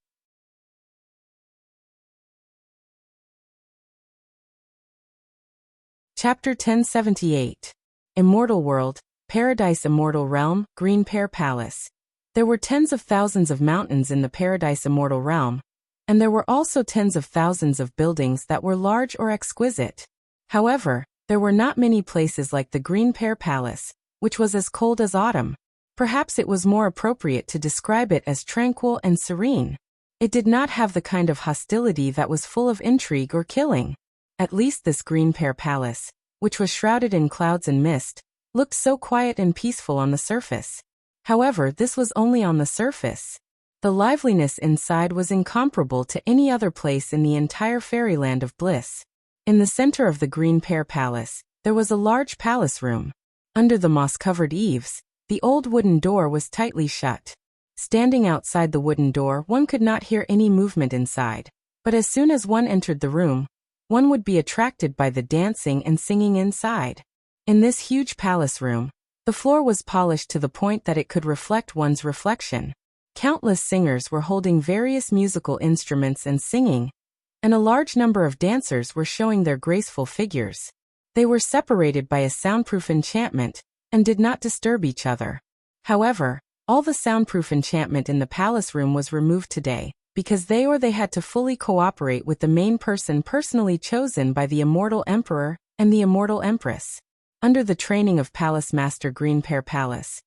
Chapter 1078. Immortal World, Paradise. Immortal Realm, Green Pear Palace. There were tens of thousands of mountains in the Paradise Immortal Realm, and there were also tens of thousands of buildings that were large or exquisite. However, there were not many places like the Green Pear Palace, which was as cold as autumn. Perhaps it was more appropriate to describe it as tranquil and serene. It did not have the kind of hostility that was full of intrigue or killing. At least this Green Pear Palace, which was shrouded in clouds and mist, looked so quiet and peaceful on the surface. However, this was only on the surface. The liveliness inside was incomparable to any other place in the entire fairyland of bliss. In the center of the Green Pear Palace, there was a large palace room. Under the moss-covered eaves, the old wooden door was tightly shut. Standing outside the wooden door, one could not hear any movement inside, but as soon as one entered the room, one would be attracted by the dancing and singing inside. In this huge palace room, the floor was polished to the point that it could reflect one's reflection. Countless singers were holding various musical instruments and singing, and a large number of dancers were showing their graceful figures. They were separated by a soundproof enchantment and did not disturb each other. However, all the soundproof enchantment in the palace room was removed today, because they had to fully cooperate with the main person personally chosen by the Immortal Emperor and the Immortal Empress. Under the training of Palace Master Green Pear Palace,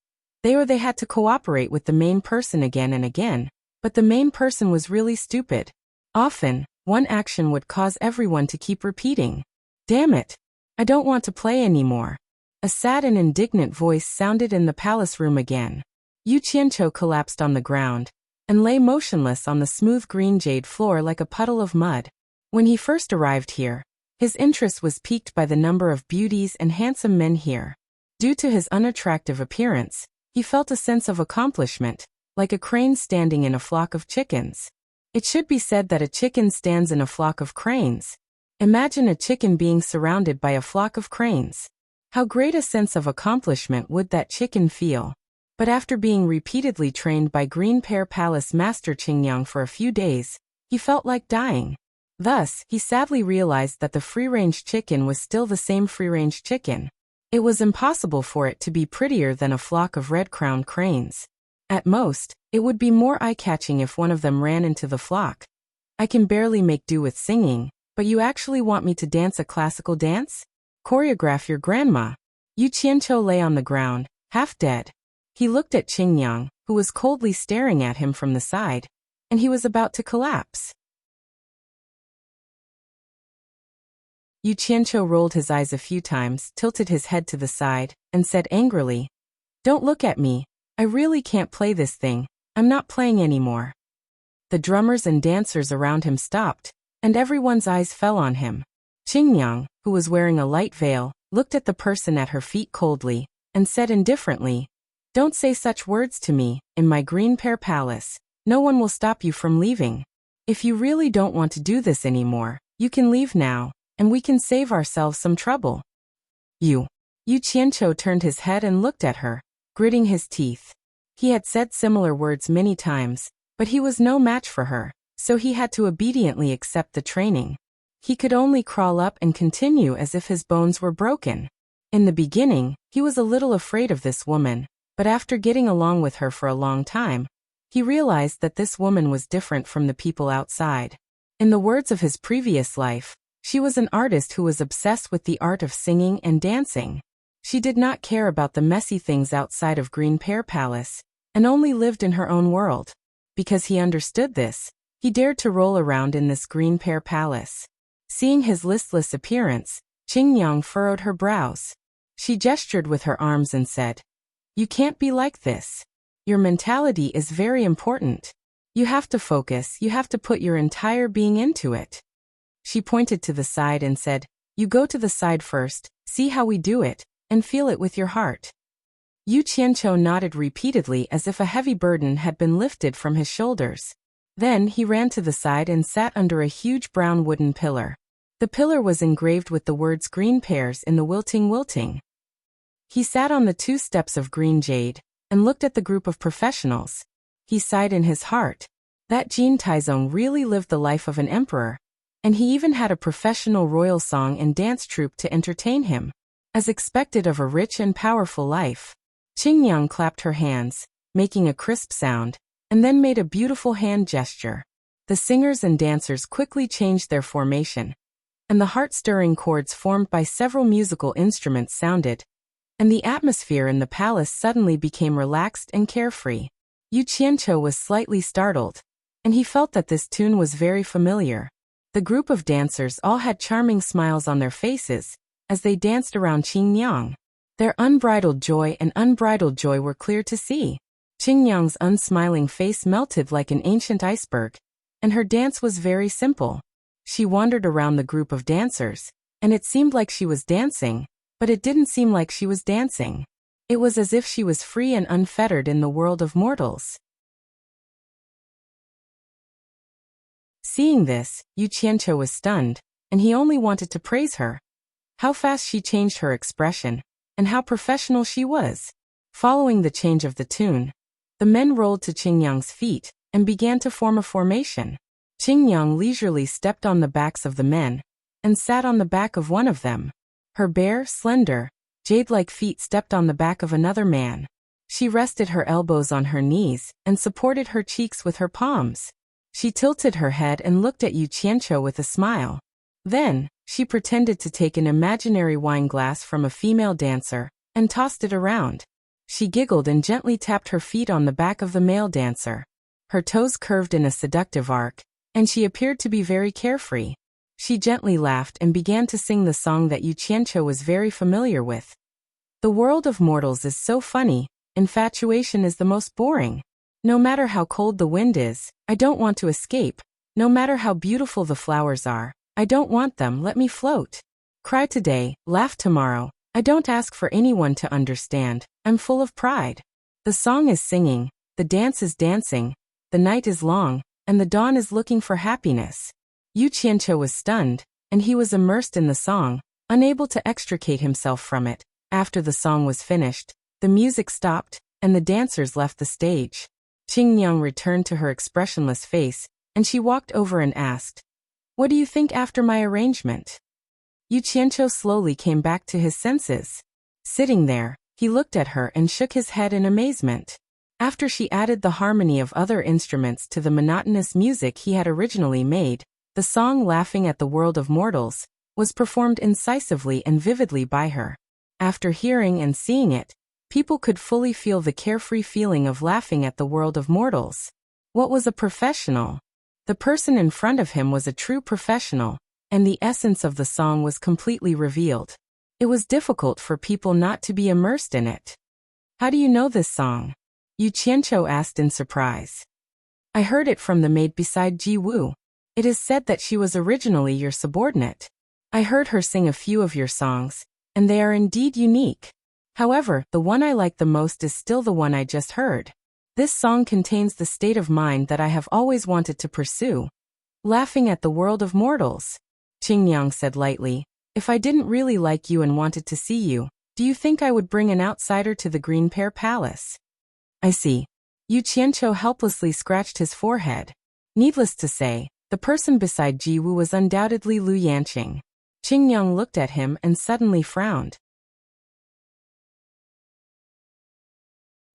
they had to cooperate with the main person again and again, but the main person was really stupid. Often, one action would cause everyone to keep repeating, "Damn it! I don't want to play anymore." A sad and indignant voice sounded in the palace room again. Yu Qianqiu collapsed on the ground and lay motionless on the smooth green jade floor like a puddle of mud. When he first arrived here, his interest was piqued by the number of beauties and handsome men here. Due to his unattractive appearance, he felt a sense of accomplishment, like a crane standing in a flock of chickens. It should be said that a chicken stands in a flock of cranes. Imagine a chicken being surrounded by a flock of cranes. How great a sense of accomplishment would that chicken feel? But after being repeatedly trained by Green Pear Palace Master Qingyang for a few days, he felt like dying. Thus, he sadly realized that the free-range chicken was still the same free-range chicken. It was impossible for it to be prettier than a flock of red-crowned cranes. At most, it would be more eye-catching if one of them ran into the flock. "I can barely make do with singing, but you actually want me to dance a classical dance? Choreograph your grandma." Yu Qianqiu lay on the ground, half dead. He looked at Qingyang, who was coldly staring at him from the side, and he was about to collapse. Yu Qianqiu rolled his eyes a few times, tilted his head to the side, and said angrily, "Don't look at me. I really can't play this thing. I'm not playing anymore." The drummers and dancers around him stopped, and everyone's eyes fell on him. Qingyang, who was wearing a light veil, looked at the person at her feet coldly, and said indifferently, "Don't say such words to me. In my Green Pear Palace, no one will stop you from leaving. If you really don't want to do this anymore, you can leave now, and we can save ourselves some trouble." Yu Qianqiu turned his head and looked at her, gritting his teeth. He had said similar words many times, but he was no match for her, so he had to obediently accept the training. He could only crawl up and continue as if his bones were broken. In the beginning, he was a little afraid of this woman, but after getting along with her for a long time, he realized that this woman was different from the people outside. In the words of his previous life, she was an artist who was obsessed with the art of singing and dancing. She did not care about the messy things outside of Green Pear Palace, and only lived in her own world. Because he understood this, he dared to roll around in this Green Pear Palace. Seeing his listless appearance, Qingyang furrowed her brows. She gestured with her arms and said, "You can't be like this. Your mentality is very important. You have to focus, you have to put your entire being into it." She pointed to the side and said, "You go to the side first, see how we do it, and feel it with your heart." Yu Qianqiu nodded repeatedly as if a heavy burden had been lifted from his shoulders. Then he ran to the side and sat under a huge brown wooden pillar. The pillar was engraved with the words "green pears" in the wilting. He sat on the 2 steps of green jade and looked at the group of professionals. He sighed in his heart. That Jin Taizong really lived the life of an emperor. And he even had a professional royal song and dance troupe to entertain him. As expected of a rich and powerful life. Qingyang clapped her hands, making a crisp sound, and then made a beautiful hand gesture. The singers and dancers quickly changed their formation, and the heart-stirring chords formed by several musical instruments sounded, and the atmosphere in the palace suddenly became relaxed and carefree. Yu Qianqiu was slightly startled, and he felt that this tune was very familiar. The group of dancers all had charming smiles on their faces as they danced around Qingyang. Their unbridled joy were clear to see. Qingyang's unsmiling face melted like an ancient iceberg, and her dance was very simple. She wandered around the group of dancers, and it seemed like she was dancing, but it didn't seem like she was dancing. It was as if she was free and unfettered in the world of mortals. Seeing this, Yu Qianqiu was stunned, and he only wanted to praise her. How fast she changed her expression, and how professional she was. Following the change of the tune, the men rolled to Qingyang's feet and began to form a formation. Qingyang leisurely stepped on the backs of the men and sat on the back of one of them. Her bare, slender, jade-like feet stepped on the back of another man. She rested her elbows on her knees and supported her cheeks with her palms. She tilted her head and looked at Yu Qianqiu with a smile. Then, she pretended to take an imaginary wine glass from a female dancer and tossed it around. She giggled and gently tapped her feet on the back of the male dancer. Her toes curved in a seductive arc, and she appeared to be very carefree. She gently laughed and began to sing the song that Yu Qianqiu was very familiar with. The world of mortals is so funny, infatuation is the most boring. No matter how cold the wind is, I don't want to escape. No matter how beautiful the flowers are, I don't want them, let me float. Cry today, laugh tomorrow. I don't ask for anyone to understand, I'm full of pride. The song is singing, the dance is dancing, the night is long, and the dawn is looking for happiness. Yu Qianqiu was stunned, and he was immersed in the song, unable to extricate himself from it. After the song was finished, the music stopped, and the dancers left the stage. Qingyang returned to her expressionless face, and she walked over and asked, "What do you think after my arrangement?" Yu Qianqiu slowly came back to his senses. Sitting there, he looked at her and shook his head in amazement. After she added the harmony of other instruments to the monotonous music he had originally made, the song Laughing at the World of Mortals was performed incisively and vividly by her. After hearing and seeing it, people could fully feel the carefree feeling of laughing at the world of mortals. What was a professional? The person in front of him was a true professional, and the essence of the song was completely revealed. It was difficult for people not to be immersed in it. "How do you know this song?" Yu Qianqiu asked in surprise. "I heard it from the maid beside Ji Wu. It is said that she was originally your subordinate. I heard her sing a few of your songs, and they are indeed unique. However, the one I like the most is still the one I just heard. This song contains the state of mind that I have always wanted to pursue. Laughing at the world of mortals." Qingyang said lightly, "If I didn't really like you and wanted to see you, do you think I would bring an outsider to the Green Pear Palace?" "I see." Yu Qianqiu helplessly scratched his forehead. Needless to say, the person beside Ji Wu was undoubtedly Lu Yanqing. Qingyang looked at him and suddenly frowned.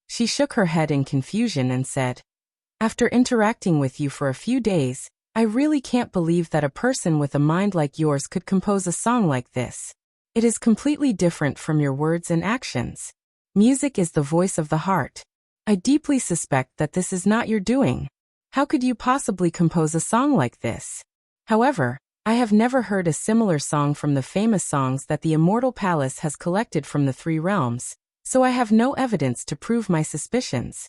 She shook her head in confusion and said, "After interacting with you for a few days, I really can't believe that a person with a mind like yours could compose a song like this. It is completely different from your words and actions. Music is the voice of the heart. I deeply suspect that this is not your doing. How could you possibly compose a song like this? However, I have never heard a similar song from the famous songs that the Immortal Palace has collected from the three realms, so I have no evidence to prove my suspicions."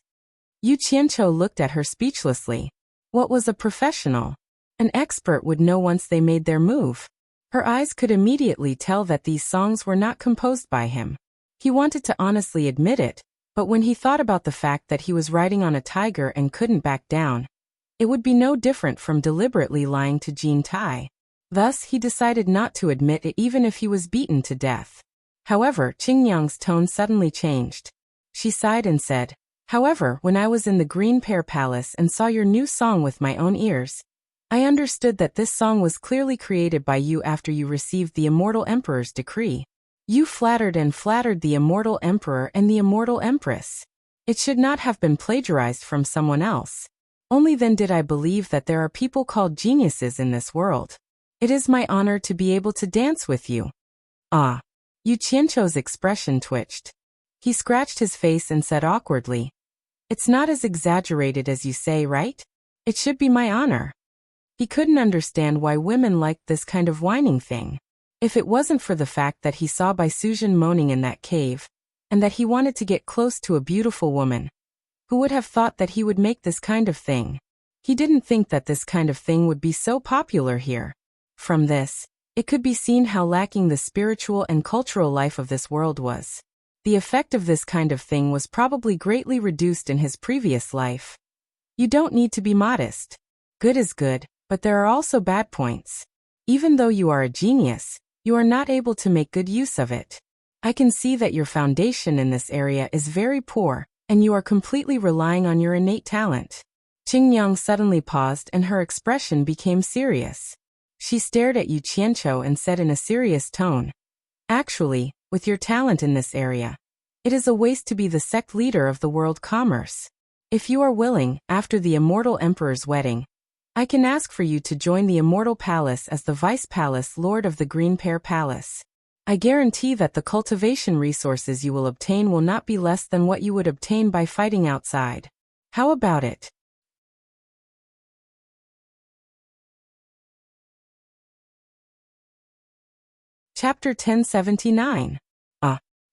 Yu Qianqiu looked at her speechlessly. What was a professional? An expert would know once they made their move. Her eyes could immediately tell that these songs were not composed by him. He wanted to honestly admit it, but when he thought about the fact that he was riding on a tiger and couldn't back down, it would be no different from deliberately lying to Jean Tai. Thus, he decided not to admit it even if he was beaten to death. However, Qingyang's tone suddenly changed. She sighed and said, "However, when I was in the Green Pear Palace and saw your new song with my own ears, I understood that this song was clearly created by you after you received the Immortal Emperor's decree. You flattered and flattered the Immortal Emperor and the Immortal Empress. It should not have been plagiarized from someone else. Only then did I believe that there are people called geniuses in this world. It is my honor to be able to dance with you. Ah. Yu Qianqiu's expression twitched. He scratched his face and said awkwardly, "It's not as exaggerated as you say, right? It should be my honor." He couldn't understand why women liked this kind of whining thing. If it wasn't for the fact that he saw Bai Suzhen moaning in that cave, and that he wanted to get close to a beautiful woman, who would have thought that he would make this kind of thing? He didn't think that this kind of thing would be so popular here. From this, it could be seen how lacking the spiritual and cultural life of this world was. The effect of this kind of thing was probably greatly reduced in his previous life. You don't need to be modest. Good is good, but there are also bad points. Even though you are a genius, you are not able to make good use of it. I can see that your foundation in this area is very poor, and you are completely relying on your innate talent. Qingyang suddenly paused and her expression became serious. She stared at Yu Qianqiu and said in a serious tone, "Actually, with your talent in this area, it is a waste to be the sect leader of the world commerce. If you are willing, after the Immortal Emperor's wedding, I can ask for you to join the Immortal Palace as the Vice Palace Lord of the Green Pear Palace. I guarantee that the cultivation resources you will obtain will not be less than what you would obtain by fighting outside. How about it?" Chapter 1079.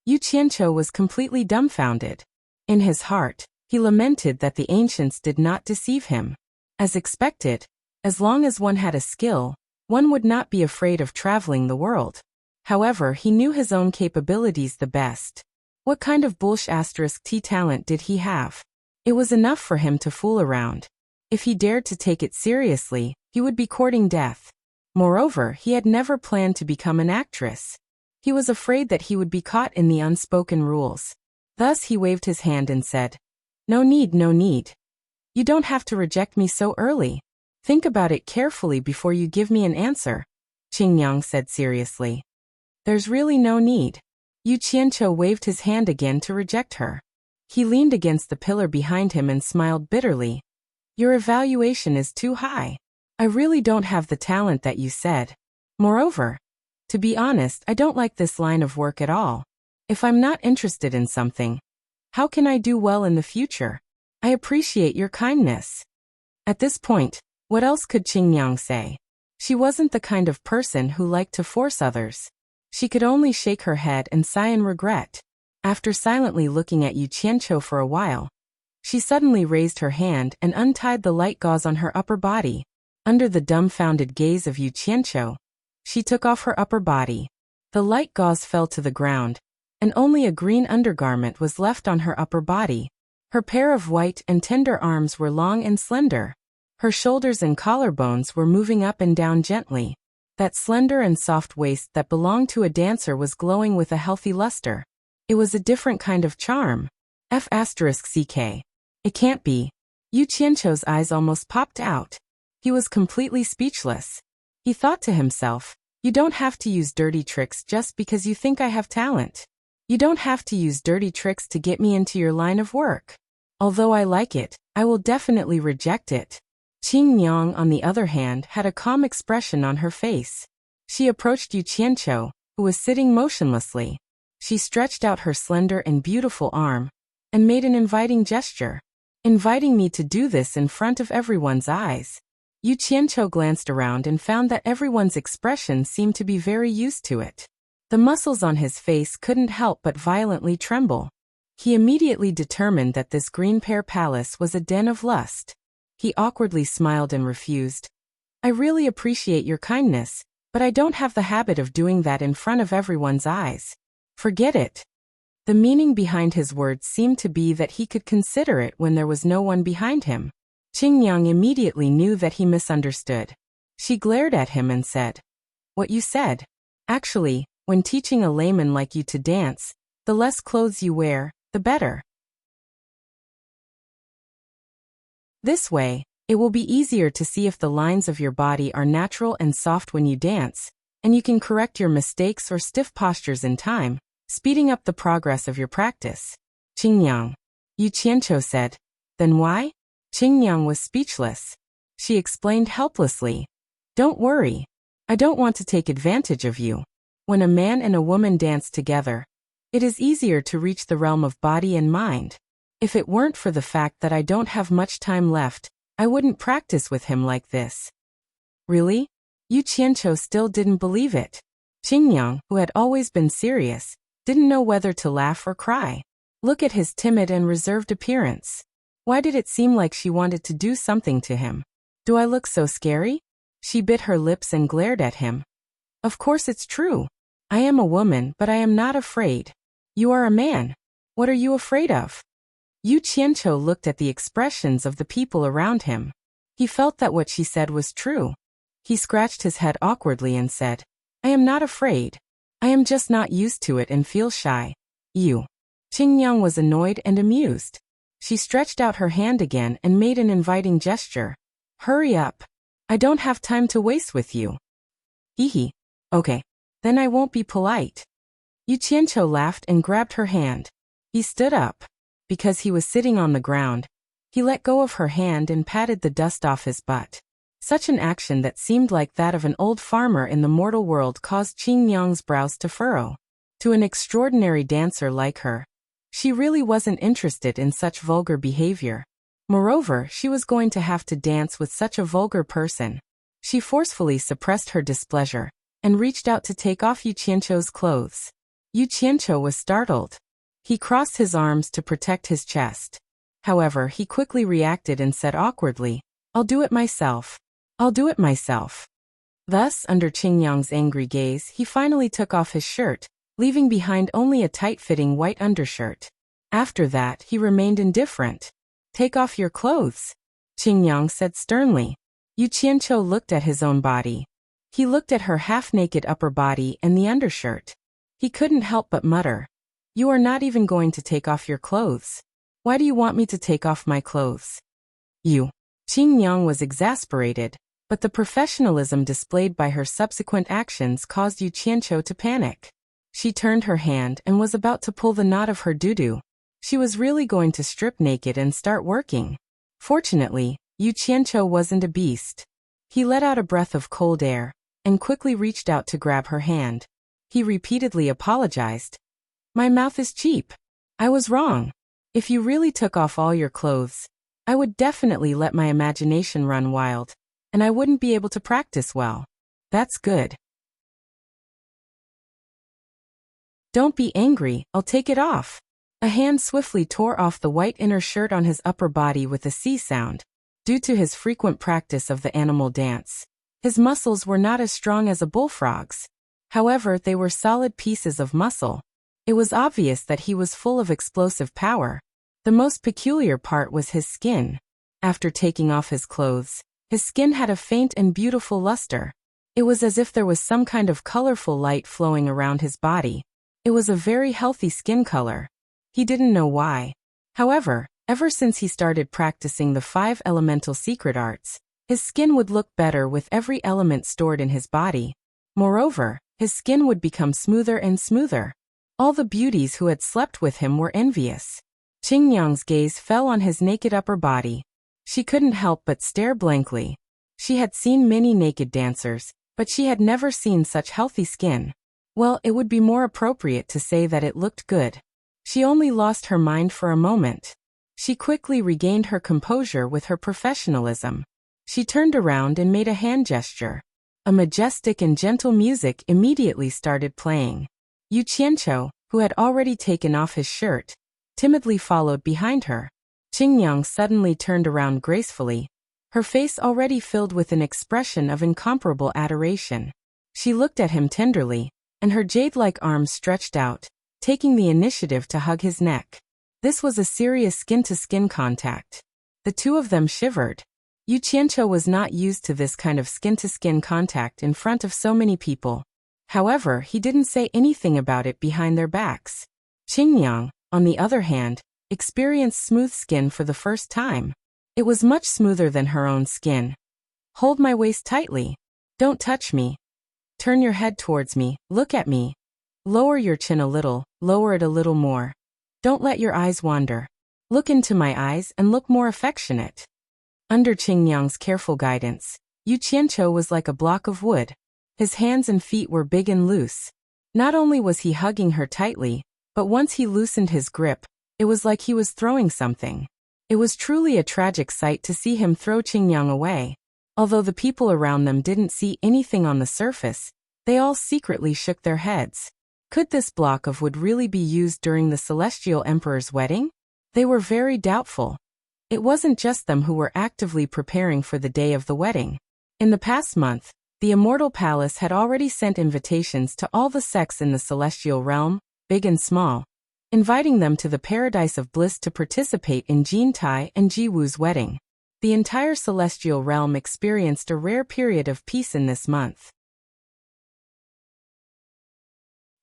Yu Qianqiu was completely dumbfounded. In his heart, he lamented that the ancients did not deceive him. As expected, as long as one had a skill, one would not be afraid of traveling the world. However, he knew his own capabilities the best. What kind of bullsh*t talent did he have? It was enough for him to fool around. If he dared to take it seriously, he would be courting death. Moreover, he had never planned to become an actress. He was afraid that he would be caught in the unspoken rules. Thus he waved his hand and said, "No need, no need. You don't have to reject me so early. Think about it carefully before you give me an answer," Qingyang said seriously. "There's really no need." Yu Qianqiu waved his hand again to reject her. He leaned against the pillar behind him and smiled bitterly. "Your evaluation is too high. I really don't have the talent that you said. Moreover, to be honest, I don't like this line of work at all. If I'm not interested in something, how can I do well in the future? I appreciate your kindness." At this point, what else could Qingyang say? She wasn't the kind of person who liked to force others. She could only shake her head and sigh in regret. After silently looking at Yu Qianqiu for a while, she suddenly raised her hand and untied the light gauze on her upper body. Under the dumbfounded gaze of Yu Qianqiu, she took off her upper body. The light gauze fell to the ground, and only a green undergarment was left on her upper body. Her pair of white and tender arms were long and slender. Her shoulders and collarbones were moving up and down gently. That slender and soft waist that belonged to a dancer was glowing with a healthy luster. It was a different kind of charm. F***ck. It can't be. Yu Qianqiu's eyes almost popped out. He was completely speechless. He thought to himself, "You don't have to use dirty tricks just because you think I have talent. You don't have to use dirty tricks to get me into your line of work. Although I like it, I will definitely reject it." Qingyang, on the other hand, had a calm expression on her face. She approached Yu Qianqiu, who was sitting motionlessly. She stretched out her slender and beautiful arm, and made an inviting gesture, inviting me to do this in front of everyone's eyes. Yu Qianqiu glanced around and found that everyone's expression seemed to be very used to it. The muscles on his face couldn't help but violently tremble. He immediately determined that this Green Pear Palace was a den of lust. He awkwardly smiled and refused. "I really appreciate your kindness, but I don't have the habit of doing that in front of everyone's eyes. Forget it." The meaning behind his words seemed to be that he could consider it when there was no one behind him. Qingyang immediately knew that he misunderstood. She glared at him and said, "What you said. Actually, when teaching a layman like you to dance, the less clothes you wear, the better. This way, It will be easier to see if the lines of your body are natural and soft when you dance, and you can correct your mistakes or stiff postures in time, speeding up the progress of your practice. Qingyang. Yu Qianqiu said. Then why? Qingyang was speechless. She explained helplessly. Don't worry. I don't want to take advantage of you. When a man and a woman dance together, it is easier to reach the realm of body and mind. If it weren't for the fact that I don't have much time left, I wouldn't practice with him like this. Really? Yu Qianqiu still didn't believe it. Qingyang, who had always been serious, didn't know whether to laugh or cry. Look at his timid and reserved appearance. Why did it seem like she wanted to do something to him? Do I look so scary? She bit her lips and glared at him. Of course it's true. I am a woman, but I am not afraid. You are a man. What are you afraid of? Yu Qianqiu looked at the expressions of the people around him. He felt that what she said was true. He scratched his head awkwardly and said, I am not afraid. I am just not used to it and feel shy. You. Qingyang was annoyed and amused. She stretched out her hand again and made an inviting gesture. Hurry up. I don't have time to waste with you. Hee. Okay. Then I won't be polite. Yu Qianqiu laughed and grabbed her hand. He stood up. Because he was sitting on the ground, he let go of her hand and patted the dust off his butt. Such an action that seemed like that of an old farmer in the mortal world caused Qingyang's brows to furrow. To an extraordinary dancer like her, she really wasn't interested in such vulgar behavior. Moreover, she was going to have to dance with such a vulgar person. She forcefully suppressed her displeasure and reached out to take off Yu Qianqiu's clothes. Yu Qianqiu was startled. He crossed his arms to protect his chest. However, he quickly reacted and said awkwardly, I'll do it myself. I'll do it myself. Thus, under Qingyang's angry gaze, he finally took off his shirt, leaving behind only a tight-fitting white undershirt. After that, he remained indifferent. Take off your clothes, Qingyang said sternly. Yu Qianqiu looked at his own body. He looked at her half-naked upper body and the undershirt. He couldn't help but mutter, You are not even going to take off your clothes. Why do you want me to take off my clothes? You. Qingyang was exasperated, but the professionalism displayed by her subsequent actions caused Yu Qianqiu to panic. She turned her hand and was about to pull the knot of her doo-doo. She was really going to strip naked and start working. Fortunately, Yu Qianqiu wasn't a beast. He let out a breath of cold air and quickly reached out to grab her hand. He repeatedly apologized. My mouth is cheap. I was wrong. If you really took off all your clothes, I would definitely let my imagination run wild, and I wouldn't be able to practice well. That's good. Don't be angry, I'll take it off. A hand swiftly tore off the white inner shirt on his upper body with a C sound. Due to his frequent practice of the animal dance, his muscles were not as strong as a bullfrog's. However, they were solid pieces of muscle. It was obvious that he was full of explosive power. The most peculiar part was his skin. After taking off his clothes, his skin had a faint and beautiful luster. It was as if there was some kind of colorful light flowing around his body. It was a very healthy skin color. He didn't know why. However, ever since he started practicing the 5 elemental secret arts, his skin would look better with every element stored in his body. Moreover, his skin would become smoother and smoother. All the beauties who had slept with him were envious. Qingyang's gaze fell on his naked upper body. She couldn't help but stare blankly. She had seen many naked dancers, but she had never seen such healthy skin. Well, it would be more appropriate to say that it looked good. She only lost her mind for a moment. She quickly regained her composure with her professionalism. She turned around and made a hand gesture. A majestic and gentle music immediately started playing. Yu Qianqiu, who had already taken off his shirt, timidly followed behind her. Qingyang suddenly turned around gracefully, her face already filled with an expression of incomparable adoration. She looked at him tenderly, and her jade-like arms stretched out, taking the initiative to hug his neck. This was a serious skin-to-skin contact. The two of them shivered. Yu Qianqiu was not used to this kind of skin-to-skin contact in front of so many people. However, he didn't say anything about it behind their backs. Qingyang, on the other hand, experienced smooth skin for the first time. It was much smoother than her own skin. Hold my waist tightly. Don't touch me. Turn your head towards me, look at me. Lower your chin a little, lower it a little more. Don't let your eyes wander. Look into my eyes and look more affectionate. Under Qingyang's careful guidance, Yu Qianqiu was like a block of wood. His hands and feet were big and loose. Not only was he hugging her tightly, but once he loosened his grip, it was like he was throwing something. It was truly a tragic sight to see him throw Qingyang away. Although the people around them didn't see anything on the surface, they all secretly shook their heads. Could this block of wood really be used during the Celestial Emperor's wedding? They were very doubtful. It wasn't just them who were actively preparing for the day of the wedding. In the past month, the Immortal Palace had already sent invitations to all the sects in the Celestial Realm, big and small, inviting them to the Paradise of Bliss to participate in Jin Tai and Ji Wu's wedding. The entire Celestial Realm experienced a rare period of peace in this month.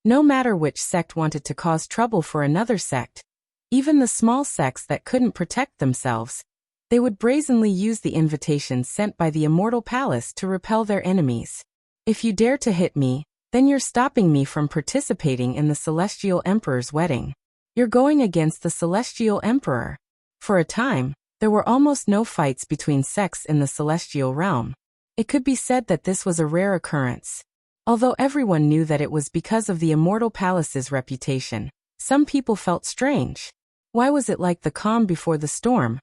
No matter which sect wanted to cause trouble for another sect, even the small sects that couldn't protect themselves, they would brazenly use the invitations sent by the Immortal Palace to repel their enemies. If you dare to hit me, then you're stopping me from participating in the Celestial Emperor's wedding. You're going against the Celestial Emperor. For a time, there were almost no fights between sects in the Celestial Realm. It could be said that this was a rare occurrence. Although everyone knew that it was because of the Immortal Palace's reputation, some people felt strange. Why was it like the calm before the storm?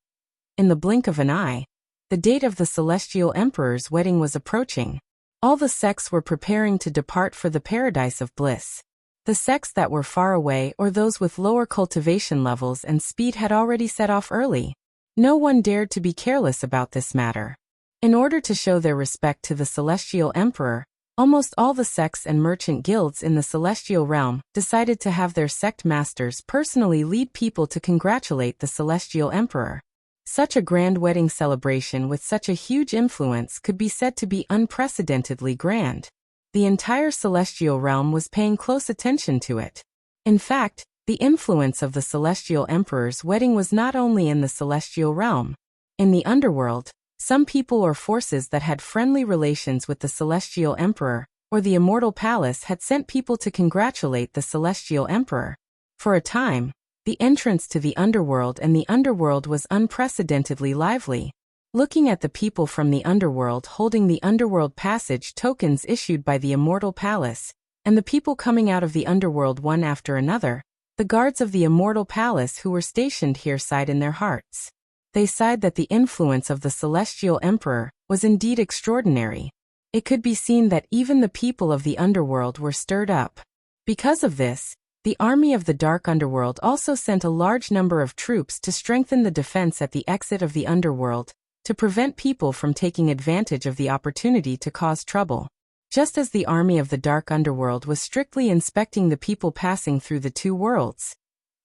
In the blink of an eye, the date of the Celestial Emperor's wedding was approaching. All the sects were preparing to depart for the Paradise of Bliss. The sects that were far away or those with lower cultivation levels and speed had already set off early. No one dared to be careless about this matter. In order to show their respect to the Celestial Emperor, almost all the sects and merchant guilds in the Celestial Realm decided to have their sect masters personally lead people to congratulate the Celestial Emperor. Such a grand wedding celebration with such a huge influence could be said to be unprecedentedly grand. The entire Celestial Realm was paying close attention to it. In fact, the influence of the Celestial Emperor's wedding was not only in the Celestial Realm. In the underworld, some people or forces that had friendly relations with the Celestial Emperor or the Immortal Palace had sent people to congratulate the Celestial Emperor. For a time, the entrance to the underworld and the underworld was unprecedentedly lively. Looking at the people from the underworld holding the underworld passage tokens issued by the Immortal Palace, and the people coming out of the underworld one after another, the guards of the Immortal Palace who were stationed here sighed in their hearts. They sighed that the influence of the Celestial Emperor was indeed extraordinary. It could be seen that even the people of the underworld were stirred up. Because of this, the army of the Dark Underworld also sent a large number of troops to strengthen the defense at the exit of the underworld, to prevent people from taking advantage of the opportunity to cause trouble. Just as the army of the Dark Underworld was strictly inspecting the people passing through the two worlds,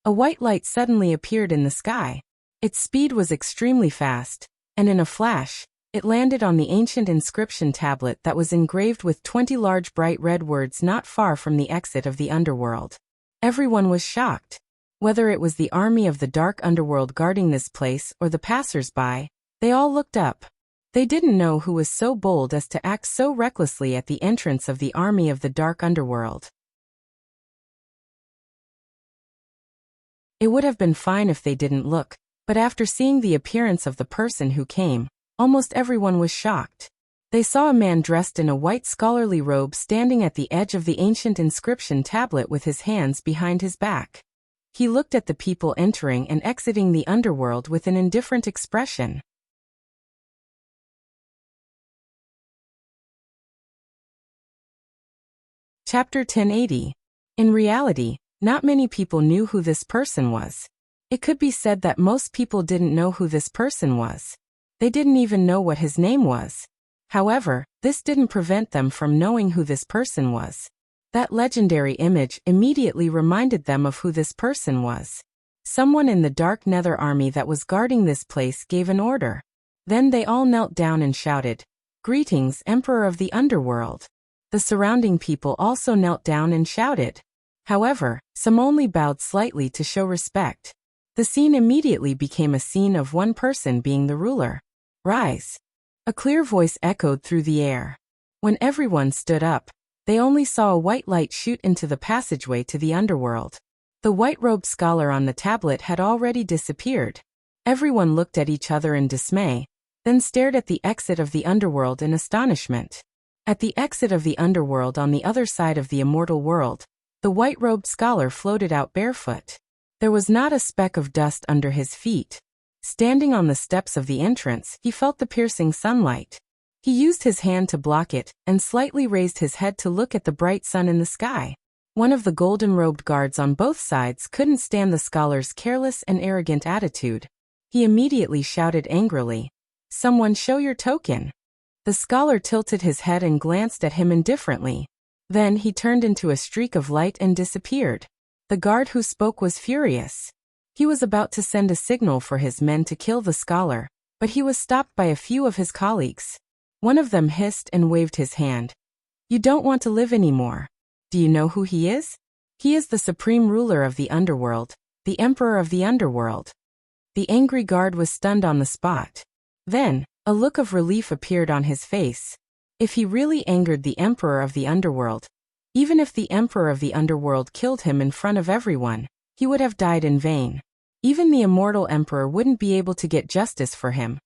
a white light suddenly appeared in the sky. Its speed was extremely fast, and in a flash, it landed on the ancient inscription tablet that was engraved with 20 large bright red words not far from the exit of the underworld. Everyone was shocked. Whether it was the army of the Dark Underworld guarding this place or the passers-by, they all looked up. They didn't know who was so bold as to act so recklessly at the entrance of the army of the Dark Underworld. It would have been fine if they didn't look, but after seeing the appearance of the person who came, almost everyone was shocked. They saw a man dressed in a white scholarly robe standing at the edge of the ancient inscription tablet with his hands behind his back. He looked at the people entering and exiting the underworld with an indifferent expression. Chapter 1080. In reality, not many people knew who this person was. It could be said that most people didn't know who this person was. They didn't even know what his name was. However, this didn't prevent them from knowing who this person was. That legendary image immediately reminded them of who this person was. Someone in the Dark Nether army that was guarding this place gave an order. Then they all knelt down and shouted, "Greetings, Emperor of the Underworld." The surrounding people also knelt down and shouted. However, some only bowed slightly to show respect. The scene immediately became a scene of one person being the ruler. Rise. A clear voice echoed through the air. When everyone stood up, they only saw a white light shoot into the passageway to the underworld. The white-robed scholar on the tablet had already disappeared. Everyone looked at each other in dismay, then stared at the exit of the underworld in astonishment. At the exit of the underworld on the other side of the immortal world, the white-robed scholar floated out barefoot. There was not a speck of dust under his feet. Standing on the steps of the entrance, he felt the piercing sunlight. He used his hand to block it, and slightly raised his head to look at the bright sun in the sky. One of the golden-robed guards on both sides couldn't stand the scholar's careless and arrogant attitude. He immediately shouted angrily, "Someone show your token." The scholar tilted his head and glanced at him indifferently. Then he turned into a streak of light and disappeared. The guard who spoke was furious. He was about to send a signal for his men to kill the scholar, but he was stopped by a few of his colleagues. One of them hissed and waved his hand. "You don't want to live anymore. Do you know who he is? He is the supreme ruler of the underworld, the emperor of the underworld." The angry guard was stunned on the spot. Then, a look of relief appeared on his face. If he really angered the emperor of the underworld, even if the emperor of the underworld killed him in front of everyone, he would have died in vain. Even the immortal emperor wouldn't be able to get justice for him.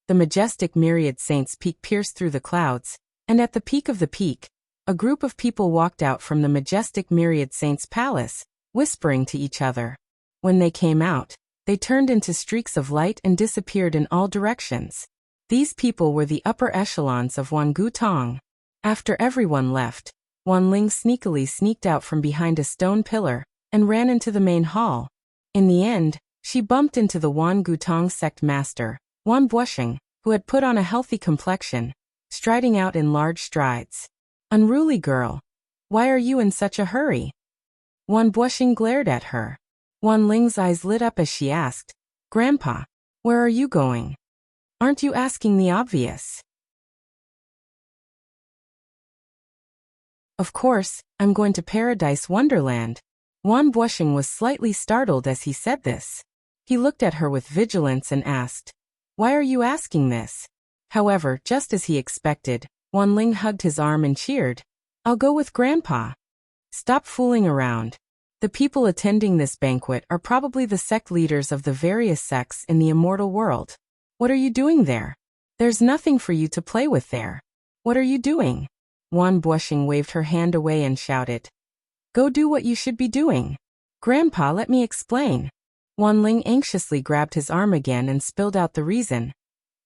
The majestic myriad saints' peak pierced through the clouds, and at the peak of the peak, a group of people walked out from the majestic myriad saints' palace, whispering to each other. When they came out, they turned into streaks of light and disappeared in all directions. These people were the upper echelons of Wangu Tong. After everyone left, Wan Ling sneakily sneaked out from behind a stone pillar and ran into the main hall. In the end, she bumped into the Wan Gutong sect master, Wan Buosheng, who had put on a healthy complexion, striding out in large strides. "Unruly girl, why are you in such a hurry?" Wan Buosheng glared at her. Wan Ling's eyes lit up as she asked, "Grandpa, where are you going? Aren't you asking the obvious?" "Of course, I'm going to Paradise Wonderland." Wan Buosheng was slightly startled as he said this. He looked at her with vigilance and asked, "Why are you asking this?" However, just as he expected, Wan Ling hugged his arm and cheered, "I'll go with Grandpa." "Stop fooling around. The people attending this banquet are probably the sect leaders of the various sects in the immortal world. What are you doing there? There's nothing for you to play with there. What are you doing?" Wan Buosheng waved her hand away and shouted, "Go do what you should be doing." "Grandpa, let me explain." Wan Ling anxiously grabbed his arm again and spilled out the reason.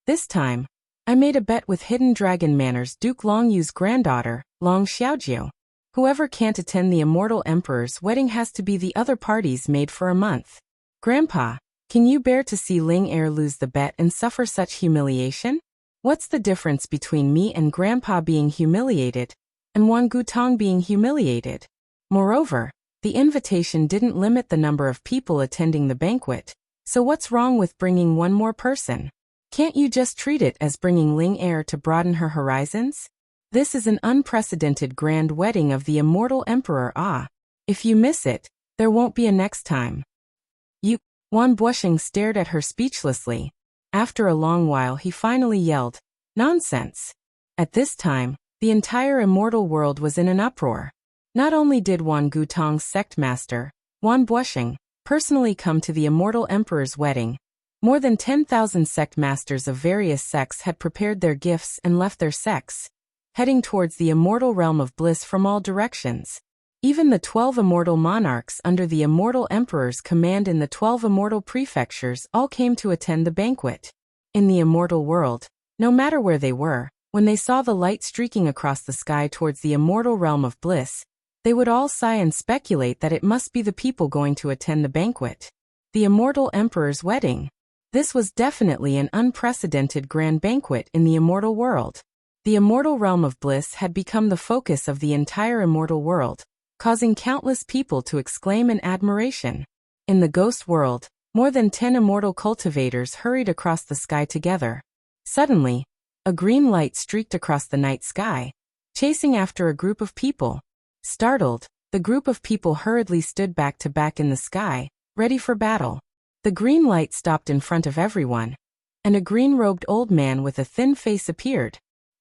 "This time, I made a bet with Hidden Dragon Manor's Duke Longyu's granddaughter, Long Xiaojiu. Whoever can't attend the Immortal Emperor's wedding has to be the other party's maid for a month. Grandpa, can you bear to see Ling Heir lose the bet and suffer such humiliation? What's the difference between me and Grandpa being humiliated, and Wan Gutong being humiliated? Moreover, the invitation didn't limit the number of people attending the banquet, so what's wrong with bringing one more person? Can't you just treat it as bringing Ling Heir to broaden her horizons? This is an unprecedented grand wedding of the Immortal Emperor. If you miss it, there won't be a next time." Wan Buosheng stared at her speechlessly. After a long while he finally yelled, "Nonsense!" At this time, the entire immortal world was in an uproar. Not only did Wan Gutong's sect master, Wan Buosheng, personally come to the Immortal Emperor's wedding, more than 10,000 sect masters of various sects had prepared their gifts and left their sects, heading towards the immortal realm of bliss from all directions. Even the 12 immortal monarchs under the Immortal Emperor's command in the 12 immortal prefectures all came to attend the banquet. In the immortal world, no matter where they were, when they saw the light streaking across the sky towards the immortal realm of bliss, they would all sigh and speculate that it must be the people going to attend the banquet. The Immortal Emperor's wedding. This was definitely an unprecedented grand banquet in the immortal world. The immortal realm of bliss had become the focus of the entire immortal world, causing countless people to exclaim in admiration. In the ghost world, more than 10 immortal cultivators hurried across the sky together. Suddenly, a green light streaked across the night sky, chasing after a group of people. Startled, the group of people hurriedly stood back to back in the sky, ready for battle. The green light stopped in front of everyone, and a green-robed old man with a thin face appeared.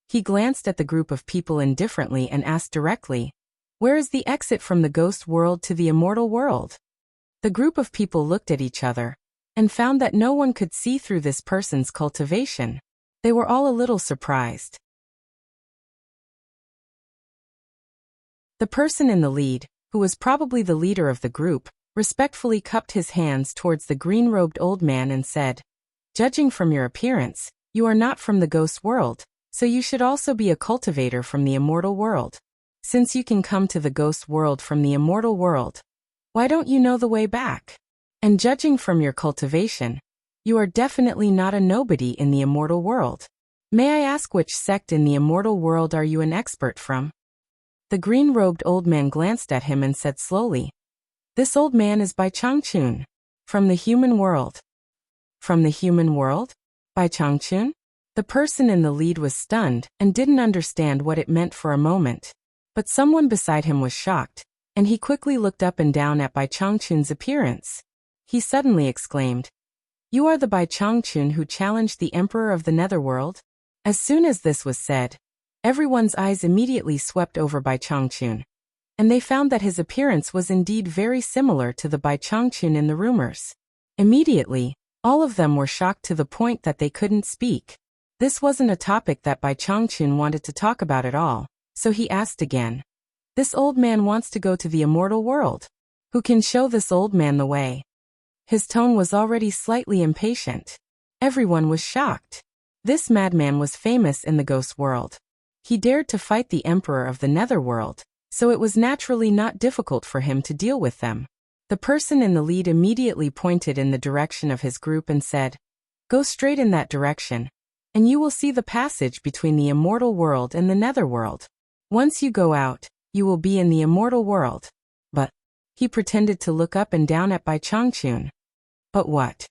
He glanced at the group of people indifferently and asked directly, "Where is the exit from the ghost world to the immortal world?" The group of people looked at each other and found that no one could see through this person's cultivation. They were all a little surprised. The person in the lead, who was probably the leader of the group, respectfully cupped his hands towards the green-robed old man and said, "Judging from your appearance, you are not from the ghost world, so you should also be a cultivator from the immortal world. Since you can come to the ghost world from the immortal world, why don't you know the way back? And judging from your cultivation, you are definitely not a nobody in the immortal world. May I ask which sect in the immortal world are you an expert from?" The green-robed old man glanced at him and said slowly, "This old man is Bai Changchun, from the human world." "From the human world? Bai Changchun?" The person in the lead was stunned and didn't understand what it meant for a moment. But someone beside him was shocked, and he quickly looked up and down at Bai Changchun's appearance. He suddenly exclaimed, "You are the Bai Changchun who challenged the Emperor of the Netherworld?" As soon as this was said, everyone's eyes immediately swept over Bai Changchun, and they found that his appearance was indeed very similar to the Bai Changchun in the rumors. Immediately, all of them were shocked to the point that they couldn't speak. This wasn't a topic that Bai Changchun wanted to talk about at all, so he asked again, "This old man wants to go to the immortal world. Who can show this old man the way?" His tone was already slightly impatient. Everyone was shocked. This madman was famous in the ghost world. He dared to fight the Emperor of the Netherworld, so it was naturally not difficult for him to deal with them. The person in the lead immediately pointed in the direction of his group and said, "Go straight in that direction, and you will see the passage between the immortal world and the netherworld. Once you go out, you will be in the immortal world." But he pretended to look up and down at Bai Changchun. "But what?"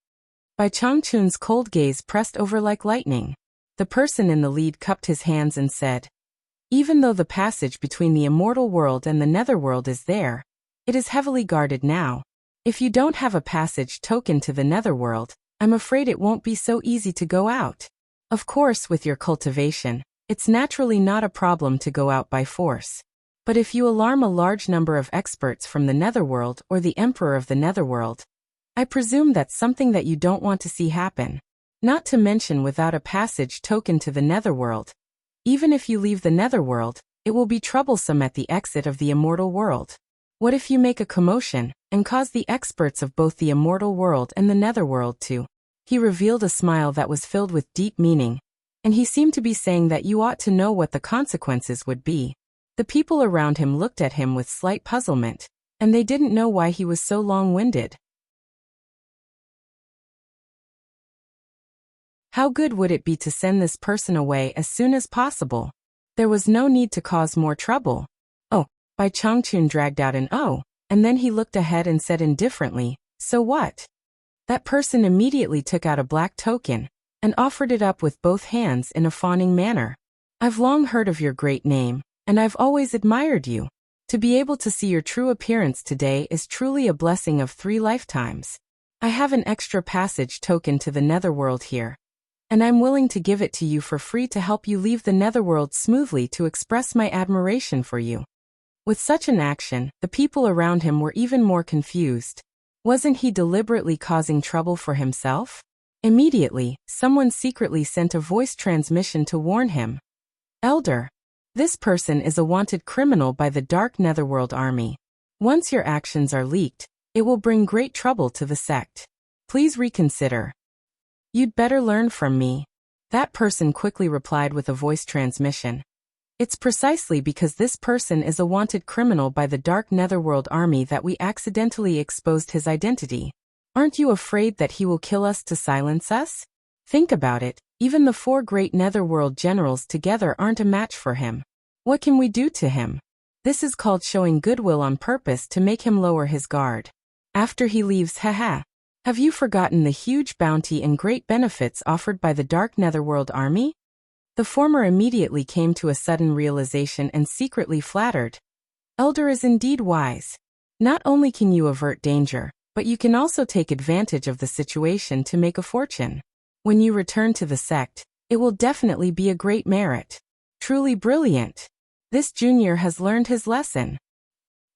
Bai Changchun's cold gaze pressed over like lightning. The person in the lead cupped his hands and said, "Even though the passage between the immortal world and the netherworld is there, it is heavily guarded now. If you don't have a passage token to the netherworld, I'm afraid it won't be so easy to go out. Of course, with your cultivation, it's naturally not a problem to go out by force. But if you alarm a large number of experts from the netherworld or the Emperor of the Netherworld, I presume that's something that you don't want to see happen. Not to mention without a passage token to the netherworld. Even if you leave the netherworld, it will be troublesome at the exit of the immortal world. What if you make a commotion and cause the experts of both the immortal world and the netherworld to?" He revealed a smile that was filled with deep meaning, and he seemed to be saying that you ought to know what the consequences would be. The people around him looked at him with slight puzzlement, and they didn't know why he was so long-winded. How good would it be to send this person away as soon as possible? There was no need to cause more trouble. "Oh," Bai Changchun dragged out an "oh," and then he looked ahead and said indifferently, "So what?" That person immediately took out a black token and offered it up with both hands in a fawning manner. "I've long heard of your great name, and I've always admired you. To be able to see your true appearance today is truly a blessing of 3 lifetimes. I have an extra passage token to the netherworld here, and I'm willing to give it to you for free to help you leave the netherworld smoothly to express my admiration for you." With such an action, the people around him were even more confused. Wasn't he deliberately causing trouble for himself? Immediately, someone secretly sent a voice transmission to warn him. "Elder, this person is a wanted criminal by the Dark Netherworld Army. Once your actions are leaked, it will bring great trouble to the sect. Please reconsider. You'd better learn from me." That person quickly replied with a voice transmission. "It's precisely because this person is a wanted criminal by the Dark Netherworld Army that we accidentally exposed his identity. Aren't you afraid that he will kill us to silence us? Think about it, even the 4 great Netherworld generals together aren't a match for him. What can we do to him? This is called showing goodwill on purpose to make him lower his guard. After he leaves, haha. Have you forgotten the huge bounty and great benefits offered by the Dark Netherworld Army?" The former immediately came to a sudden realization and secretly flattered. "Elder is indeed wise. Not only can you avert danger, but you can also take advantage of the situation to make a fortune. When you return to the sect, it will definitely be a great merit. Truly brilliant. This junior has learned his lesson.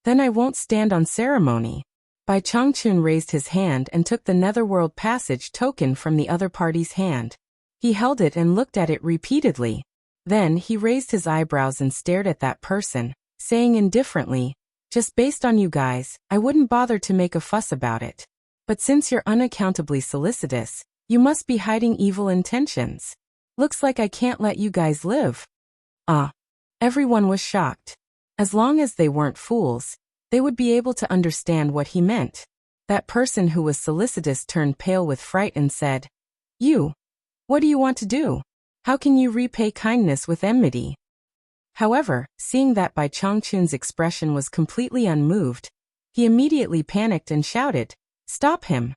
Then I won't stand on ceremony. Bai Changchun raised his hand and took the Netherworld Passage token from the other party's hand. He held it and looked at it repeatedly. Then he raised his eyebrows and stared at that person, saying indifferently, "Just based on you guys, I wouldn't bother to make a fuss about it. But since you're unaccountably solicitous, you must be hiding evil intentions. Looks like I can't let you guys live." Everyone was shocked. As long as they weren't fools, they would be able to understand what he meant. That person who was solicitous turned pale with fright and said, "You, what do you want to do? How can you repay kindness with enmity?" However, seeing that Bai Changchun's expression was completely unmoved, he immediately panicked and shouted, "Stop him!"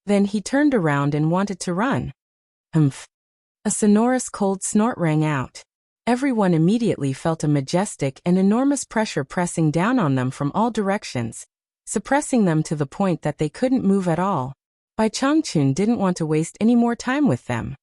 Then he turned around and wanted to run. Humph! A sonorous cold snort rang out. Everyone immediately felt a majestic and enormous pressure pressing down on them from all directions, suppressing them to the point that they couldn't move at all. Bai Changchun didn't want to waste any more time with them.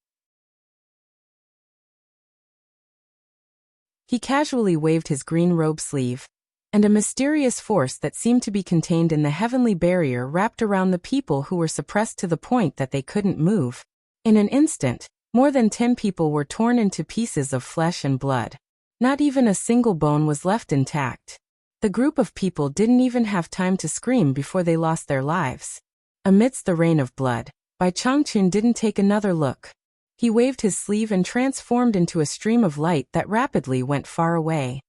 He casually waved his green robe sleeve, and a mysterious force that seemed to be contained in the heavenly barrier wrapped around the people who were suppressed to the point that they couldn't move. In an instant, more than 10 people were torn into pieces of flesh and blood. Not even a single bone was left intact. The group of people didn't even have time to scream before they lost their lives. Amidst the rain of blood, Bai Changchun didn't take another look. He waved his sleeve and transformed into a stream of light that rapidly went far away.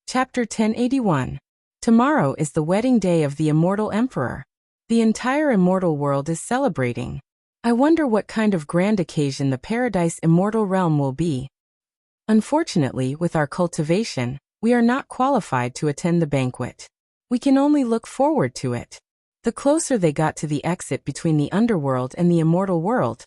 Chapter 1081. Tomorrow is the wedding day of the Immortal Emperor. The entire immortal world is celebrating. I wonder what kind of grand occasion the Paradise Immortal Realm will be. Unfortunately, with our cultivation, we are not qualified to attend the banquet. We can only look forward to it. The closer they got to the exit between the underworld and the immortal world,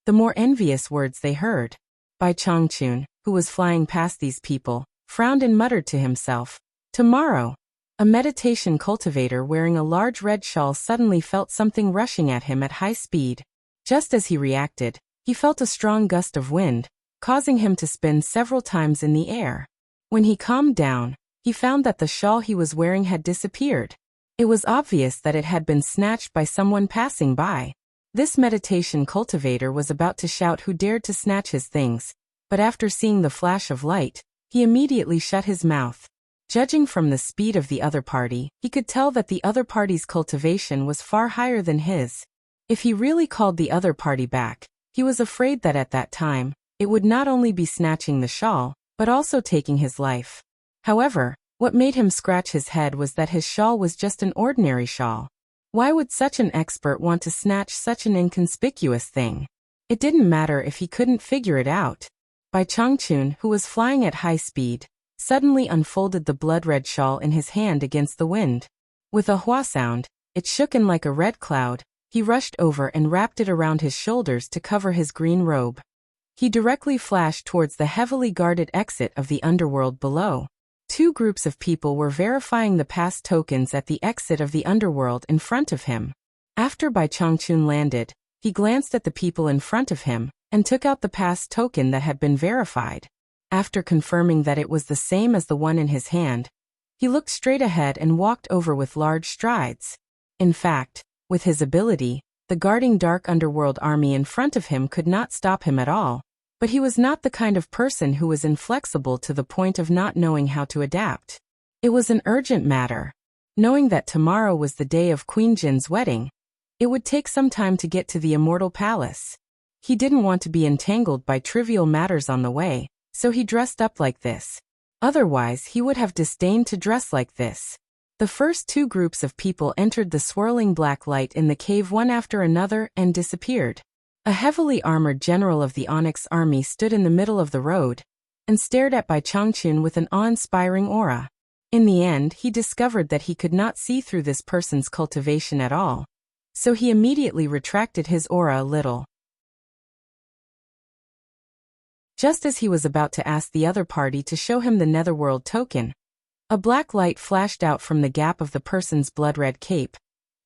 the more envious words they heard. Bai Changchun, who was flying past these people, frowned and muttered to himself, "Tomorrow." A meditation cultivator wearing a large red shawl suddenly felt something rushing at him at high speed. Just as he reacted, he felt a strong gust of wind, causing him to spin several times in the air. When he calmed down, he found that the shawl he was wearing had disappeared. It was obvious that it had been snatched by someone passing by. This meditation cultivator was about to shout who dared to snatch his things, but after seeing the flash of light, he immediately shut his mouth. Judging from the speed of the other party, he could tell that the other party's cultivation was far higher than his. If he really called the other party back, he was afraid that at that time, it would not only be snatching the shawl, but also taking his life. However, what made him scratch his head was that his shawl was just an ordinary shawl. Why would such an expert want to snatch such an inconspicuous thing? It didn't matter if he couldn't figure it out. Bai Changchun, who was flying at high speed, suddenly unfolded the blood-red shawl in his hand against the wind. With a hua sound, it shook in like a red cloud. He rushed over and wrapped it around his shoulders to cover his green robe. He directly flashed towards the heavily guarded exit of the underworld below. 2 groups of people were verifying the pass tokens at the exit of the underworld in front of him. After Bai Changchun landed, he glanced at the people in front of him and took out the pass token that had been verified. After confirming that it was the same as the one in his hand, he looked straight ahead and walked over with large strides. In fact, with his ability, the guarding dark underworld army in front of him could not stop him at all. But he was not the kind of person who was inflexible to the point of not knowing how to adapt. It was an urgent matter. Knowing that tomorrow was the day of Queen Jin's wedding, it would take some time to get to the Immortal Palace. He didn't want to be entangled by trivial matters on the way, so he dressed up like this. Otherwise, he would have disdained to dress like this. The first 2 groups of people entered the swirling black light in the cave one after another and disappeared. A heavily armored general of the Onyx army stood in the middle of the road and stared at Bai Changchun with an awe-inspiring aura. In the end, he discovered that he could not see through this person's cultivation at all, so he immediately retracted his aura a little. Just as he was about to ask the other party to show him the netherworld token, a black light flashed out from the gap of the person's blood-red cape,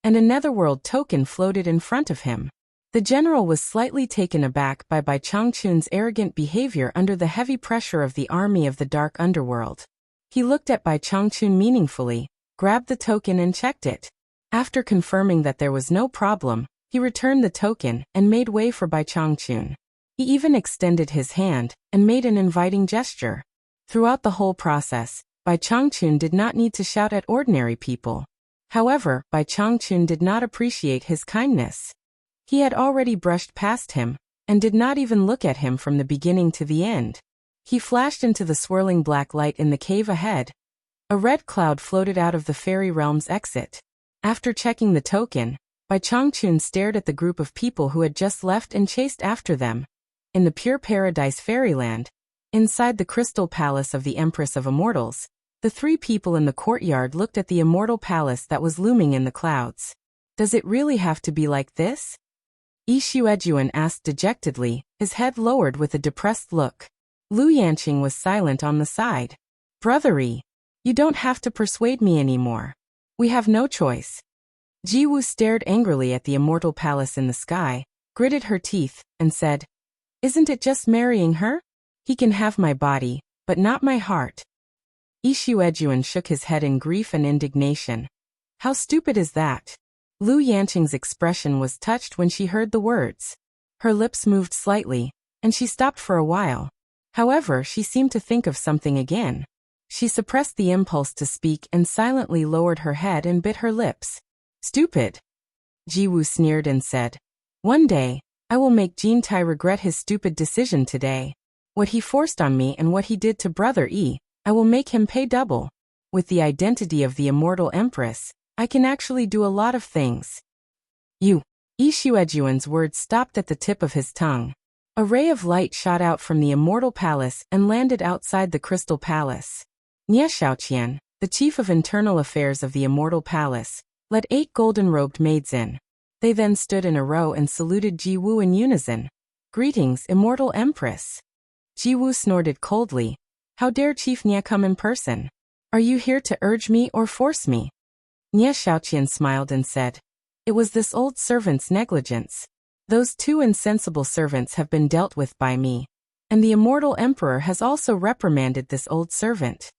and a netherworld token floated in front of him. The general was slightly taken aback by Bai Changchun's arrogant behavior under the heavy pressure of the army of the dark underworld. He looked at Bai Changchun meaningfully, grabbed the token and checked it. After confirming that there was no problem, he returned the token and made way for Bai Changchun. He even extended his hand and made an inviting gesture. Throughout the whole process, Bai Changchun did not need to shout at ordinary people. However, Bai Changchun did not appreciate his kindness. He had already brushed past him, and did not even look at him from the beginning to the end. He flashed into the swirling black light in the cave ahead. A red cloud floated out of the fairy realm's exit. After checking the token, Bai Changchun stared at the group of people who had just left and chased after them. In the pure paradise fairyland, inside the crystal palace of the Empress of Immortals, the three people in the courtyard looked at the immortal palace that was looming in the clouds. Does it really have to be like this? Yi Xuejuan asked dejectedly, his head lowered with a depressed look. Lu Yanqing was silent on the side. Brother Yi, you don't have to persuade me anymore. We have no choice. Ji Wu stared angrily at the immortal palace in the sky, gritted her teeth, and said, "Isn't it just marrying her? He can have my body, but not my heart." Yi Xuejuan shook his head in grief and indignation. How stupid is that? Lu Yanqing's expression was touched when she heard the words. Her lips moved slightly, and she stopped for a while. However, she seemed to think of something again. She suppressed the impulse to speak and silently lowered her head and bit her lips. Stupid. Ji Wu sneered and said, "One day, I will make Jin Tai regret his stupid decision today. What he forced on me and what he did to Brother Yi, I will make him pay double. With the identity of the Immortal Empress, I can actually do a lot of things." Yi Xuejuan's words stopped at the tip of his tongue. A ray of light shot out from the Immortal Palace and landed outside the Crystal Palace. Nie Xiaoqian, the chief of internal affairs of the Immortal Palace, led 8 golden-robed maids in. They then stood in a row and saluted Ji Wu in unison. "Greetings, Immortal Empress." Ji Wu snorted coldly. "How dare Chief Nie come in person? Are you here to urge me or force me?" Nie Xiaoqian smiled and said, "It was this old servant's negligence. Those 2 insensible servants have been dealt with by me, and the Immortal Emperor has also reprimanded this old servant."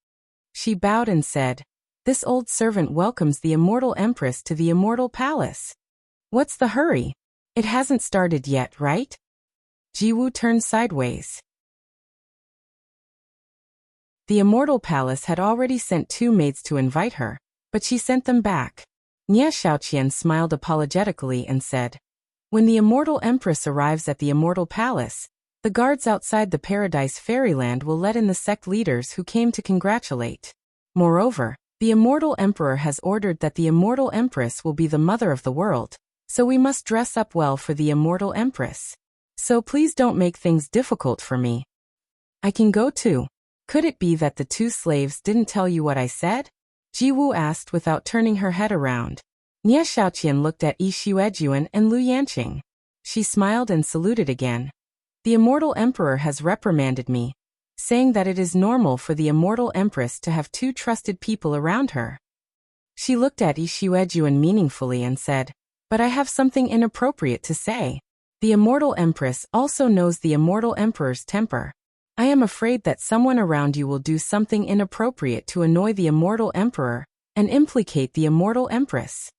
She bowed and said, "This old servant welcomes the Immortal Empress to the Immortal Palace. What's the hurry? It hasn't started yet, right?" Ji Wu turned sideways. The Immortal Palace had already sent 2 maids to invite her, but she sent them back. Nie Xiaoqian smiled apologetically and said, "When the Immortal Empress arrives at the Immortal Palace, the guards outside the Paradise Fairyland will let in the sect leaders who came to congratulate. Moreover, the Immortal Emperor has ordered that the Immortal Empress will be the mother of the world, so we must dress up well for the Immortal Empress. So please don't make things difficult for me. I can go too." "Could it be that the 2 slaves didn't tell you what I said?" Ji Wu asked without turning her head around. Nie Xiaoqian looked at Yi Xuejuan and Lu Yanqing. She smiled and saluted again. "The Immortal Emperor has reprimanded me, saying that it is normal for the Immortal Empress to have 2 trusted people around her." She looked at Yi Xuejuan meaningfully and said, "But I have something inappropriate to say. The Immortal Empress also knows the Immortal Emperor's temper. I am afraid that someone around you will do something inappropriate to annoy the Immortal Emperor and implicate the Immortal Empress."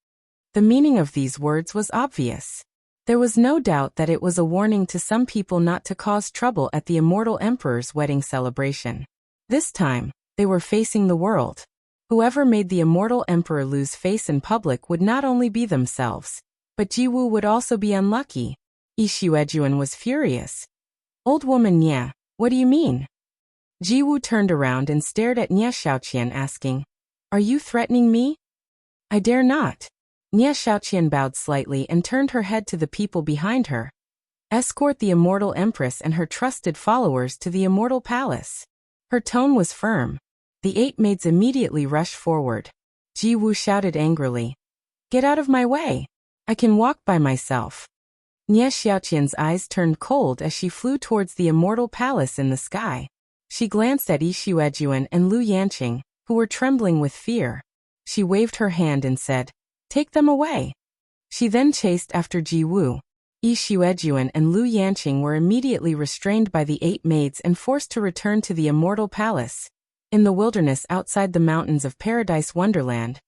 The meaning of these words was obvious. There was no doubt that it was a warning to some people not to cause trouble at the Immortal Emperor's wedding celebration. This time, they were facing the world. Whoever made the Immortal Emperor lose face in public would not only be themselves, but Ji Wu would also be unlucky. Yi Xuejuan was furious. "Old woman Nie, what do you mean?" Ji Wu turned around and stared at Nie Xiaoqian asking, "Are you threatening me?" "I dare not." Nie Xiaoqian bowed slightly and turned her head to the people behind her. "Escort the Immortal Empress and her trusted followers to the Immortal Palace." Her tone was firm. The 8 maids immediately rushed forward. Ji Wu shouted angrily, "Get out of my way! I can walk by myself." Nie Xiaoqian's eyes turned cold as she flew towards the immortal palace in the sky. She glanced at Yi Xuejuan and Lu Yanqing, who were trembling with fear. She waved her hand and said, "Take them away." She then chased after Ji Wu. Yi Xuejuan and Lu Yanqing were immediately restrained by the 8 maids and forced to return to the immortal palace. In the wilderness outside the mountains of Paradise Wonderland,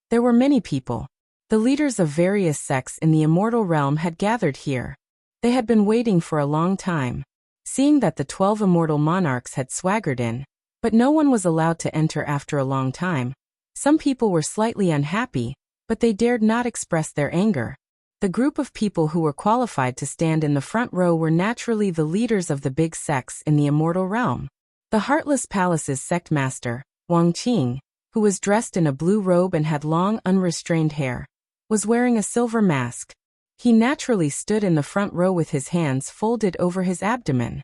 there were many people. The leaders of various sects in the immortal realm had gathered here. They had been waiting for a long time, seeing that the 12 immortal monarchs had swaggered in, but no one was allowed to enter after a long time. Some people were slightly unhappy, but they dared not express their anger. The group of people who were qualified to stand in the front row were naturally the leaders of the big sects in the immortal realm. The Heartless Palace's sect master, Wang Qing, who was dressed in a blue robe and had long, unrestrained hair, was wearing a silver mask. He naturally stood in the front row with his hands folded over his abdomen.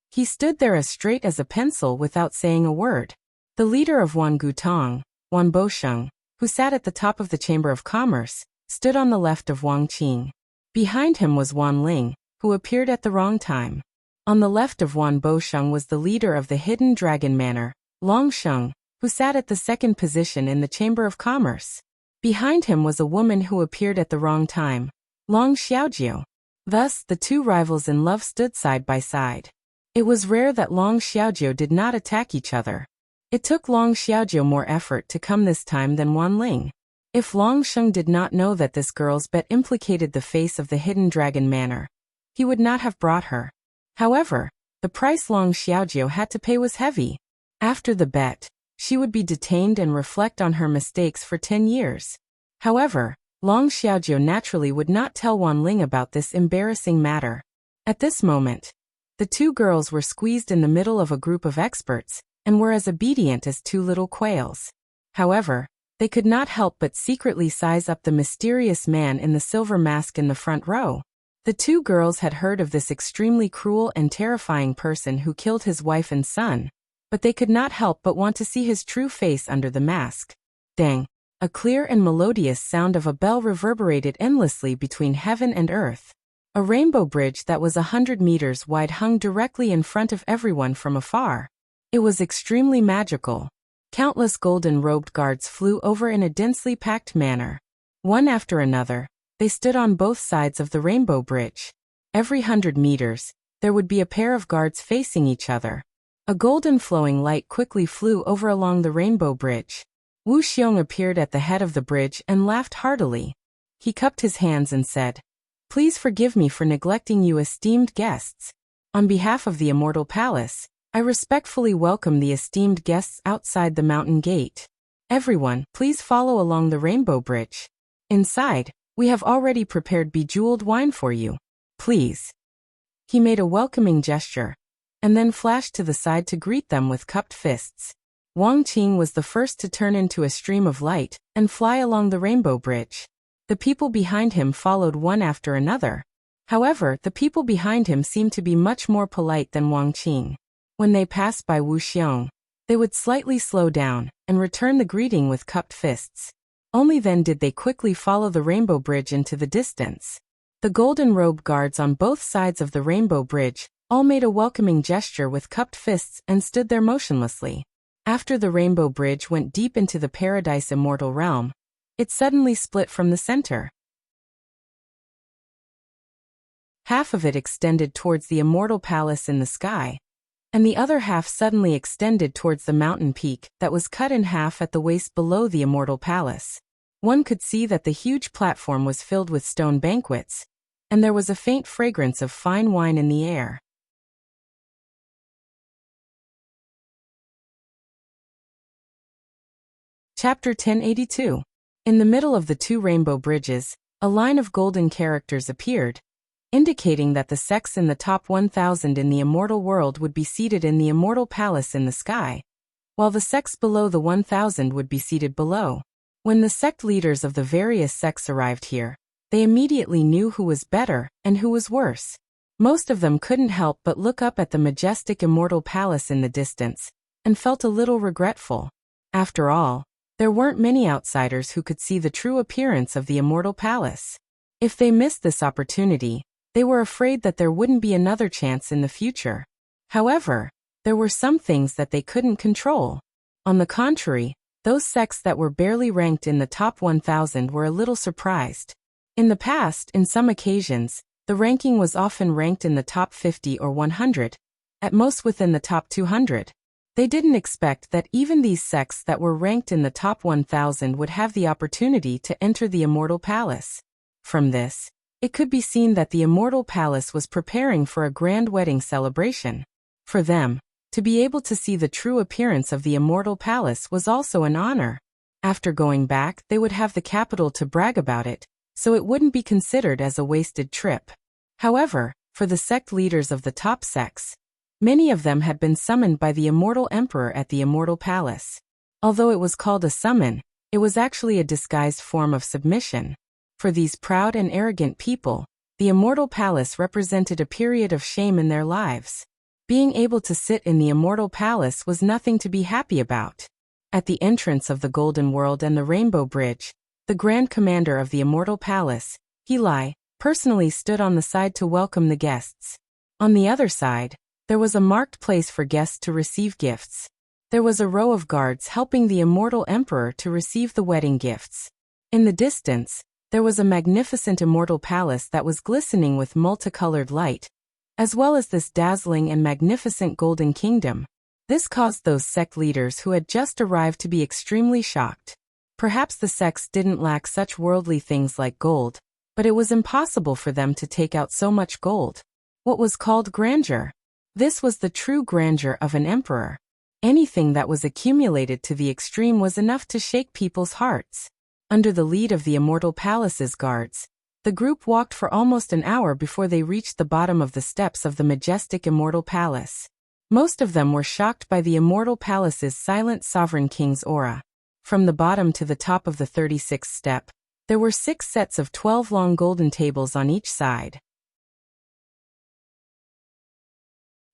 He stood there as straight as a pencil without saying a word. The leader of Wan Gutong, Wan Bosheng, who sat at the top of the Chamber of Commerce, stood on the left of Wang Qing. Behind him was Wan Ling, who appeared at the wrong time. On the left of Wan Bosheng was the leader of the Hidden Dragon Manor, Long Sheng, who sat at the second position in the Chamber of Commerce. Behind him was a woman who appeared at the wrong time, Long Xiaojiu. Thus, the two rivals in love stood side by side. It was rare that Long Xiaojiu did not attack each other. It took Long Xiaojiu more effort to come this time than Wan Ling. If Long Sheng did not know that this girl's bet implicated the face of the Hidden Dragon Manor, he would not have brought her. However, the price Long Xiaojiu had to pay was heavy. After the bet, she would be detained and reflect on her mistakes for 10 years. However, Long Xiaojiu naturally would not tell Wan Ling about this embarrassing matter. At this moment, the two girls were squeezed in the middle of a group of experts, and were as obedient as 2 little quails. However, they could not help but secretly size up the mysterious man in the silver mask in the front row. The 2 girls had heard of this extremely cruel and terrifying person who killed his wife and son, but they could not help but want to see his true face under the mask. Dang! A clear and melodious sound of a bell reverberated endlessly between heaven and earth. A rainbow bridge that was 100 meters wide hung directly in front of everyone from afar. It was extremely magical. Countless golden-robed guards flew over in a densely packed manner. One after another, they stood on both sides of the rainbow bridge. Every 100 meters, there would be a pair of guards facing each other. A golden flowing light quickly flew over along the rainbow bridge. Wu Xiong appeared at the head of the bridge and laughed heartily. He cupped his hands and said, "Please forgive me for neglecting you esteemed guests. On behalf of the Immortal Palace, I respectfully welcome the esteemed guests outside the mountain gate. Everyone, please follow along the rainbow bridge. Inside, we have already prepared bejeweled wine for you. Please." He made a welcoming gesture, and then flashed to the side to greet them with cupped fists. Wang Qing was the first to turn into a stream of light and fly along the rainbow bridge. The people behind him followed one after another. However, the people behind him seemed to be much more polite than Wang Qing. When they passed by Wu Xiong, they would slightly slow down and return the greeting with cupped fists. Only then did they quickly follow the rainbow bridge into the distance. The golden-robed guards on both sides of the rainbow bridge all made a welcoming gesture with cupped fists and stood there motionlessly. After the rainbow bridge went deep into the Paradise Immortal realm, it suddenly split from the center. Half of it extended towards the Immortal Palace in the sky, and the other half suddenly extended towards the mountain peak that was cut in half at the waist below the Immortal Palace. One could see that the huge platform was filled with stone banquets, and there was a faint fragrance of fine wine in the air. Chapter 1082. In the middle of the 2 rainbow bridges, a line of golden characters appeared, indicating that the sects in the top 1,000 in the immortal world would be seated in the Immortal Palace in the sky, while the sects below the 1,000 would be seated below. When the sect leaders of the various sects arrived here, they immediately knew who was better and who was worse. Most of them couldn't help but look up at the majestic Immortal Palace in the distance, and felt a little regretful. After all, There weren't many outsiders who could see the true appearance of the Immortal Palace. If they missed this opportunity, they were afraid that there wouldn't be another chance in the future. However, there were some things that they couldn't control. On the contrary, those sects that were barely ranked in the top 1,000 were a little surprised. In the past, in some occasions, the ranking was often ranked in the top 50 or 100, at most within the top 200. They didn't expect that even these sects that were ranked in the top 1,000 would have the opportunity to enter the Immortal Palace. From this, it could be seen that the Immortal Palace was preparing for a grand wedding celebration. For them, to be able to see the true appearance of the Immortal Palace was also an honor. After going back, they would have the capital to brag about it, so it wouldn't be considered as a wasted trip. However, for the sect leaders of the top sects, many of them had been summoned by the Immortal Emperor at the Immortal Palace. Although it was called a summon, it was actually a disguised form of submission. For these proud and arrogant people, the Immortal Palace represented a period of shame in their lives. Being able to sit in the Immortal Palace was nothing to be happy about. At the entrance of the Golden World and the Rainbow Bridge, the Grand Commander of the Immortal Palace, Eli, personally stood on the side to welcome the guests. On the other side, there was a marked place for guests to receive gifts. There was a row of guards helping the Immortal Emperor to receive the wedding gifts. In the distance, there was a magnificent Immortal Palace that was glistening with multicolored light, as well as this dazzling and magnificent Golden Kingdom. This caused those sect leaders who had just arrived to be extremely shocked. Perhaps the sects didn't lack such worldly things like gold, but it was impossible for them to take out so much gold. What was called grandeur? This was the true grandeur of an emperor. Anything that was accumulated to the extreme was enough to shake people's hearts. Under the lead of the Immortal Palace's guards, the group walked for almost an hour before they reached the bottom of the steps of the majestic Immortal Palace. Most of them were shocked by the Immortal Palace's silent sovereign king's aura. From the bottom to the top of the 36th step, there were 6 sets of 12 long golden tables on each side.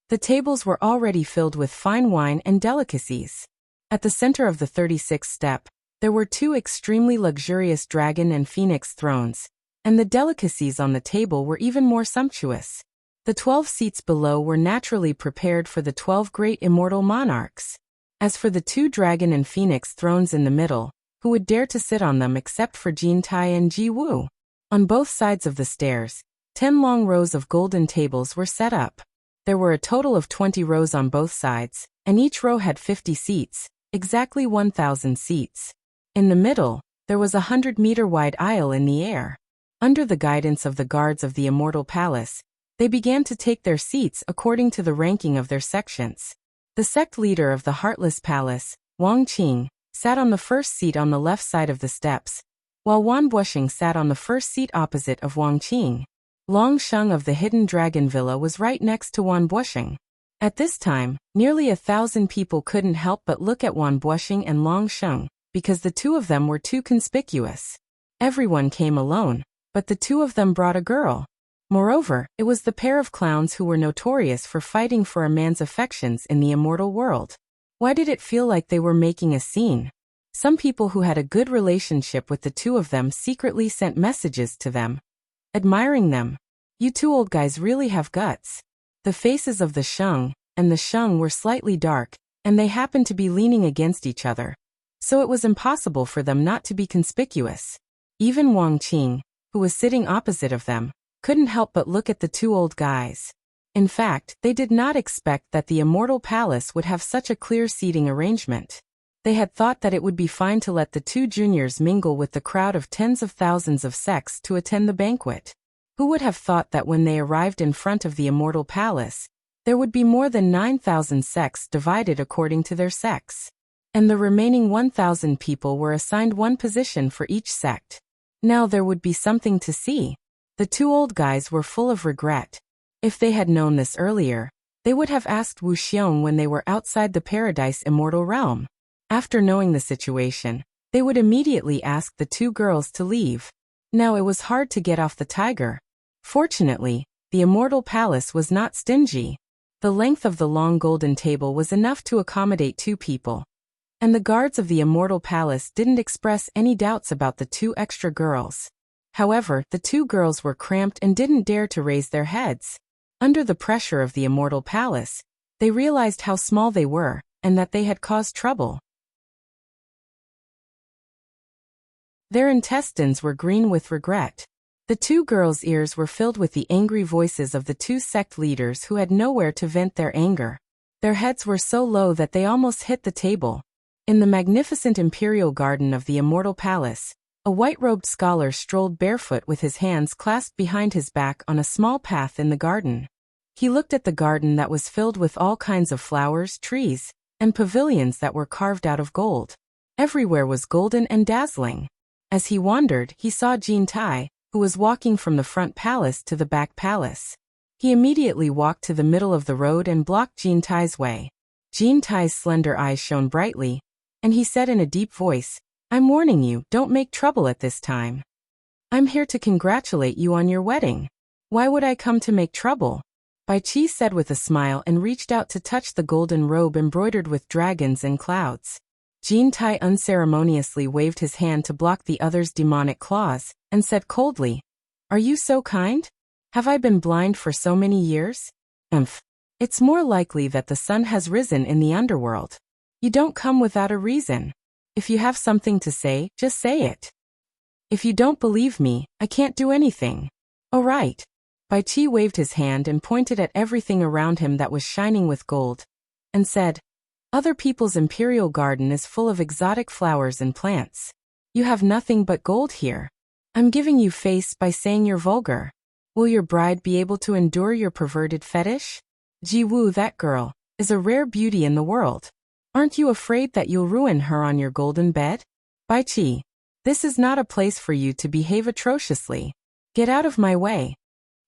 The tables were already filled with fine wine and delicacies. At the center of the 36th step, there were 2 extremely luxurious dragon and phoenix thrones, and the delicacies on the table were even more sumptuous. The 12 seats below were naturally prepared for the 12 great immortal monarchs. As for the 2 dragon and phoenix thrones in the middle, who would dare to sit on them except for Jin Tai and Ji Wu? On both sides of the stairs, 10 long rows of golden tables were set up. There were a total of 20 rows on both sides, and each row had 50 seats, exactly 1,000 seats. In the middle, there was a 100-meter-wide aisle in the air. Under the guidance of the guards of the Immortal Palace, they began to take their seats according to the ranking of their sections. The sect leader of the Heartless Palace, Wang Qing, sat on the first seat on the left side of the steps, while Wan Bushing sat on the first seat opposite of Wang Qing. Long Sheng of the Hidden Dragon Villa was right next to Wan Bushing. At this time, nearly 1,000 people couldn't help but look at Wan Bushing and Long Sheng, because the 2 of them were too conspicuous. Everyone came alone, but the 2 of them brought a girl. Moreover, it was the pair of clowns who were notorious for fighting for a man's affections in the immortal world. Why did it feel like they were making a scene? Some people who had a good relationship with the 2 of them secretly sent messages to them, admiring them. "You 2 old guys really have guts." The faces of the Sheng and the Sheng were slightly dark, and they happened to be leaning against each other, so it was impossible for them not to be conspicuous. Even Wang Qing, who was sitting opposite of them, couldn't help but look at the 2 old guys. In fact, they did not expect that the Immortal Palace would have such a clear seating arrangement. They had thought that it would be fine to let the 2 juniors mingle with the crowd of tens of thousands of sects to attend the banquet. Who would have thought that when they arrived in front of the Immortal Palace, there would be more than 9,000 sects divided according to their sects. And the remaining 1,000 people were assigned 1 position for each sect. Now there would be something to see. The 2 old guys were full of regret. If they had known this earlier, they would have asked Wu Xiong when they were outside the Paradise Immortal Realm. After knowing the situation, they would immediately ask the 2 girls to leave. Now it was hard to get off the tiger. Fortunately, the Immortal Palace was not stingy. The length of the long golden table was enough to accommodate 2 people. And the guards of the Immortal Palace didn't express any doubts about the 2 extra girls. However, the 2 girls were cramped and didn't dare to raise their heads. Under the pressure of the Immortal Palace, they realized how small they were, and that they had caused trouble. Their intestines were green with regret. The 2 girls' ears were filled with the angry voices of the 2 sect leaders who had nowhere to vent their anger. Their heads were so low that they almost hit the table. In the magnificent imperial garden of the Immortal Palace, a white-robed scholar strolled barefoot with his hands clasped behind his back on a small path in the garden. He looked at the garden that was filled with all kinds of flowers, trees, and pavilions that were carved out of gold. Everywhere was golden and dazzling. As he wandered, he saw Jin Tai, who was walking from the front palace to the back palace. He immediately walked to the middle of the road and blocked Jin Tai's way. Jin Tai's slender eyes shone brightly, and he said in a deep voice, "I'm warning you, don't make trouble at this time. I'm here to congratulate you on your wedding. Why would I come to make trouble?" Bai Qi said with a smile and reached out to touch the golden robe embroidered with dragons and clouds. Jin Tai unceremoniously waved his hand to block the other's demonic claws, and said coldly, "Are you so kind? Have I been blind for so many years? It's more likely that the sun has risen in the underworld. You don't come without a reason. If you have something to say, just say it. If you don't believe me, I can't do anything." "Oh right." Bai Qi waved his hand and pointed at everything around him that was shining with gold, and said, "Other people's imperial garden is full of exotic flowers and plants. You have nothing but gold here. I'm giving you face by saying you're vulgar. Will your bride be able to endure your perverted fetish? Ji Wu, that girl, is a rare beauty in the world. Aren't you afraid that you'll ruin her on your golden bed? Bai Qi, this is not a place for you to behave atrociously. Get out of my way."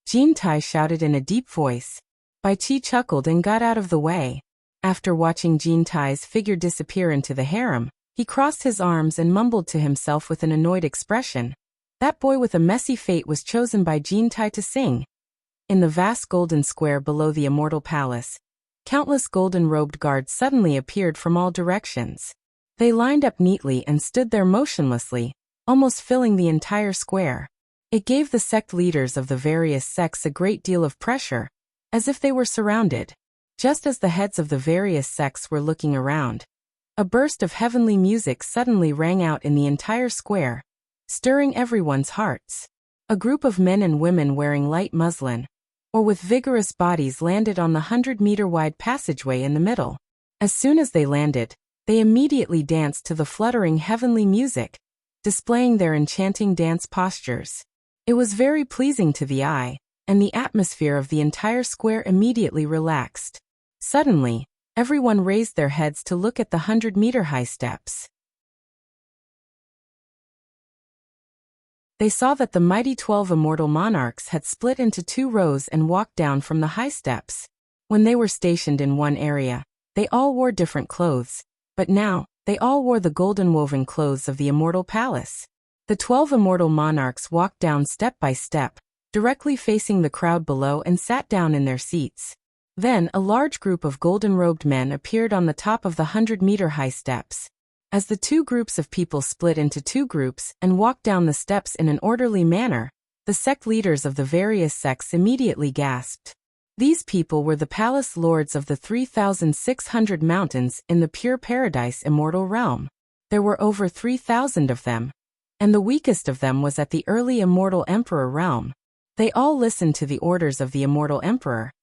Jin Tai shouted in a deep voice. Bai Qi chuckled and got out of the way. After watching Jin Tai's figure disappear into the harem, he crossed his arms and mumbled to himself with an annoyed expression, "That boy with a messy fate was chosen by Jin Tai to sing." In the vast golden square below the Immortal Palace, countless golden-robed guards suddenly appeared from all directions. They lined up neatly and stood there motionlessly, almost filling the entire square. It gave the sect leaders of the various sects a great deal of pressure, as if they were surrounded. Just as the heads of the various sects were looking around, a burst of heavenly music suddenly rang out in the entire square, stirring everyone's hearts. A group of men and women wearing light muslin, or with vigorous bodies, landed on the 100-meter-wide passageway in the middle. As soon as they landed, they immediately danced to the fluttering heavenly music, displaying their enchanting dance postures. It was very pleasing to the eye, and the atmosphere of the entire square immediately relaxed. Suddenly, everyone raised their heads to look at the 100-meter-high steps. They saw that the mighty 12 immortal monarchs had split into 2 rows and walked down from the high steps. When they were stationed in one area, they all wore different clothes, but now, they all wore the golden woven clothes of the Immortal Palace. The 12 immortal monarchs walked down step by step, directly facing the crowd below, and sat down in their seats. Then a large group of golden-robed men appeared on the top of the 100-meter-high steps. As the 2 groups of people split into 2 groups and walked down the steps in an orderly manner, the sect leaders of the various sects immediately gasped. These people were the palace lords of the 3,600 mountains in the pure paradise immortal realm. There were over 3,000 of them, and the weakest of them was at the early immortal emperor realm. They all listened to the orders of the immortal emperor,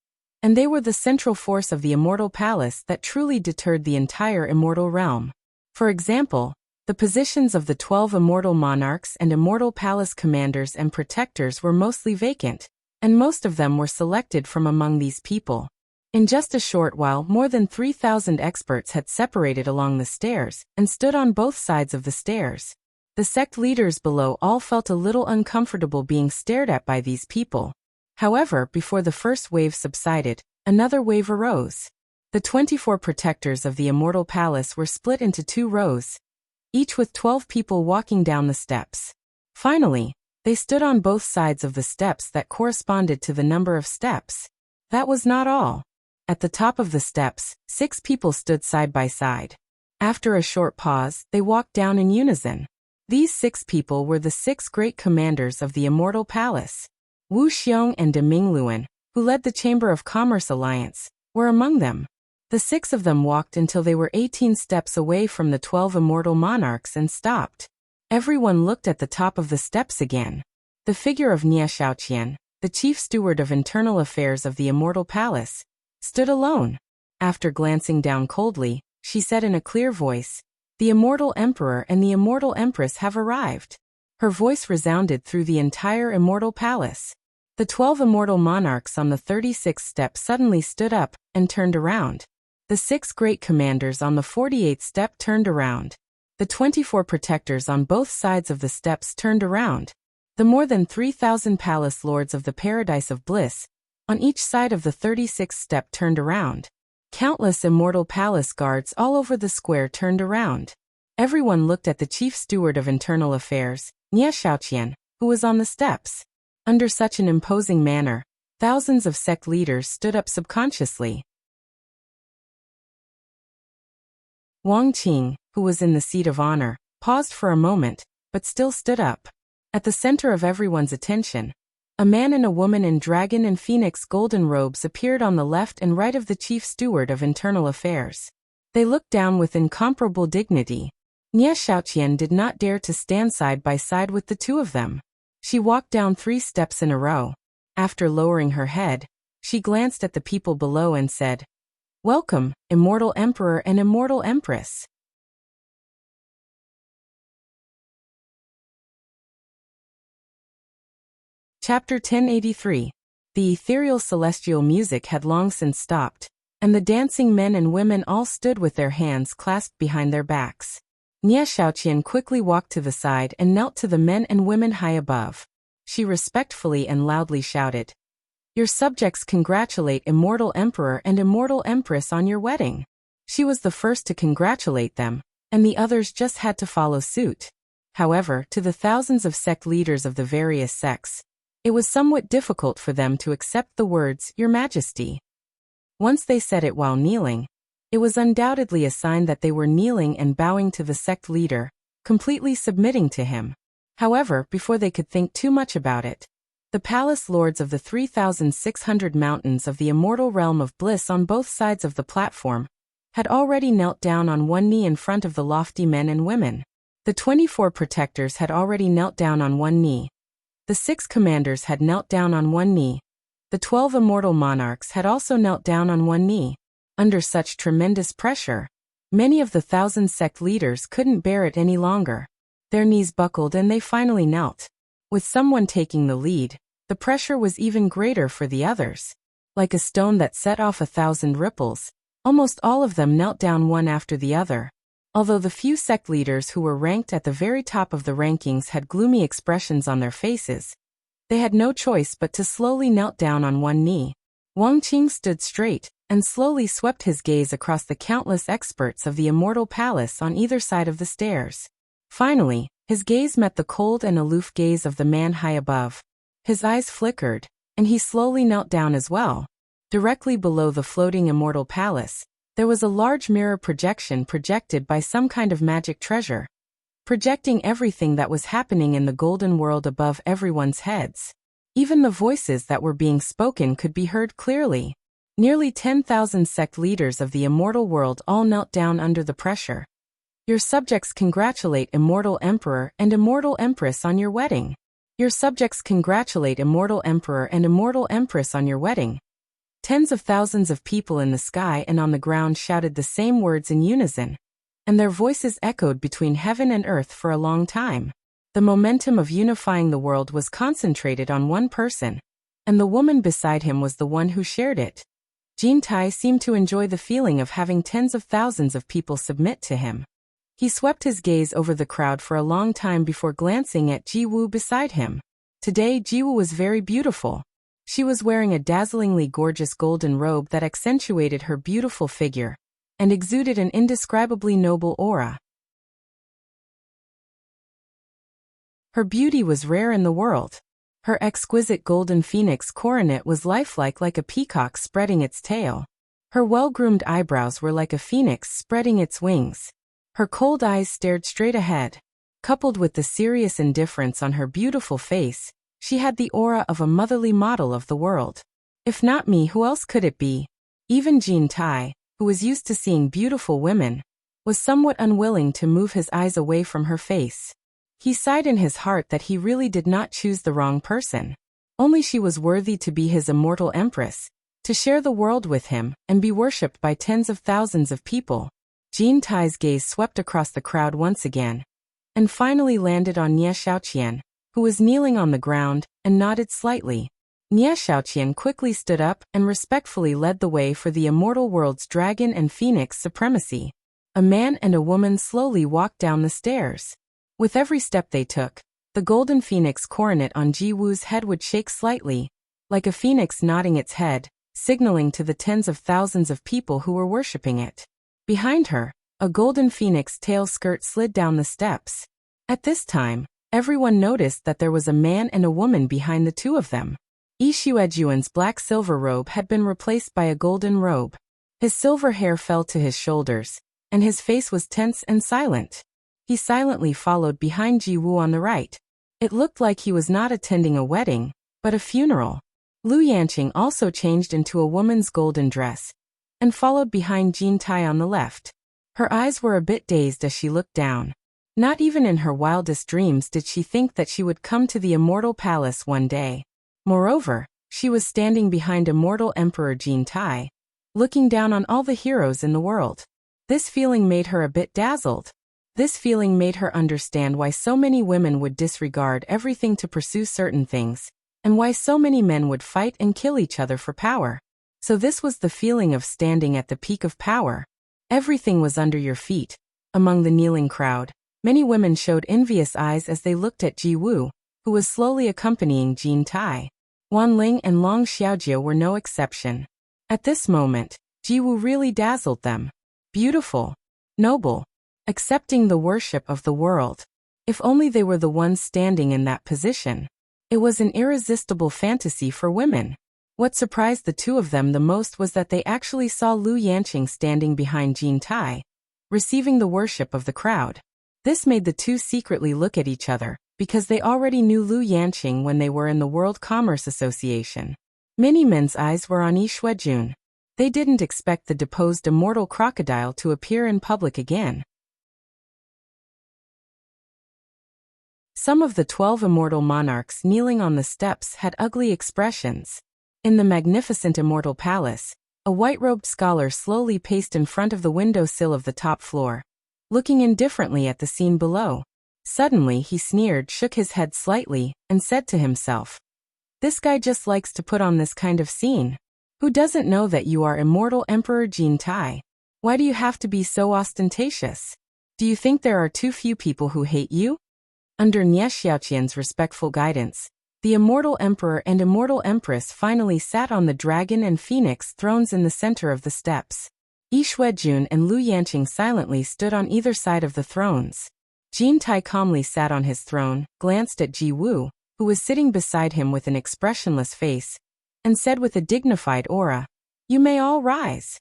and they were the central force of the Immortal Palace that truly deterred the entire immortal realm. For example, the positions of the 12 immortal monarchs and Immortal Palace commanders and protectors were mostly vacant, and most of them were selected from among these people. In just a short while, more than 3,000 experts had separated along the stairs and stood on both sides of the stairs. The sect leaders below all felt a little uncomfortable being stared at by these people. However, before the first wave subsided, another wave arose. The 24 protectors of the Immortal Palace were split into 2 rows, each with 12 people walking down the steps. Finally, they stood on both sides of the steps that corresponded to the number of steps. That was not all. At the top of the steps, 6 people stood side by side. After a short pause, they walked down in unison. These 6 people were the 6 great commanders of the Immortal Palace. Wu Xiong and De Mingluan, who led the Chamber of Commerce Alliance, were among them. The 6 of them walked until they were 18 steps away from the 12 immortal monarchs and stopped. Everyone looked at the top of the steps again. The figure of Nie Xiaoqian, the chief steward of internal affairs of the Immortal Palace, stood alone. After glancing down coldly, she said in a clear voice, "The Immortal Emperor and the Immortal Empress have arrived." Her voice resounded through the entire Immortal Palace. The 12 immortal monarchs on the 36th step suddenly stood up and turned around. The 6 great commanders on the 48th step turned around. The 24 protectors on both sides of the steps turned around. The more than 3,000 palace lords of the Paradise of Bliss on each side of the 36th step turned around. Countless immortal palace guards all over the square turned around. Everyone looked at the chief steward of internal affairs, Nie Xiaoqian, who was on the steps. Under such an imposing manner, thousands of sect leaders stood up subconsciously. Wang Qing, who was in the seat of honor, paused for a moment, but still stood up. At the center of everyone's attention, a man and a woman in dragon and phoenix golden robes appeared on the left and right of the chief steward of internal affairs. They looked down with incomparable dignity. Nie Xiaoqian did not dare to stand side by side with the 2 of them. She walked down 3 steps in a row. After lowering her head, she glanced at the people below and said, "Welcome, Immortal Emperor and Immortal Empress." Chapter 1083. The ethereal celestial music had long since stopped, and the dancing men and women all stood with their hands clasped behind their backs. Nie Xiaoqian quickly walked to the side and knelt to the men and women high above. She respectfully and loudly shouted, "Your subjects congratulate Immortal Emperor and Immortal Empress on your wedding." She was the first to congratulate them, and the others just had to follow suit. However, to the thousands of sect leaders of the various sects, it was somewhat difficult for them to accept the words, "Your Majesty." Once they said it while kneeling, it was undoubtedly a sign that they were kneeling and bowing to the sect leader, completely submitting to him. However, before they could think too much about it, the palace lords of the 3,600 mountains of the immortal realm of bliss on both sides of the platform had already knelt down on one knee in front of the lofty men and women. The 24 protectors had already knelt down on one knee. The 6 commanders had knelt down on one knee. The 12 immortal monarchs had also knelt down on one knee. Under such tremendous pressure, many of the 1,000 sect leaders couldn't bear it any longer. Their knees buckled and they finally knelt. With someone taking the lead, the pressure was even greater for the others. Like a stone that set off 1,000 ripples, almost all of them knelt down one after the other. Although the few sect leaders who were ranked at the very top of the rankings had gloomy expressions on their faces, they had no choice but to slowly knelt down on one knee. Wang Qing stood straight and slowly swept his gaze across the countless experts of the Immortal Palace on either side of the stairs. Finally, his gaze met the cold and aloof gaze of the man high above. His eyes flickered, and he slowly knelt down as well. Directly below the floating Immortal Palace, there was a large mirror projection projected by some kind of magic treasure, projecting everything that was happening in the golden world above everyone's heads. Even the voices that were being spoken could be heard clearly. Nearly 10,000 sect leaders of the immortal world all knelt down under the pressure. Your subjects congratulate Immortal Emperor and Immortal Empress on your wedding. Your subjects congratulate Immortal Emperor and Immortal Empress on your wedding. Tens of thousands of people in the sky and on the ground shouted the same words in unison, and their voices echoed between heaven and earth for a long time. The momentum of unifying the world was concentrated on one person, and the woman beside him was the one who shared it. Jin Tai seemed to enjoy the feeling of having tens of thousands of people submit to him. He swept his gaze over the crowd for a long time before glancing at Ji Wu beside him. Today Ji Wu was very beautiful. She was wearing a dazzlingly gorgeous golden robe that accentuated her beautiful figure and exuded an indescribably noble aura. Her beauty was rare in the world. Her exquisite golden phoenix coronet was lifelike like a peacock spreading its tail. Her well-groomed eyebrows were like a phoenix spreading its wings. Her cold eyes stared straight ahead. Coupled with the serious indifference on her beautiful face, she had the aura of a motherly model of the world. If not me, who else could it be? Even Jean Tai, who was used to seeing beautiful women, was somewhat unwilling to move his eyes away from her face. He sighed in his heart that he really did not choose the wrong person. Only she was worthy to be his immortal empress, to share the world with him and be worshipped by tens of thousands of people. Jean Tai's gaze swept across the crowd once again, and finally landed on Nie Xiaoqian, who was kneeling on the ground, and nodded slightly. Nie Xiaoqian quickly stood up and respectfully led the way for the immortal world's dragon and phoenix supremacy. A man and a woman slowly walked down the stairs. With every step they took, the golden phoenix coronet on Ji Wu's head would shake slightly, like a phoenix nodding its head, signaling to the tens of thousands of people who were worshipping it. Behind her, a golden phoenix tail skirt slid down the steps. At this time, everyone noticed that there was a man and a woman behind the two of them. Yi Xuejuan's black-silver robe had been replaced by a golden robe. His silver hair fell to his shoulders, and his face was tense and silent. He silently followed behind Ji Wu on the right. It looked like he was not attending a wedding, but a funeral. Lu Yanqing also changed into a woman's golden dress, and followed behind Jean Tai on the left. Her eyes were a bit dazed as she looked down. Not even in her wildest dreams did she think that she would come to the Immortal Palace one day. Moreover, she was standing behind Immortal Emperor Jean Tai, looking down on all the heroes in the world. This feeling made her a bit dazzled. This feeling made her understand why so many women would disregard everything to pursue certain things, and why so many men would fight and kill each other for power. So this was the feeling of standing at the peak of power. Everything was under your feet. Among the kneeling crowd, many women showed envious eyes as they looked at Ji Wu, who was slowly accompanying Jean Tai. Wan Ling and Long Xiaojie were no exception. At this moment, Ji Wu really dazzled them. Beautiful, noble, accepting the worship of the world. If only they were the ones standing in that position. It was an irresistible fantasy for women. What surprised the two of them the most was that they actually saw Lu Yanqing standing behind Jean Tai, receiving the worship of the crowd. This made the two secretly look at each other, because they already knew Lu Yanqing when they were in the World Commerce Association. Many men's eyes were on Yi Xuejun. They didn't expect the deposed immortal crocodile to appear in public again. Some of the 12 immortal monarchs kneeling on the steps had ugly expressions. In the magnificent immortal palace, a white-robed scholar slowly paced in front of the windowsill of the top floor, looking indifferently at the scene below. Suddenly he sneered, shook his head slightly, and said to himself, "This guy just likes to put on this kind of scene. Who doesn't know that you are Immortal Emperor Jean Tai? Why do you have to be so ostentatious? Do you think there are too few people who hate you?" Under Nie Xiaoqian's respectful guidance, the Immortal Emperor and Immortal Empress finally sat on the dragon and phoenix thrones in the center of the steps. Yi Xuejun and Lu Yanqing silently stood on either side of the thrones. Jean Tai calmly sat on his throne, glanced at Ji Wu, who was sitting beside him with an expressionless face, and said with a dignified aura, "You may all rise."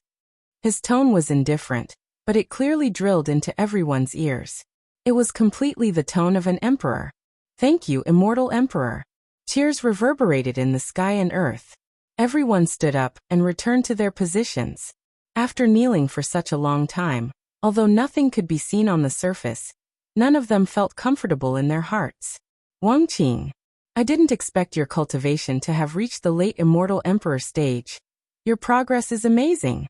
His tone was indifferent, but it clearly drilled into everyone's ears. It was completely the tone of an emperor. "Thank you, Immortal Emperor." Cheers reverberated in the sky and earth. Everyone stood up and returned to their positions. After kneeling for such a long time, although nothing could be seen on the surface, none of them felt comfortable in their hearts. "Wang Qing, I didn't expect your cultivation to have reached the late Immortal Emperor stage. Your progress is amazing."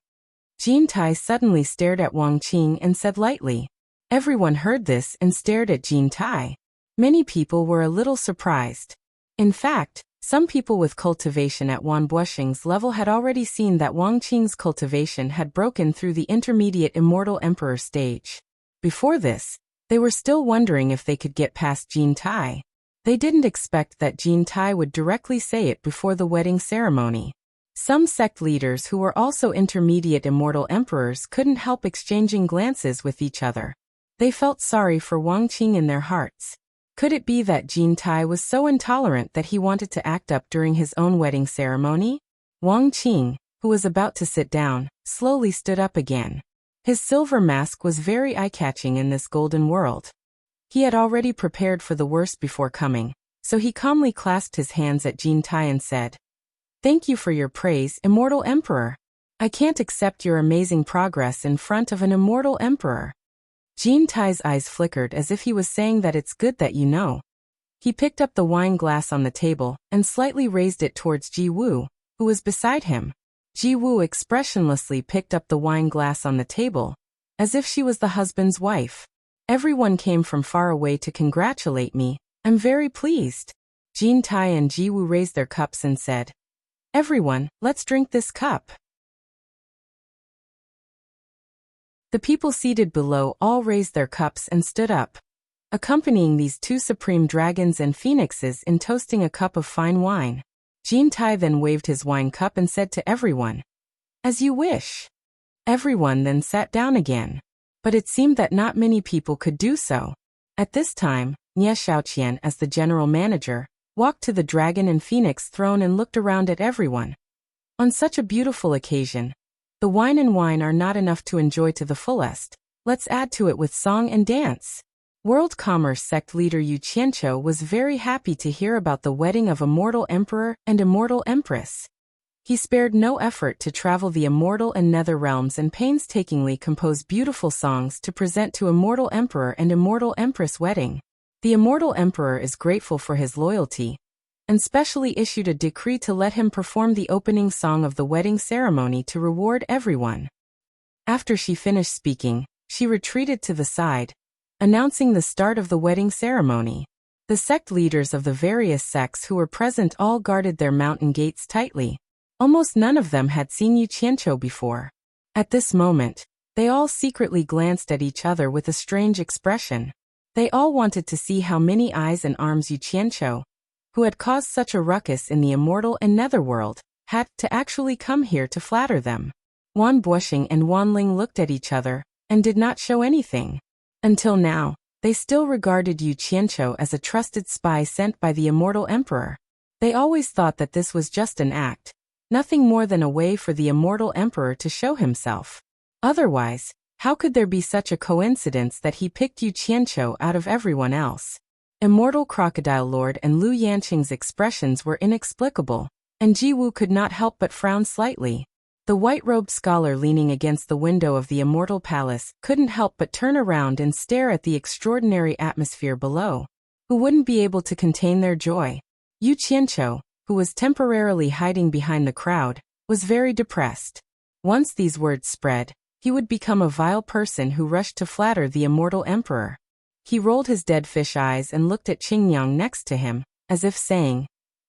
Jean Tai suddenly stared at Wang Qing and said lightly. Everyone heard this and stared at Jean Tai. Many people were a little surprised. In fact, some people with cultivation at Wan Buoxing's level had already seen that Wang Qing's cultivation had broken through the intermediate Immortal Emperor stage. Before this, they were still wondering if they could get past Jean Tai. They didn't expect that Jean Tai would directly say it before the wedding ceremony. Some sect leaders who were also intermediate Immortal Emperors couldn't help exchanging glances with each other. They felt sorry for Wang Qing in their hearts. Could it be that Jean Tai was so intolerant that he wanted to act up during his own wedding ceremony? Wang Qing, who was about to sit down, slowly stood up again. His silver mask was very eye-catching in this golden world. He had already prepared for the worst before coming, so he calmly clasped his hands at Jin Tai and said, "Thank you for your praise, Immortal Emperor. I can't accept your amazing progress in front of an immortal emperor." Jin Tai's eyes flickered as if he was saying that it's good that you know. He picked up the wine glass on the table and slightly raised it towards Ji Wu, who was beside him. Ji Wu expressionlessly picked up the wine glass on the table, as if she was the husband's wife. "Everyone came from far away to congratulate me. I'm very pleased." Jin Tai and Ji Wu raised their cups and said, "Everyone, let's drink this cup." The people seated below all raised their cups and stood up, accompanying these two supreme dragons and phoenixes in toasting a cup of fine wine. Jin Tai then waved his wine cup and said to everyone, "As you wish." Everyone then sat down again. But it seemed that not many people could do so. At this time, Nie Xiaoqian, as the general manager, walked to the dragon and phoenix throne and looked around at everyone. On such a beautiful occasion, the wine and wine are not enough to enjoy to the fullest. Let's add to it with song and dance. World Commerce Sect leader Yu Qianqiu was very happy to hear about the wedding of Immortal Emperor and Immortal Empress. He spared no effort to travel the Immortal and Nether realms and painstakingly compose beautiful songs to present to Immortal Emperor and Immortal Empress wedding. The Immortal Emperor is grateful for his loyalty, and specially issued a decree to let him perform the opening song of the wedding ceremony to reward everyone. After she finished speaking, she retreated to the side, announcing the start of the wedding ceremony. The sect leaders of the various sects who were present all guarded their mountain gates tightly. Almost none of them had seen Yu Qianqiu before. At this moment, they all secretly glanced at each other with a strange expression. They all wanted to see how many eyes and arms Yu Qianqiu, who had caused such a ruckus in the Immortal and Netherworld, had to actually come here to flatter them. Wan Buoxing and Wan Ling looked at each other and did not show anything. Until now, they still regarded Yu Qianqiu as a trusted spy sent by the Immortal Emperor. They always thought that this was just an act, nothing more than a way for the Immortal Emperor to show himself. Otherwise, how could there be such a coincidence that he picked Yu Qianqiu out of everyone else? Immortal Crocodile Lord and Lu Yanqing's expressions were inexplicable, and Ji Wu could not help but frown slightly. The white-robed scholar leaning against the window of the Immortal Palace couldn't help but turn around and stare at the extraordinary atmosphere below. Who wouldn't be able to contain their joy? Yu Qianqiu, who was temporarily hiding behind the crowd, was very depressed. Once these words spread, he would become a vile person who rushed to flatter the Immortal Emperor. He rolled his dead fish eyes and looked at Qingyang next to him, as if saying,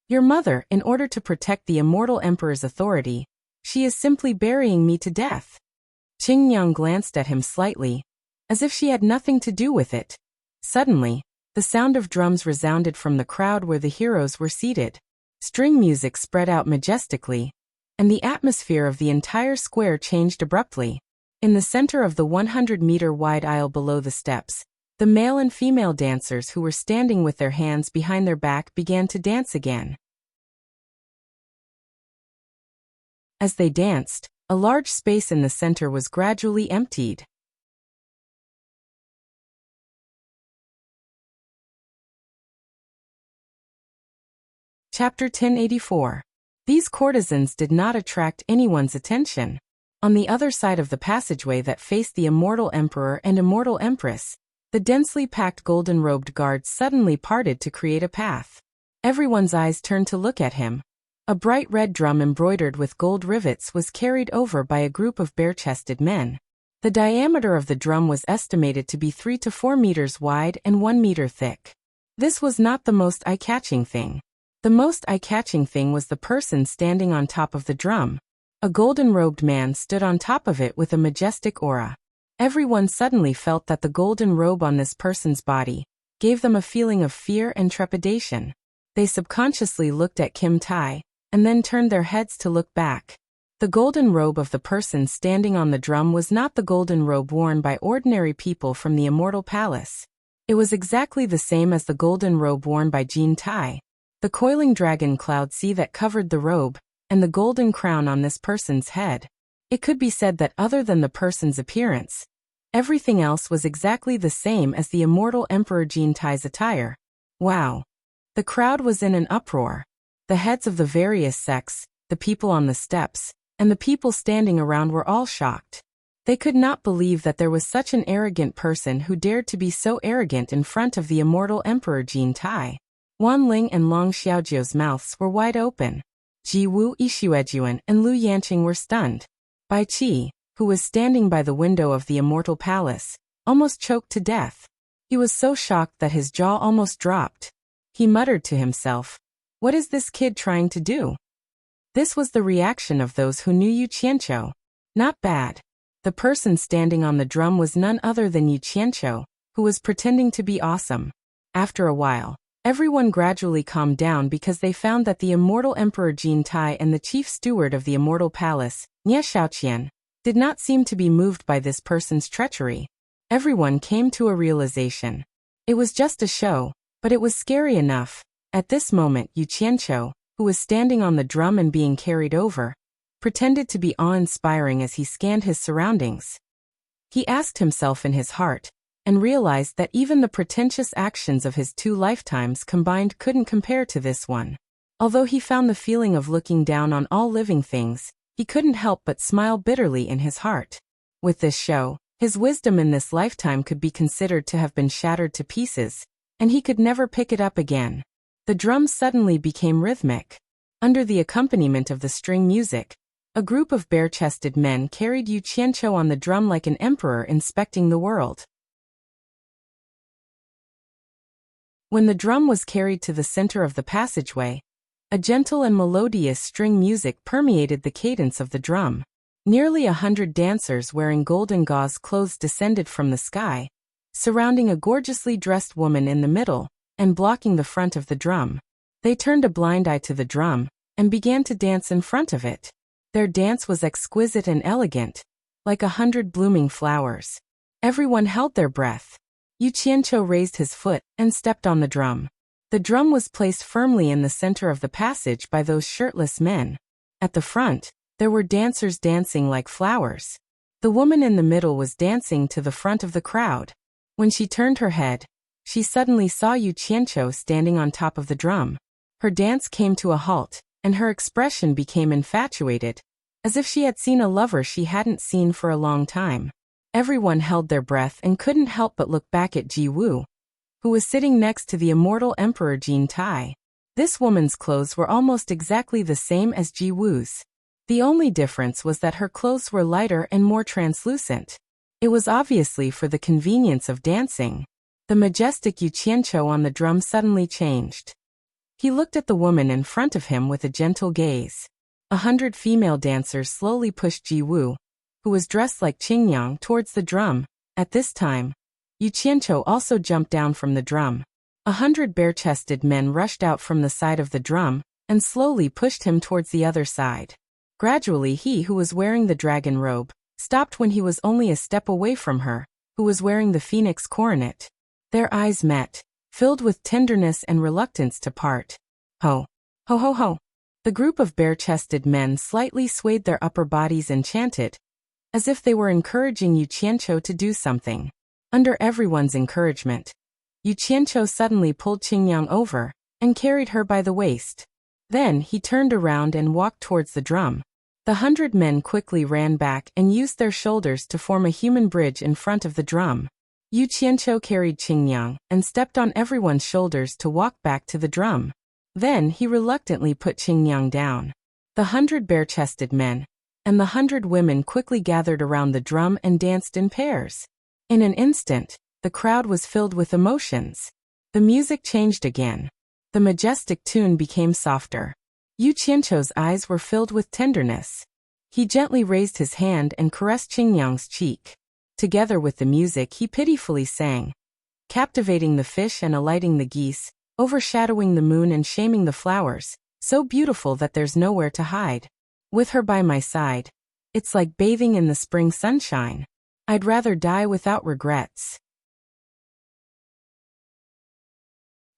"Your mother, in order to protect the Immortal Emperor's authority, she is simply burying me to death." Qingyang glanced at him slightly, as if she had nothing to do with it. Suddenly, the sound of drums resounded from the crowd where the heroes were seated. String music spread out majestically, and the atmosphere of the entire square changed abruptly. In the center of the 100-meter-wide aisle below the steps, the male and female dancers who were standing with their hands behind their back began to dance again. As they danced, a large space in the center was gradually emptied. Chapter 1084. These courtesans did not attract anyone's attention. On the other side of the passageway that faced the Immortal Emperor and Immortal Empress, the densely packed golden-robed guards suddenly parted to create a path. Everyone's eyes turned to look at him. A bright red drum embroidered with gold rivets was carried over by a group of bare-chested men. The diameter of the drum was estimated to be 3 to 4 meters wide and 1 meter thick. This was not the most eye-catching thing. The most eye-catching thing was the person standing on top of the drum. A golden-robed man stood on top of it with a majestic aura. Everyone suddenly felt that the golden robe on this person's body gave them a feeling of fear and trepidation. They subconsciously looked at Kim Tai, and then turned their heads to look back. The golden robe of the person standing on the drum was not the golden robe worn by ordinary people from the Immortal Palace. It was exactly the same as the golden robe worn by Jin Tai. The coiling dragon cloud sea that covered the robe, and the golden crown on this person's head. It could be said that other than the person's appearance, everything else was exactly the same as the immortal Emperor Jin Tai's attire. Wow! The crowd was in an uproar. The heads of the various sects, the people on the steps, and the people standing around were all shocked. They could not believe that there was such an arrogant person who dared to be so arrogant in front of the immortal Emperor Jin Tai. Wan Ling and Long Xiaojiu's mouths were wide open. Ji Wu, Yishuejuan, and Lu Yanqing were stunned. Bai Qi, who was standing by the window of the Immortal Palace, almost choked to death. He was so shocked that his jaw almost dropped. He muttered to himself, "What is this kid trying to do?" This was the reaction of those who knew Yu Qianqiu. Not bad. The person standing on the drum was none other than Yu Qianqiu, who was pretending to be awesome. After a while, everyone gradually calmed down because they found that the immortal Emperor Jin Tai and the chief steward of the Immortal Palace, Nie Shaoqian, did not seem to be moved by this person's treachery. Everyone came to a realization. It was just a show, but it was scary enough. At this moment, Yu Qianqiu, who was standing on the drum and being carried over, pretended to be awe-inspiring as he scanned his surroundings. He asked himself in his heart, and realized that even the pretentious actions of his 2 lifetimes combined couldn't compare to this one. Although he found the feeling of looking down on all living things, he couldn't help but smile bitterly in his heart. With this show, his wisdom in this lifetime could be considered to have been shattered to pieces, and he could never pick it up again. The drum suddenly became rhythmic. Under the accompaniment of the string music, a group of bare-chested men carried Yu Qianqiu on the drum like an emperor inspecting the world. When the drum was carried to the center of the passageway, a gentle and melodious string music permeated the cadence of the drum. Nearly 100 dancers wearing golden gauze clothes descended from the sky, surrounding a gorgeously dressed woman in the middle, and blocking the front of the drum. They turned a blind eye to the drum, and began to dance in front of it. Their dance was exquisite and elegant, like 100 blooming flowers. Everyone held their breath. Yu Qianqiu raised his foot and stepped on the drum. The drum was placed firmly in the center of the passage by those shirtless men. At the front, there were dancers dancing like flowers. The woman in the middle was dancing to the front of the crowd. When she turned her head, she suddenly saw Yu Qianqiu standing on top of the drum. Her dance came to a halt, and her expression became infatuated, as if she had seen a lover she hadn't seen for a long time. Everyone held their breath and couldn't help but look back at Ji Wu, who was sitting next to the immortal Emperor Jin Tai. This woman's clothes were almost exactly the same as Ji Wu's. The only difference was that her clothes were lighter and more translucent. It was obviously for the convenience of dancing. The majestic Yu Qianqiu on the drum suddenly changed. He looked at the woman in front of him with a gentle gaze. 100 female dancers slowly pushed Ji Wu, who was dressed like Qingyang, towards the drum. At this time, Yu Qianqiu also jumped down from the drum. 100 bare-chested men rushed out from the side of the drum, and slowly pushed him towards the other side. Gradually he who was wearing the dragon robe, stopped when he was only a step away from her, who was wearing the phoenix coronet. Their eyes met, filled with tenderness and reluctance to part. Ho! Ho ho ho! The group of bare-chested men slightly swayed their upper bodies and chanted, as if they were encouraging Yu Qianqiu to do something. Under everyone's encouragement, Yu Qianqiu suddenly pulled Qingyang over, and carried her by the waist. Then he turned around and walked towards the drum. The 100 men quickly ran back and used their shoulders to form a human bridge in front of the drum. Yu Qianqiu carried Qingyang and stepped on everyone's shoulders to walk back to the drum. Then he reluctantly put Qingyang down. The 100 bare-chested men and the 100 women quickly gathered around the drum and danced in pairs. In an instant, the crowd was filled with emotions. The music changed again. The majestic tune became softer. Yu Qianqiu's eyes were filled with tenderness. He gently raised his hand and caressed Qingyang's cheek. Together with the music he pitifully sang, captivating the fish and alighting the geese, overshadowing the moon and shaming the flowers, so beautiful that there's nowhere to hide. With her by my side, it's like bathing in the spring sunshine. I'd rather die without regrets.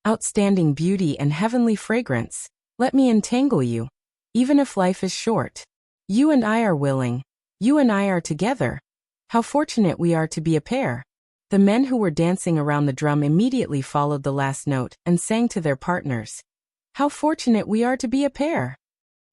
Outstanding beauty and heavenly fragrance, let me entangle you, even if life is short. You and I are willing, You and I are together. How fortunate we are to be a pair. The men who were dancing around the drum immediately followed the last note and sang to their partners. How fortunate we are to be a pair.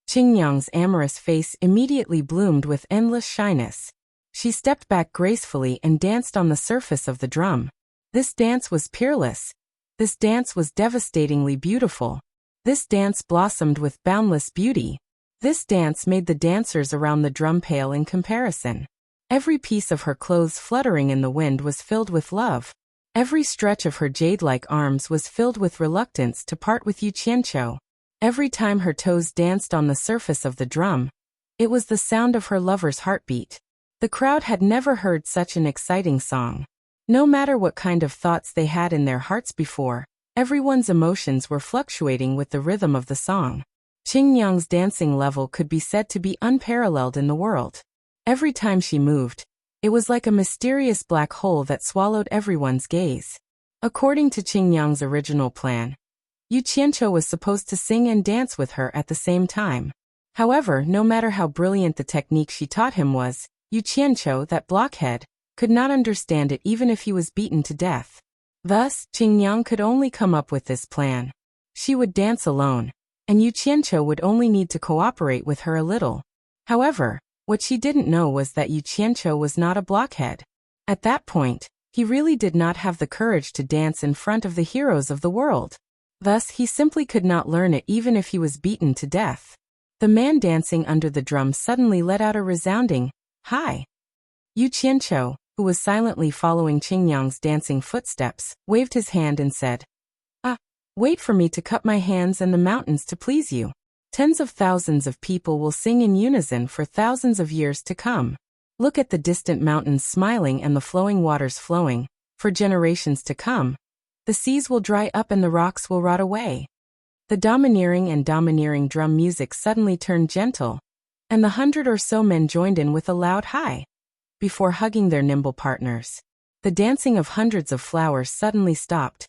Qingyang's amorous face immediately bloomed with endless shyness. She stepped back gracefully and danced on the surface of the drum. This dance was peerless. This dance was devastatingly beautiful. This dance blossomed with boundless beauty. This dance made the dancers around the drum pale in comparison. Every piece of her clothes fluttering in the wind was filled with love. Every stretch of her jade-like arms was filled with reluctance to part with Yu Qianqiu. Every time her toes danced on the surface of the drum, it was the sound of her lover's heartbeat. The crowd had never heard such an exciting song. No matter what kind of thoughts they had in their hearts before, everyone's emotions were fluctuating with the rhythm of the song. Qingyang's dancing level could be said to be unparalleled in the world. Every time she moved, it was like a mysterious black hole that swallowed everyone's gaze. According to Qingyang's original plan, Yu Qianqiu was supposed to sing and dance with her at the same time. However, no matter how brilliant the technique she taught him was, Yu Qianqiu, that blockhead, could not understand it even if he was beaten to death. Thus, Qingyang could only come up with this plan. She would dance alone, and Yu Qianqiu would only need to cooperate with her a little. However, what she didn't know was that Yu Qianqiu was not a blockhead. At that point, he really did not have the courage to dance in front of the heroes of the world. Thus, he simply could not learn it even if he was beaten to death. The man dancing under the drum suddenly let out a resounding, "Hi!" Yu Qianqiu, who was silently following Qingyang's dancing footsteps, waved his hand and said, Wait for me to cup my hands and the mountains to please you. Tens of thousands of people will sing in unison for thousands of years to come. Look at the distant mountains smiling and the flowing waters flowing. For generations to come, the seas will dry up and the rocks will rot away. The domineering drum music suddenly turned gentle, and the 100 or so men joined in with a loud hi. Before hugging their nimble partners, the dancing of hundreds of flowers suddenly stopped,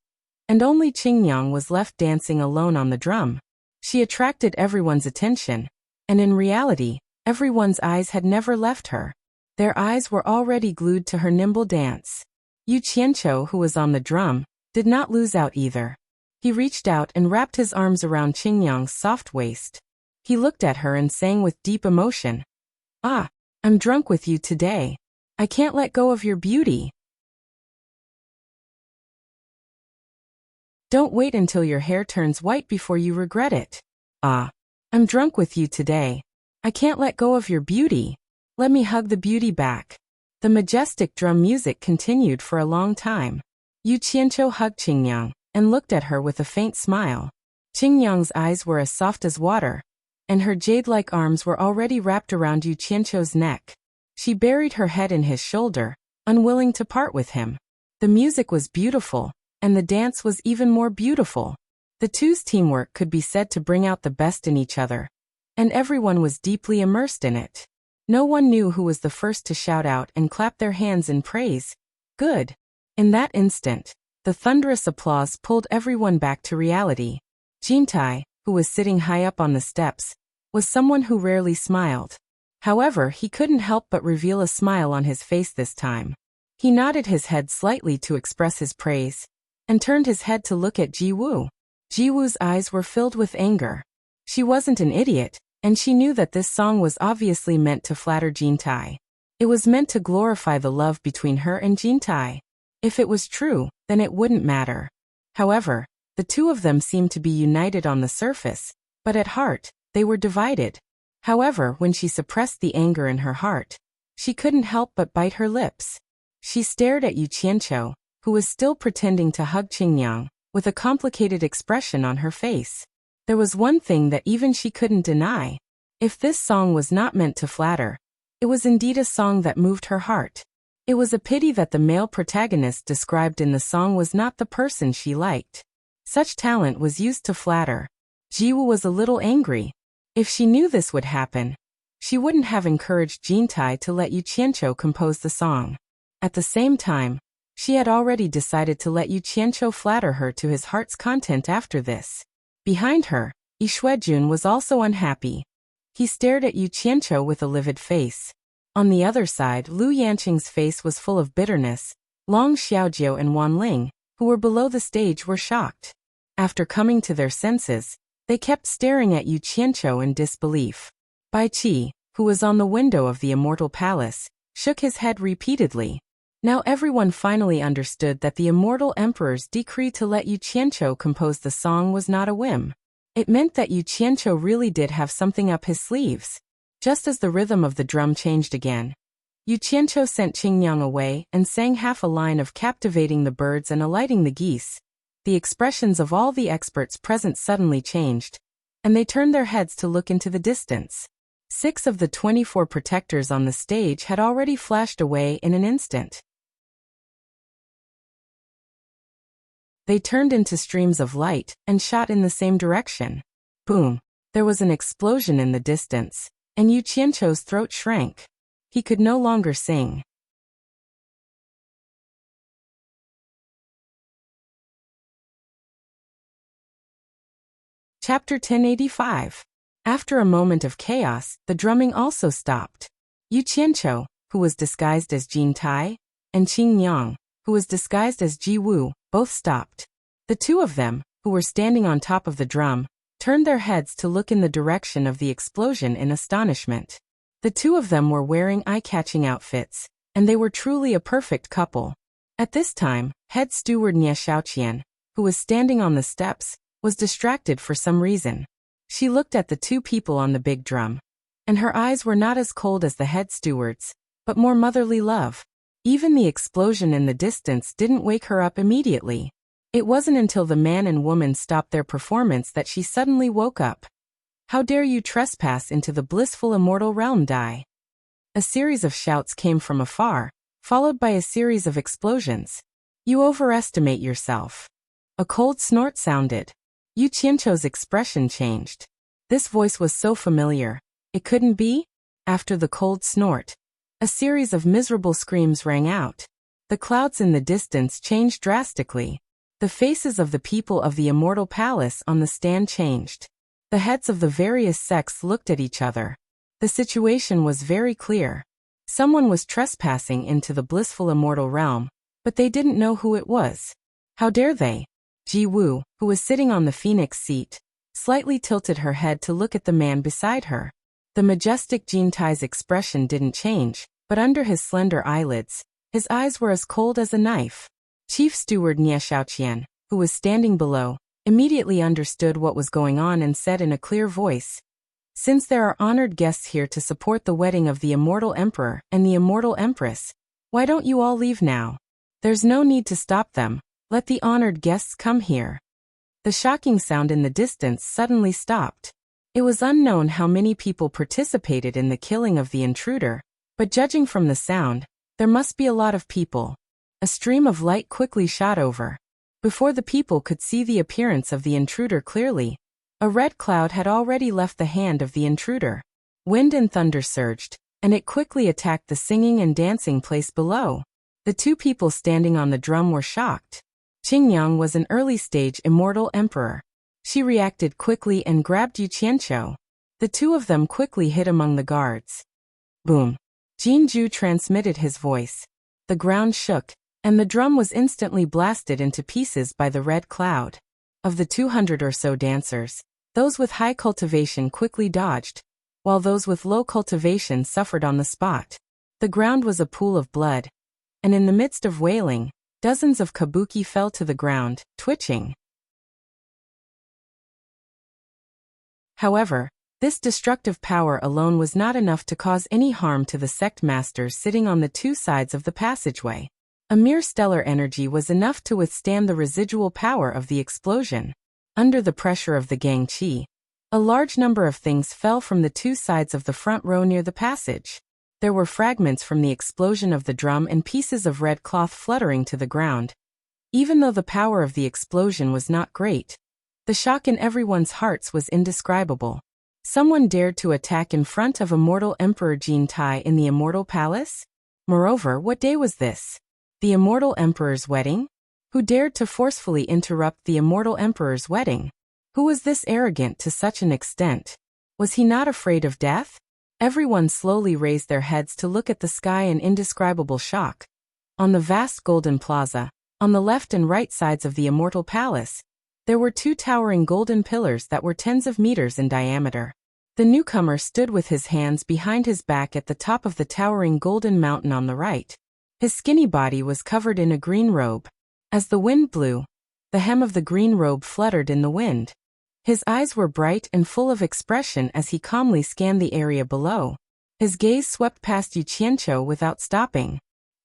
and only Qingyang was left dancing alone on the drum. She attracted everyone's attention, and in reality, everyone's eyes had never left her. Their eyes were already glued to her nimble dance. Yu Qianqiu, who was on the drum, did not lose out either. He reached out and wrapped his arms around Qingyang's soft waist. He looked at her and sang with deep emotion, I'm drunk with you today. I can't let go of your beauty. Don't wait until your hair turns white before you regret it. I'm drunk with you today. I can't let go of your beauty. Let me hug the beauty back. The majestic drum music continued for a long time. Yu Qianqiu hugged Qingyang and looked at her with a faint smile. Qingyang's eyes were as soft as water, and her jade-like arms were already wrapped around Yu Qianqiu's neck. She buried her head in his shoulder, unwilling to part with him. The music was beautiful, and the dance was even more beautiful. The two's teamwork could be said to bring out the best in each other, and everyone was deeply immersed in it. No one knew who was the first to shout out and clap their hands in praise. Good. In that instant, the thunderous applause pulled everyone back to reality. Jintai, who was sitting high up on the steps, was someone who rarely smiled. However, he couldn't help but reveal a smile on his face this time. He nodded his head slightly to express his praise, and turned his head to look at Ji Wu. Ji Wu's eyes were filled with anger. She wasn't an idiot, and she knew that this song was obviously meant to flatter Jintai. It was meant to glorify the love between her and Jintai. If it was true, then it wouldn't matter. However, the two of them seemed to be united on the surface, but at heart, they were divided. However, when she suppressed the anger in her heart, she couldn't help but bite her lips. She stared at Yu Qianqiu, who was still pretending to hug Qingyang, with a complicated expression on her face. There was one thing that even she couldn't deny. If this song was not meant to flatter, it was indeed a song that moved her heart. It was a pity that the male protagonist described in the song was not the person she liked. Such talent was used to flatter. Jiwu was a little angry. If she knew this would happen, she wouldn't have encouraged Jintai to let Yu Qianqiu compose the song. At the same time, she had already decided to let Yu Qianqiu flatter her to his heart's content after this. Behind her, Yi Shuejun was also unhappy. He stared at Yu Qianqiu with a livid face. On the other side, Lu Yanqing's face was full of bitterness. Long Xiaojiu and Wan Ling, who were below the stage, were shocked. After coming to their senses, they kept staring at Yu Qianqiu in disbelief. Bai Qi, who was on the window of the Immortal Palace, shook his head repeatedly. Now everyone finally understood that the Immortal Emperor's decree to let Yu Qianqiu compose the song was not a whim. It meant that Yu Qianqiu really did have something up his sleeves. Just as the rhythm of the drum changed again, Yu Qianqiu sent Qingyang away and sang half a line of captivating the birds and alighting the geese. The expressions of all the experts present suddenly changed, and they turned their heads to look into the distance. 6 of the 24 protectors on the stage had already flashed away in an instant. They turned into streams of light and shot in the same direction. Boom! There was an explosion in the distance, and Yu Qianqiu's throat shrank. He could no longer sing. Chapter 1085. After a moment of chaos, the drumming also stopped. Yu Qianqiu, who was disguised as Jin Tai, and Qing Yang, who was disguised as Ji Wu, both stopped. The two of them, who were standing on top of the drum, turned their heads to look in the direction of the explosion in astonishment. The two of them were wearing eye-catching outfits, and they were truly a perfect couple. At this time, head steward Nie Xiaoqian, who was standing on the steps, was distracted for some reason. She looked at the two people on the big drum, and her eyes were not as cold as the head steward's, but more motherly love. Even the explosion in the distance didn't wake her up immediately. It wasn't until the man and woman stopped their performance that she suddenly woke up. "How dare you trespass into the blissful immortal realm, Dai?" A series of shouts came from afar, followed by a series of explosions. "You overestimate yourself." A cold snort sounded. Yu Qianqiu's expression changed. This voice was so familiar. It couldn't be? After the cold snort, a series of miserable screams rang out. The clouds in the distance changed drastically. The faces of the people of the Immortal Palace on the stand changed. The heads of the various sects looked at each other. The situation was very clear. Someone was trespassing into the blissful immortal realm, but they didn't know who it was. How dare they? Ji Wu, who was sitting on the phoenix seat, slightly tilted her head to look at the man beside her. The majestic Jin Tai's expression didn't change, but under his slender eyelids, his eyes were as cold as a knife. Chief Steward Nie Xiaoqian, who was standing below, immediately understood what was going on and said in a clear voice, "Since there are honored guests here to support the wedding of the Immortal Emperor and the Immortal Empress, why don't you all leave now? There's no need to stop them. Let the honored guests come here." The shocking sound in the distance suddenly stopped. It was unknown how many people participated in the killing of the intruder, but judging from the sound, there must be a lot of people. A stream of light quickly shot over. Before the people could see the appearance of the intruder clearly, a red cloud had already left the hand of the intruder. Wind and thunder surged, and it quickly attacked the singing and dancing place below. The two people standing on the drum were shocked. Qingyang was an early-stage Immortal Emperor. She reacted quickly and grabbed Yu Qianqiu. The two of them quickly hid among the guards. Boom! Jin Ju transmitted his voice. The ground shook, and the drum was instantly blasted into pieces by the red cloud. Of the 200 or so dancers, those with high cultivation quickly dodged, while those with low cultivation suffered on the spot. The ground was a pool of blood, and in the midst of wailing, dozens of kabuki fell to the ground, twitching. However, this destructive power alone was not enough to cause any harm to the sect masters sitting on the two sides of the passageway. A mere stellar energy was enough to withstand the residual power of the explosion. Under the pressure of the gang qi, a large number of things fell from the two sides of the front row near the passage. There were fragments from the explosion of the drum and pieces of red cloth fluttering to the ground. Even though the power of the explosion was not great, the shock in everyone's hearts was indescribable. Someone dared to attack in front of Immortal Emperor Jin Tai in the Immortal Palace? Moreover, what day was this? The Immortal Emperor's wedding? Who dared to forcefully interrupt the Immortal Emperor's wedding? Who was this arrogant to such an extent? Was he not afraid of death? Everyone slowly raised their heads to look at the sky in indescribable shock. On the vast golden plaza, on the left and right sides of the Immortal Palace, there were two towering golden pillars that were tens of meters in diameter. The newcomer stood with his hands behind his back at the top of the towering golden mountain on the right. His skinny body was covered in a green robe. As the wind blew, the hem of the green robe fluttered in the wind. His eyes were bright and full of expression as he calmly scanned the area below. His gaze swept past Yu Qianqiu without stopping.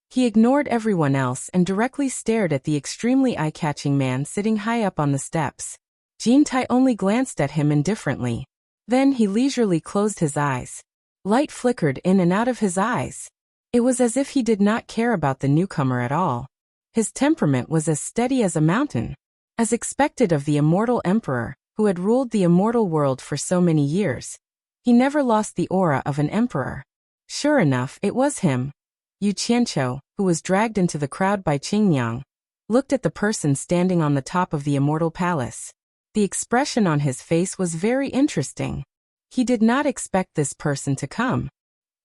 He ignored everyone else and directly stared at the extremely eye-catching man sitting high up on the steps. Jin Tai only glanced at him indifferently. Then he leisurely closed his eyes. Light flickered in and out of his eyes. It was as if he did not care about the newcomer at all. His temperament was as steady as a mountain. As expected of the immortal emperor, who had ruled the immortal world for so many years. He never lost the aura of an emperor. Sure enough, it was him. Yu Qianqiu, who was dragged into the crowd by Qingniang, looked at the person standing on the top of the Immortal Palace. The expression on his face was very interesting. He did not expect this person to come.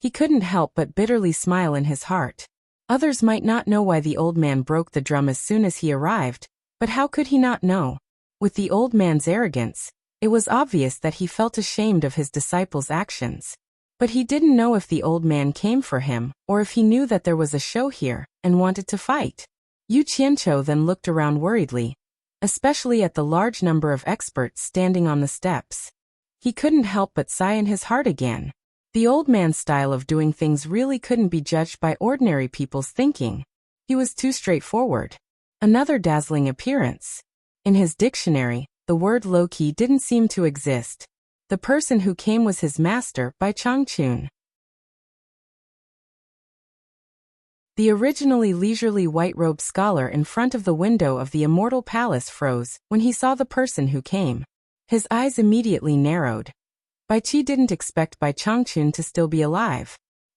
He couldn't help but bitterly smile in his heart. Others might not know why the old man broke the drum as soon as he arrived, but how could he not know? With the old man's arrogance, it was obvious that he felt ashamed of his disciples' actions. But he didn't know if the old man came for him, or if he knew that there was a show here, and wanted to fight. Yu Qianqiu then looked around worriedly, especially at the large number of experts standing on the steps. He couldn't help but sigh in his heart again. The old man's style of doing things really couldn't be judged by ordinary people's thinking. He was too straightforward. Another dazzling appearance. In his dictionary, the word low-key didn't seem to exist. The person who came was his master, Bai Changchun. The originally leisurely white-robed scholar in front of the window of the Immortal Palace froze when he saw the person who came. His eyes immediately narrowed. Bai Qi didn't expect Bai Changchun to still be alive.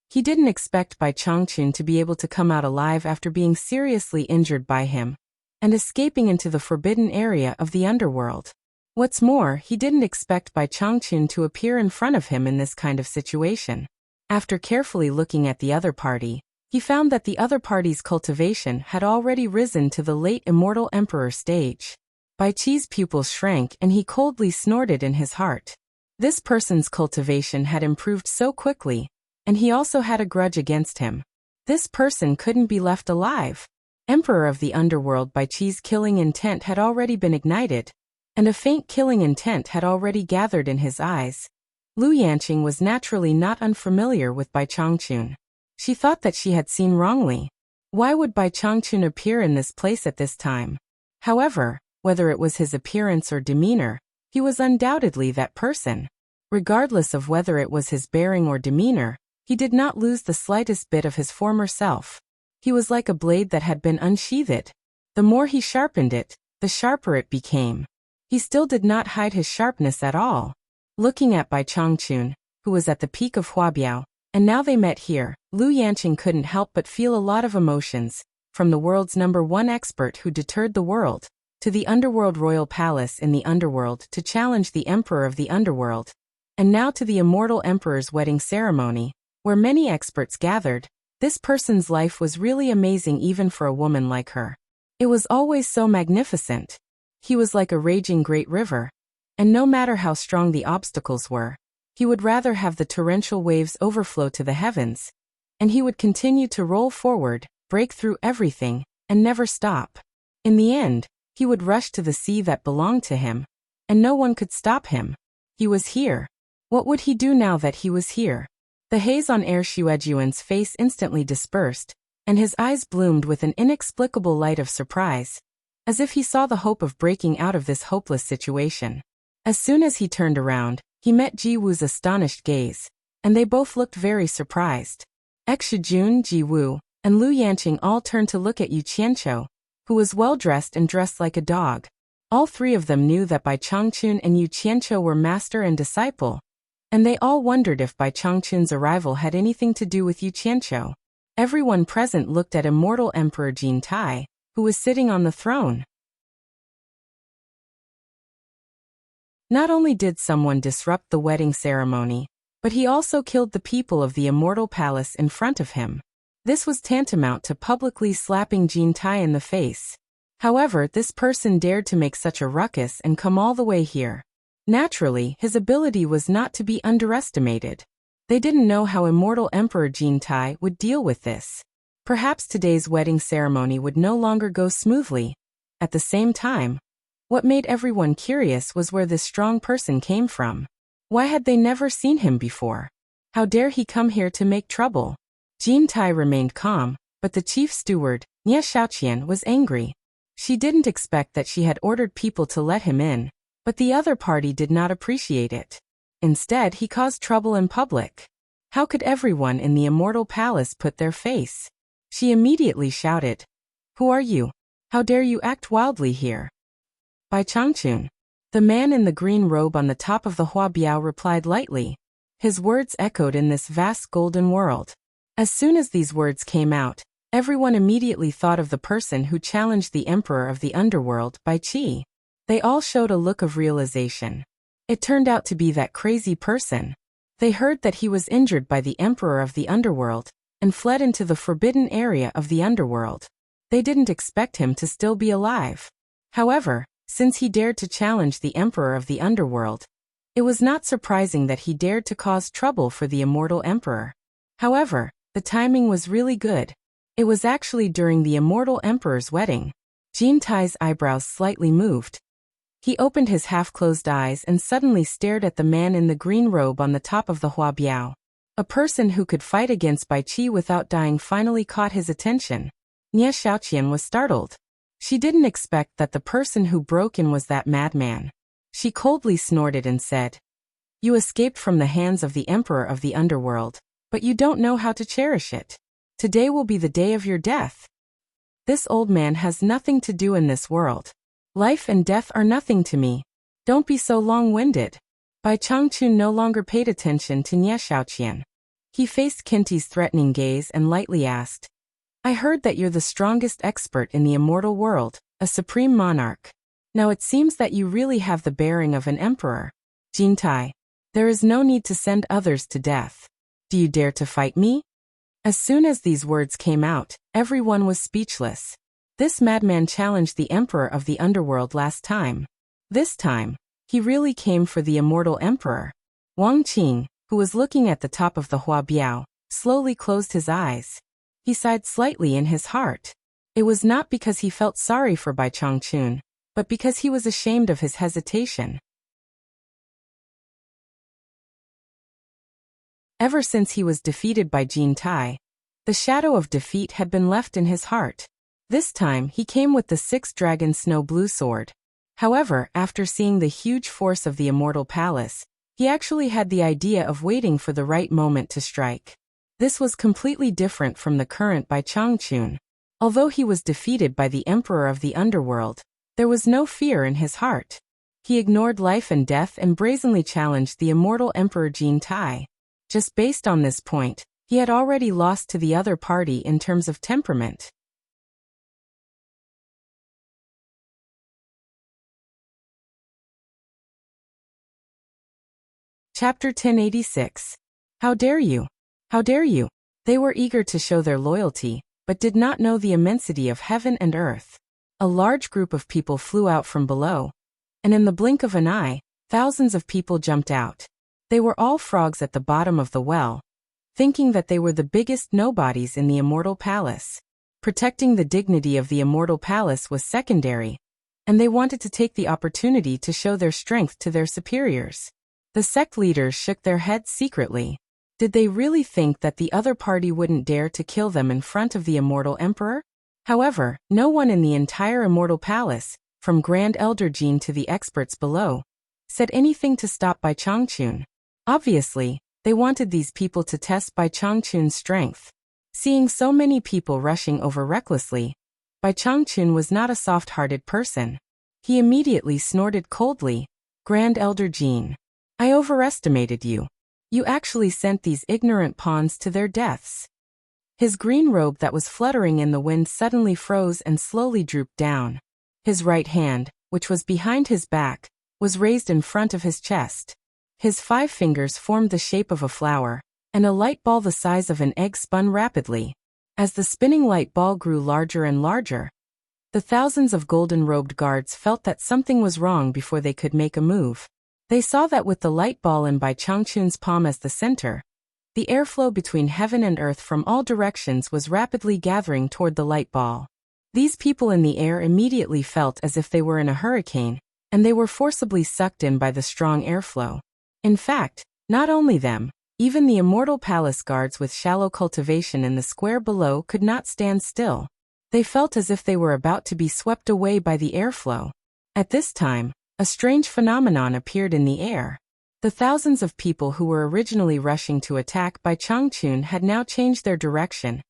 He didn't expect Bai Changchun to be able to come out alive after being seriously injured by him and escaping into the forbidden area of the underworld. What's more, he didn't expect Bai Changchun to appear in front of him in this kind of situation. After carefully looking at the other party, he found that the other party's cultivation had already risen to the late immortal emperor stage. Bai Qi's pupils shrank and he coldly snorted in his heart. This person's cultivation had improved so quickly, and he also had a grudge against him. This person couldn't be left alive. Emperor of the underworld, Bai Qi's killing intent had already been ignited, and a faint killing intent had already gathered in his eyes. Lu Yanqing was naturally not unfamiliar with Bai Changchun. She thought that she had seen wrongly. Why would Bai Changchun appear in this place at this time? However, whether it was his appearance or demeanor, he was undoubtedly that person. Regardless of whether it was his bearing or demeanor, he did not lose the slightest bit of his former self. He was like a blade that had been unsheathed. The more he sharpened it, the sharper it became. He still did not hide his sharpness at all. Looking at Bai Changchun, who was at the peak of Huabiao, and now they met here, Lu Yanqing couldn't help but feel a lot of emotions, from the world's #1 expert who deterred the world, to the underworld royal palace in the underworld to challenge the emperor of the underworld, and now to the immortal emperor's wedding ceremony, where many experts gathered. This person's life was really amazing even for a woman like her. It was always so magnificent. He was like a raging great river, and no matter how strong the obstacles were, he would rather have the torrential waves overflow to the heavens, and he would continue to roll forward, break through everything, and never stop. In the end, he would rush to the sea that belonged to him, and no one could stop him. He was here. What would he do now that he was here? The haze on Air Xuejuan's face instantly dispersed, and his eyes bloomed with an inexplicable light of surprise, as if he saw the hope of breaking out of this hopeless situation. As soon as he turned around, he met Ji Wu's astonished gaze, and they both looked very surprised. Exijun, Ji Wu, and Lu Yanqing all turned to look at Yu Qianqiu, who was well dressed and dressed like a dog. All three of them knew that Bai Changchun and Yu Qianqiu were master and disciple, and they all wondered if Bai Changchun's arrival had anything to do with Yu Qianqiu. Everyone present looked at immortal Emperor Jin Tai, who was sitting on the throne. Not only did someone disrupt the wedding ceremony, But he also killed the people of the Immortal Palace in front of him. This was tantamount to publicly slapping Jin Tai in the face. However, this person dared to make such a ruckus and come all the way here. Naturally, his ability was not to be underestimated. They didn't know how Immortal Emperor Jin Tai would deal with this. Perhaps today's wedding ceremony would no longer go smoothly. At the same time, what made everyone curious was where this strong person came from. Why had they never seen him before? How dare he come here to make trouble? Jin Tai remained calm, but the chief steward, Nie Xiaoqian, was angry. She didn't expect that she had ordered people to let him in, but the other party did not appreciate it. Instead, he caused trouble in public. How could everyone in the Immortal Palace put their face? She immediately shouted, "Who are you? How dare you act wildly here?" By Changchun. The man in the green robe on the top of the Huabiao replied lightly. His words echoed in this vast golden world. As soon as these words came out, everyone immediately thought of the person who challenged the Emperor of the Underworld, Bai Qi. They all showed a look of realization. It turned out to be that crazy person. They heard that he was injured by the Emperor of the Underworld and fled into the forbidden area of the Underworld. They didn't expect him to still be alive. However, since he dared to challenge the Emperor of the Underworld, it was not surprising that he dared to cause trouble for the Immortal Emperor. However, the timing was really good. It was actually during the Immortal Emperor's wedding. Jin Tai's eyebrows slightly moved. He opened his half-closed eyes and suddenly stared at the man in the green robe on the top of the Huabiao. A person who could fight against Bai Qi without dying finally caught his attention. Nie Xiaoqian was startled. She didn't expect that the person who broke in was that madman. She coldly snorted and said, "You escaped from the hands of the Emperor of the Underworld, but you don't know how to cherish it. Today will be the day of your death. This old man has nothing to do in this world. Life and death are nothing to me. Don't be so long-winded." Bai Changchun no longer paid attention to Nie Xiaoqian. He faced Kinti's threatening gaze and lightly asked, "I heard that you're the strongest expert in the immortal world, a supreme monarch. Now it seems that you really have the bearing of an emperor. Jin Tai, there is no need to send others to death. Do you dare to fight me?" As soon as these words came out, everyone was speechless. This madman challenged the Emperor of the Underworld last time. This time, he really came for the Immortal Emperor. Wang Qing, who was looking at the top of the Huabiao, slowly closed his eyes. He sighed slightly in his heart. It was not because he felt sorry for Bai Changchun, but because he was ashamed of his hesitation. Ever since he was defeated by Jin Tai, the shadow of defeat had been left in his heart. This time he came with the 6-dragon snow blue sword. However, after seeing the huge force of the Immortal Palace, he actually had the idea of waiting for the right moment to strike. This was completely different from the current Bai Changchun. Although he was defeated by the Emperor of the Underworld, there was no fear in his heart. He ignored life and death and brazenly challenged the Immortal Emperor Jin Tai. Just based on this point, he had already lost to the other party in terms of temperament. Chapter 1086. How dare you? How dare you? They were eager to show their loyalty, but did not know the immensity of heaven and earth. A large group of people flew out from below, and in the blink of an eye, thousands of people jumped out. They were all frogs at the bottom of the well, thinking that they were the biggest nobodies in the Immortal Palace. Protecting the dignity of the Immortal Palace was secondary, and they wanted to take the opportunity to show their strength to their superiors. The sect leaders shook their heads secretly. Did they really think that the other party wouldn't dare to kill them in front of the Immortal Emperor? However, no one in the entire Immortal Palace, from Grand Elder Jin to the experts below, said anything to stop Bai Changchun. Obviously, they wanted these people to test Bai Changchun's strength. Seeing so many people rushing over recklessly, Bai Changchun was not a soft-hearted person. He immediately snorted coldly, "Grand Elder Jin, I overestimated you. You actually sent these ignorant pawns to their deaths." His green robe that was fluttering in the wind suddenly froze and slowly drooped down. His right hand, which was behind his back, was raised in front of his chest. His 5 fingers formed the shape of a flower, and a light ball the size of an egg spun rapidly. As the spinning light ball grew larger and larger, the thousands of golden-robed guards felt that something was wrong before they could make a move. They saw that with the light ball in Bai Changchun's palm as the center, the airflow between heaven and earth from all directions was rapidly gathering toward the light ball. These people in the air immediately felt as if they were in a hurricane, and they were forcibly sucked in by the strong airflow. In fact, not only them, even the Immortal Palace guards with shallow cultivation in the square below could not stand still. They felt as if they were about to be swept away by the airflow. At this time, a strange phenomenon appeared in the air. The thousands of people who were originally rushing to attack Bai Changchun had now changed their direction,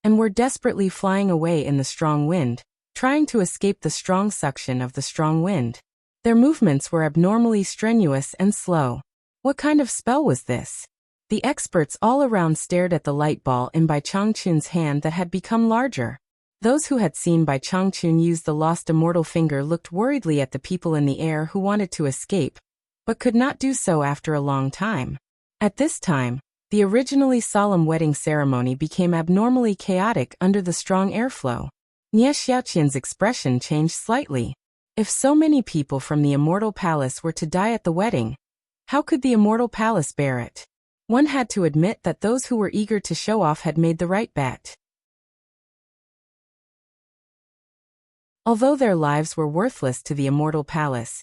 and were desperately flying away in the strong wind, trying to escape the strong suction of the strong wind. Their movements were abnormally strenuous and slow. What kind of spell was this? The experts all around stared at the light ball in Bai Changchun's hand that had become larger. Those who had seen Bai Changchun use the lost immortal finger looked worriedly at the people in the air who wanted to escape, but could not do so after a long time. At this time, the originally solemn wedding ceremony became abnormally chaotic under the strong airflow. Nie Xiaoqian's expression changed slightly. If so many people from the Immortal Palace were to die at the wedding, how could the Immortal Palace bear it? One had to admit that those who were eager to show off had made the right bet. Although their lives were worthless to the Immortal Palace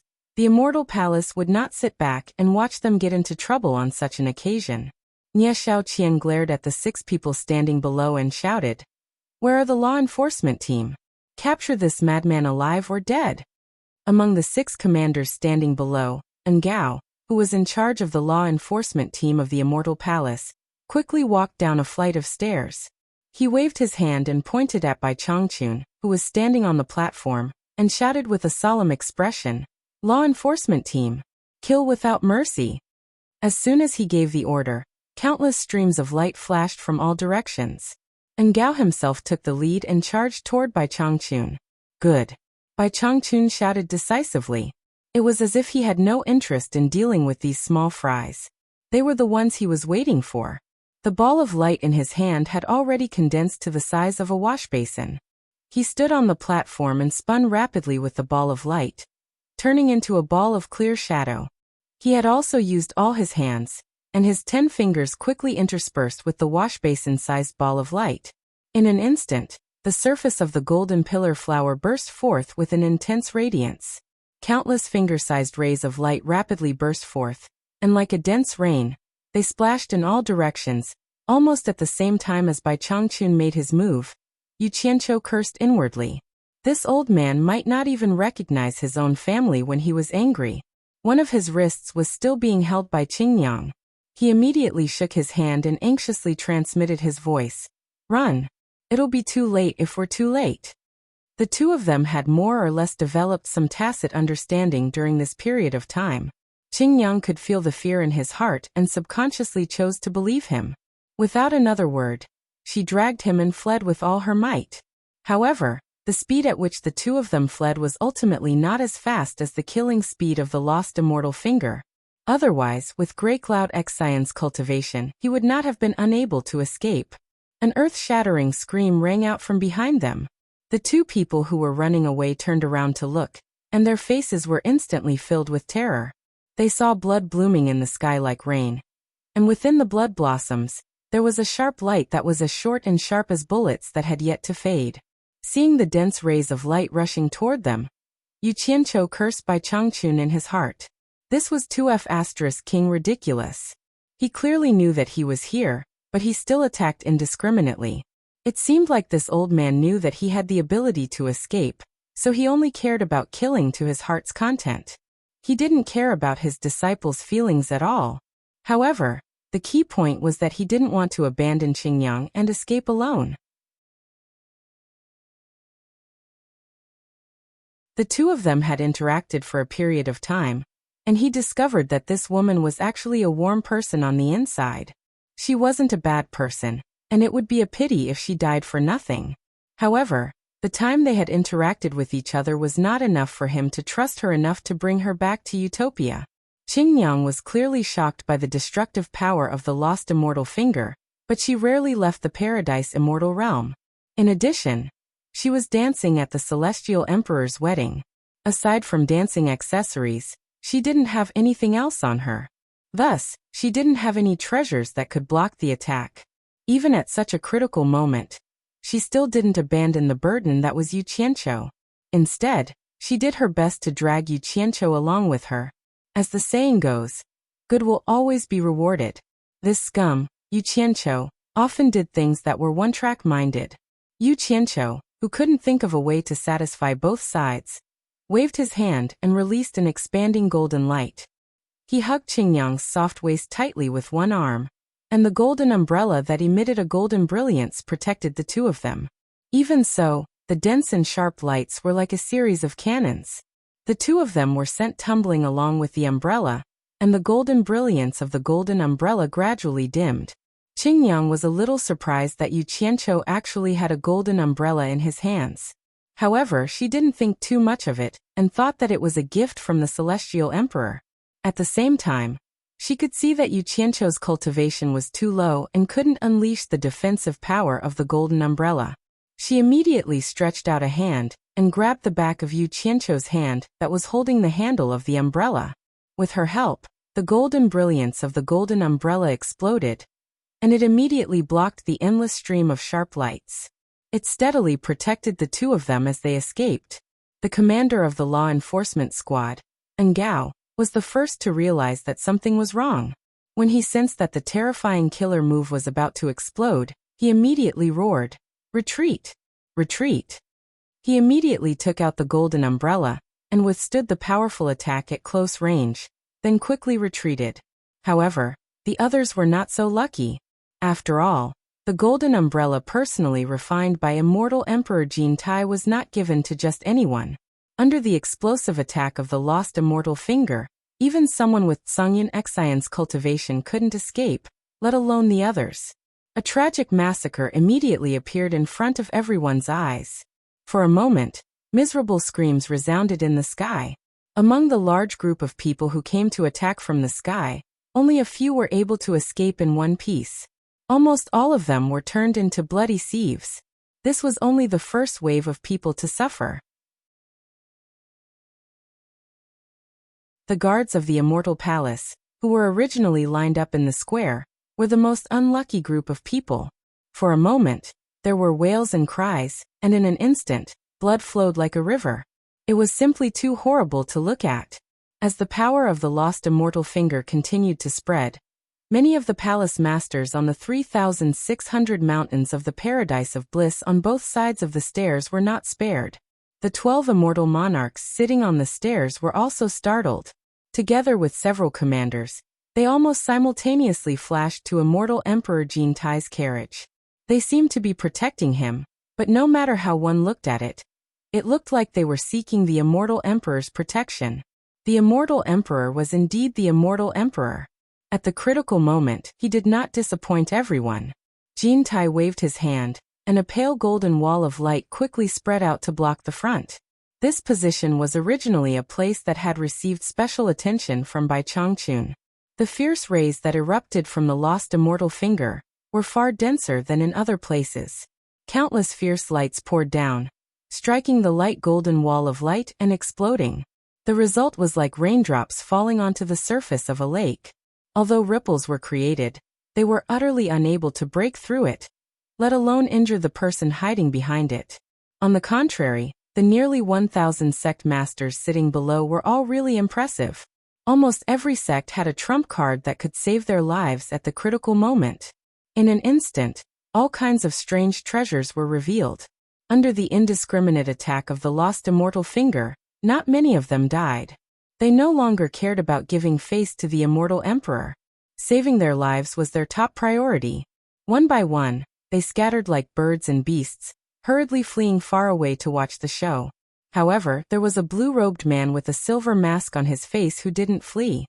would not sit back and watch them get into trouble on such an occasion. Nie Xiaoqian glared at the 6 people standing below and shouted, "Where are the law enforcement team? Capture this madman alive or dead." Among the 6 commanders standing below, Gao, who was in charge of the law enforcement team of the Immortal Palace, quickly walked down a flight of stairs. He waved his hand and pointed at Bai Changchun, who was standing on the platform, and shouted with a solemn expression, "Law enforcement team, kill without mercy." As soon as he gave the order, countless streams of light flashed from all directions. Gao himself took the lead and charged toward Bai Changchun. "Good." Bai Changchun shouted decisively. It was as if he had no interest in dealing with these small fries. They were the ones he was waiting for. The ball of light in his hand had already condensed to the size of a wash basin. He stood on the platform and spun rapidly with the ball of light, turning into a ball of clear shadow. He had also used all his hands, and his 10 fingers quickly interspersed with the wash basin-sized ball of light. In an instant, the surface of the golden pillar flower burst forth with an intense radiance. Countless finger-sized rays of light rapidly burst forth, and like a dense rain, they splashed in all directions, almost at the same time as Bai Changchun made his move. Yu Qianqiu cursed inwardly. This old man might not even recognize his own family when he was angry. One of his wrists was still being held by Qingyang. He immediately shook his hand and anxiously transmitted his voice. "Run. It'll be too late if we're too late." The two of them had more or less developed some tacit understanding during this period of time. Qingyang could feel the fear in his heart and subconsciously chose to believe him. Without another word, she dragged him and fled with all her might. However, the speed at which the two of them fled was ultimately not as fast as the killing speed of the lost immortal finger. Otherwise, with Grey Cloud Xian's cultivation, he would not have been unable to escape. An earth-shattering scream rang out from behind them. The 2 people who were running away turned around to look, and their faces were instantly filled with terror. They saw blood blooming in the sky like rain. And within the blood blossoms, there was a sharp light that was as short and sharp as bullets that had yet to fade. Seeing the dense rays of light rushing toward them, Yu Qianqiu cursed Bai Changchun in his heart. This was 2F** King ridiculous. He clearly knew that he was here, but he still attacked indiscriminately. It seemed like this old man knew that he had the ability to escape, so he only cared about killing to his heart's content. He didn't care about his disciples' feelings at all. However, the key point was that he didn't want to abandon Qingyang and escape alone. The two of them had interacted for a period of time, and he discovered that this woman was actually a warm person on the inside. She wasn't a bad person, and it would be a pity if she died for nothing. However, the time they had interacted with each other was not enough for him to trust her enough to bring her back to Utopia. Qingyang was clearly shocked by the destructive power of the lost immortal finger, but she rarely left the paradise immortal realm. In addition, she was dancing at the Celestial Emperor's wedding. Aside from dancing accessories, she didn't have anything else on her. Thus, she didn't have any treasures that could block the attack. Even at such a critical moment, she still didn't abandon the burden that was Yu Qianqiu. Instead, she did her best to drag Yu Qianqiu along with her. As the saying goes, good will always be rewarded. This scum, Yu Qianqiu, often did things that were one-track minded. Yu Qianqiu, who couldn't think of a way to satisfy both sides, waved his hand and released an expanding golden light. He hugged Qingyang's soft waist tightly with one arm, and the golden umbrella that emitted a golden brilliance protected the two of them. Even so, the dense and sharp lights were like a series of cannons. The two of them were sent tumbling along with the umbrella, and the golden brilliance of the golden umbrella gradually dimmed. Qingyang was a little surprised that Yu Qianqiu actually had a golden umbrella in his hands. However, she didn't think too much of it, and thought that it was a gift from the Celestial Emperor. At the same time, she could see that Yu Qianqiu's cultivation was too low and couldn't unleash the defensive power of the golden umbrella. She immediately stretched out a hand and grabbed the back of Yu Qianqiu's hand that was holding the handle of the umbrella. With her help, the golden brilliance of the golden umbrella exploded, and it immediately blocked the endless stream of sharp lights. It steadily protected the two of them as they escaped. The commander of the law enforcement squad, Ngao, was the first to realize that something was wrong. When he sensed that the terrifying killer move was about to explode, he immediately roared, "Retreat! Retreat!" He immediately took out the golden umbrella and withstood the powerful attack at close range, then quickly retreated. However, the others were not so lucky. After all, the golden umbrella personally refined by Immortal Emperor Jin Tai was not given to just anyone. Under the explosive attack of the lost immortal finger, even someone with Zhongyan Xian's cultivation couldn't escape, let alone the others. A tragic massacre immediately appeared in front of everyone's eyes. For a moment, miserable screams resounded in the sky. Among the large group of people who came to attack from the sky, only a few were able to escape in one piece. Almost all of them were turned into bloody sieves. This was only the first wave of people to suffer. The guards of the Immortal Palace, who were originally lined up in the square, were the most unlucky group of people. For a moment, there were wails and cries, and in an instant, blood flowed like a river. It was simply too horrible to look at. As the power of the lost immortal finger continued to spread, many of the palace masters on the 3,600 mountains of the Paradise of Bliss on both sides of the stairs were not spared. The 12 immortal monarchs sitting on the stairs were also startled. Together with several commanders, they almost simultaneously flashed to Immortal Emperor Jin Tai's carriage. They seemed to be protecting him, but no matter how one looked at it, it looked like they were seeking the Immortal Emperor's protection. The Immortal Emperor was indeed the Immortal Emperor. At the critical moment, he did not disappoint everyone. Jin Tai waved his hand, and a pale golden wall of light quickly spread out to block the front. This position was originally a place that had received special attention from Bai Changchun. The fierce rays that erupted from the lost immortal finger were far denser than in other places. Countless fierce lights poured down, striking the light golden wall of light and exploding. The result was like raindrops falling onto the surface of a lake. Although ripples were created, they were utterly unable to break through it, let alone injure the person hiding behind it. On the contrary, the nearly 1,000 sect masters sitting below were all really impressive. Almost every sect had a trump card that could save their lives at the critical moment. In an instant, all kinds of strange treasures were revealed. Under the indiscriminate attack of the lost immortal finger, not many of them died. They no longer cared about giving face to the Immortal Emperor. Saving their lives was their top priority. One by one, they scattered like birds and beasts, hurriedly fleeing far away to watch the show. However, there was a blue-robed man with a silver mask on his face who didn't flee.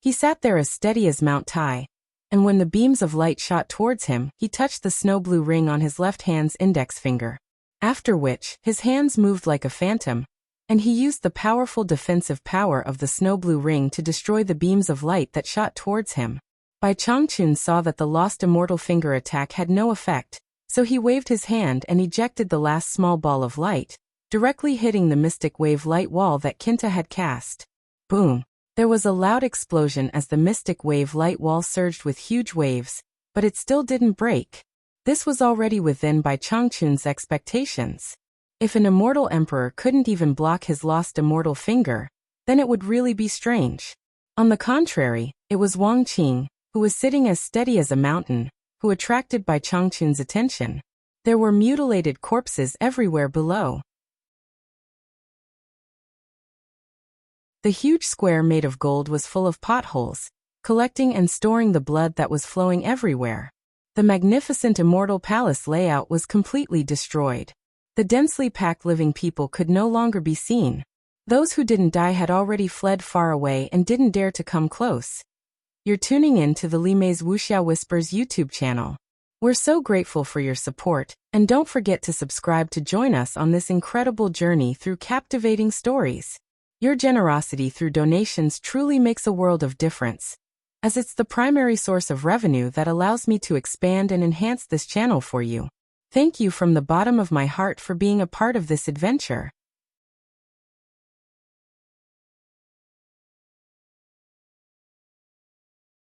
He sat there as steady as Mount Tai, and when the beams of light shot towards him, he touched the snow-blue ring on his left hand's index finger. After which, his hands moved like a phantom, and he used the powerful defensive power of the snow blue ring to destroy the beams of light that shot towards him. Bai Changchun saw that the lost immortal finger attack had no effect, so he waved his hand and ejected the last small ball of light, directly hitting the mystic wave light wall that Kinta had cast. Boom! There was a loud explosion as the mystic wave light wall surged with huge waves, but it still didn't break. This was already within Bai Changchun's expectations. If an immortal emperor couldn't even block his lost immortal finger, then it would really be strange. On the contrary, it was Wang Qing, who was sitting as steady as a mountain, who attracted Bai Changchun's attention. There were mutilated corpses everywhere below. The huge square made of gold was full of potholes, collecting and storing the blood that was flowing everywhere. The magnificent immortal palace layout was completely destroyed. The densely packed living people could no longer be seen. Those who didn't die had already fled far away and didn't dare to come close. You're tuning in to the Li Mei's Wuxia Whispers YouTube channel. We're so grateful for your support, and don't forget to subscribe to join us on this incredible journey through captivating stories. Your generosity through donations truly makes a world of difference, as it's the primary source of revenue that allows me to expand and enhance this channel for you. Thank you from the bottom of my heart for being a part of this adventure.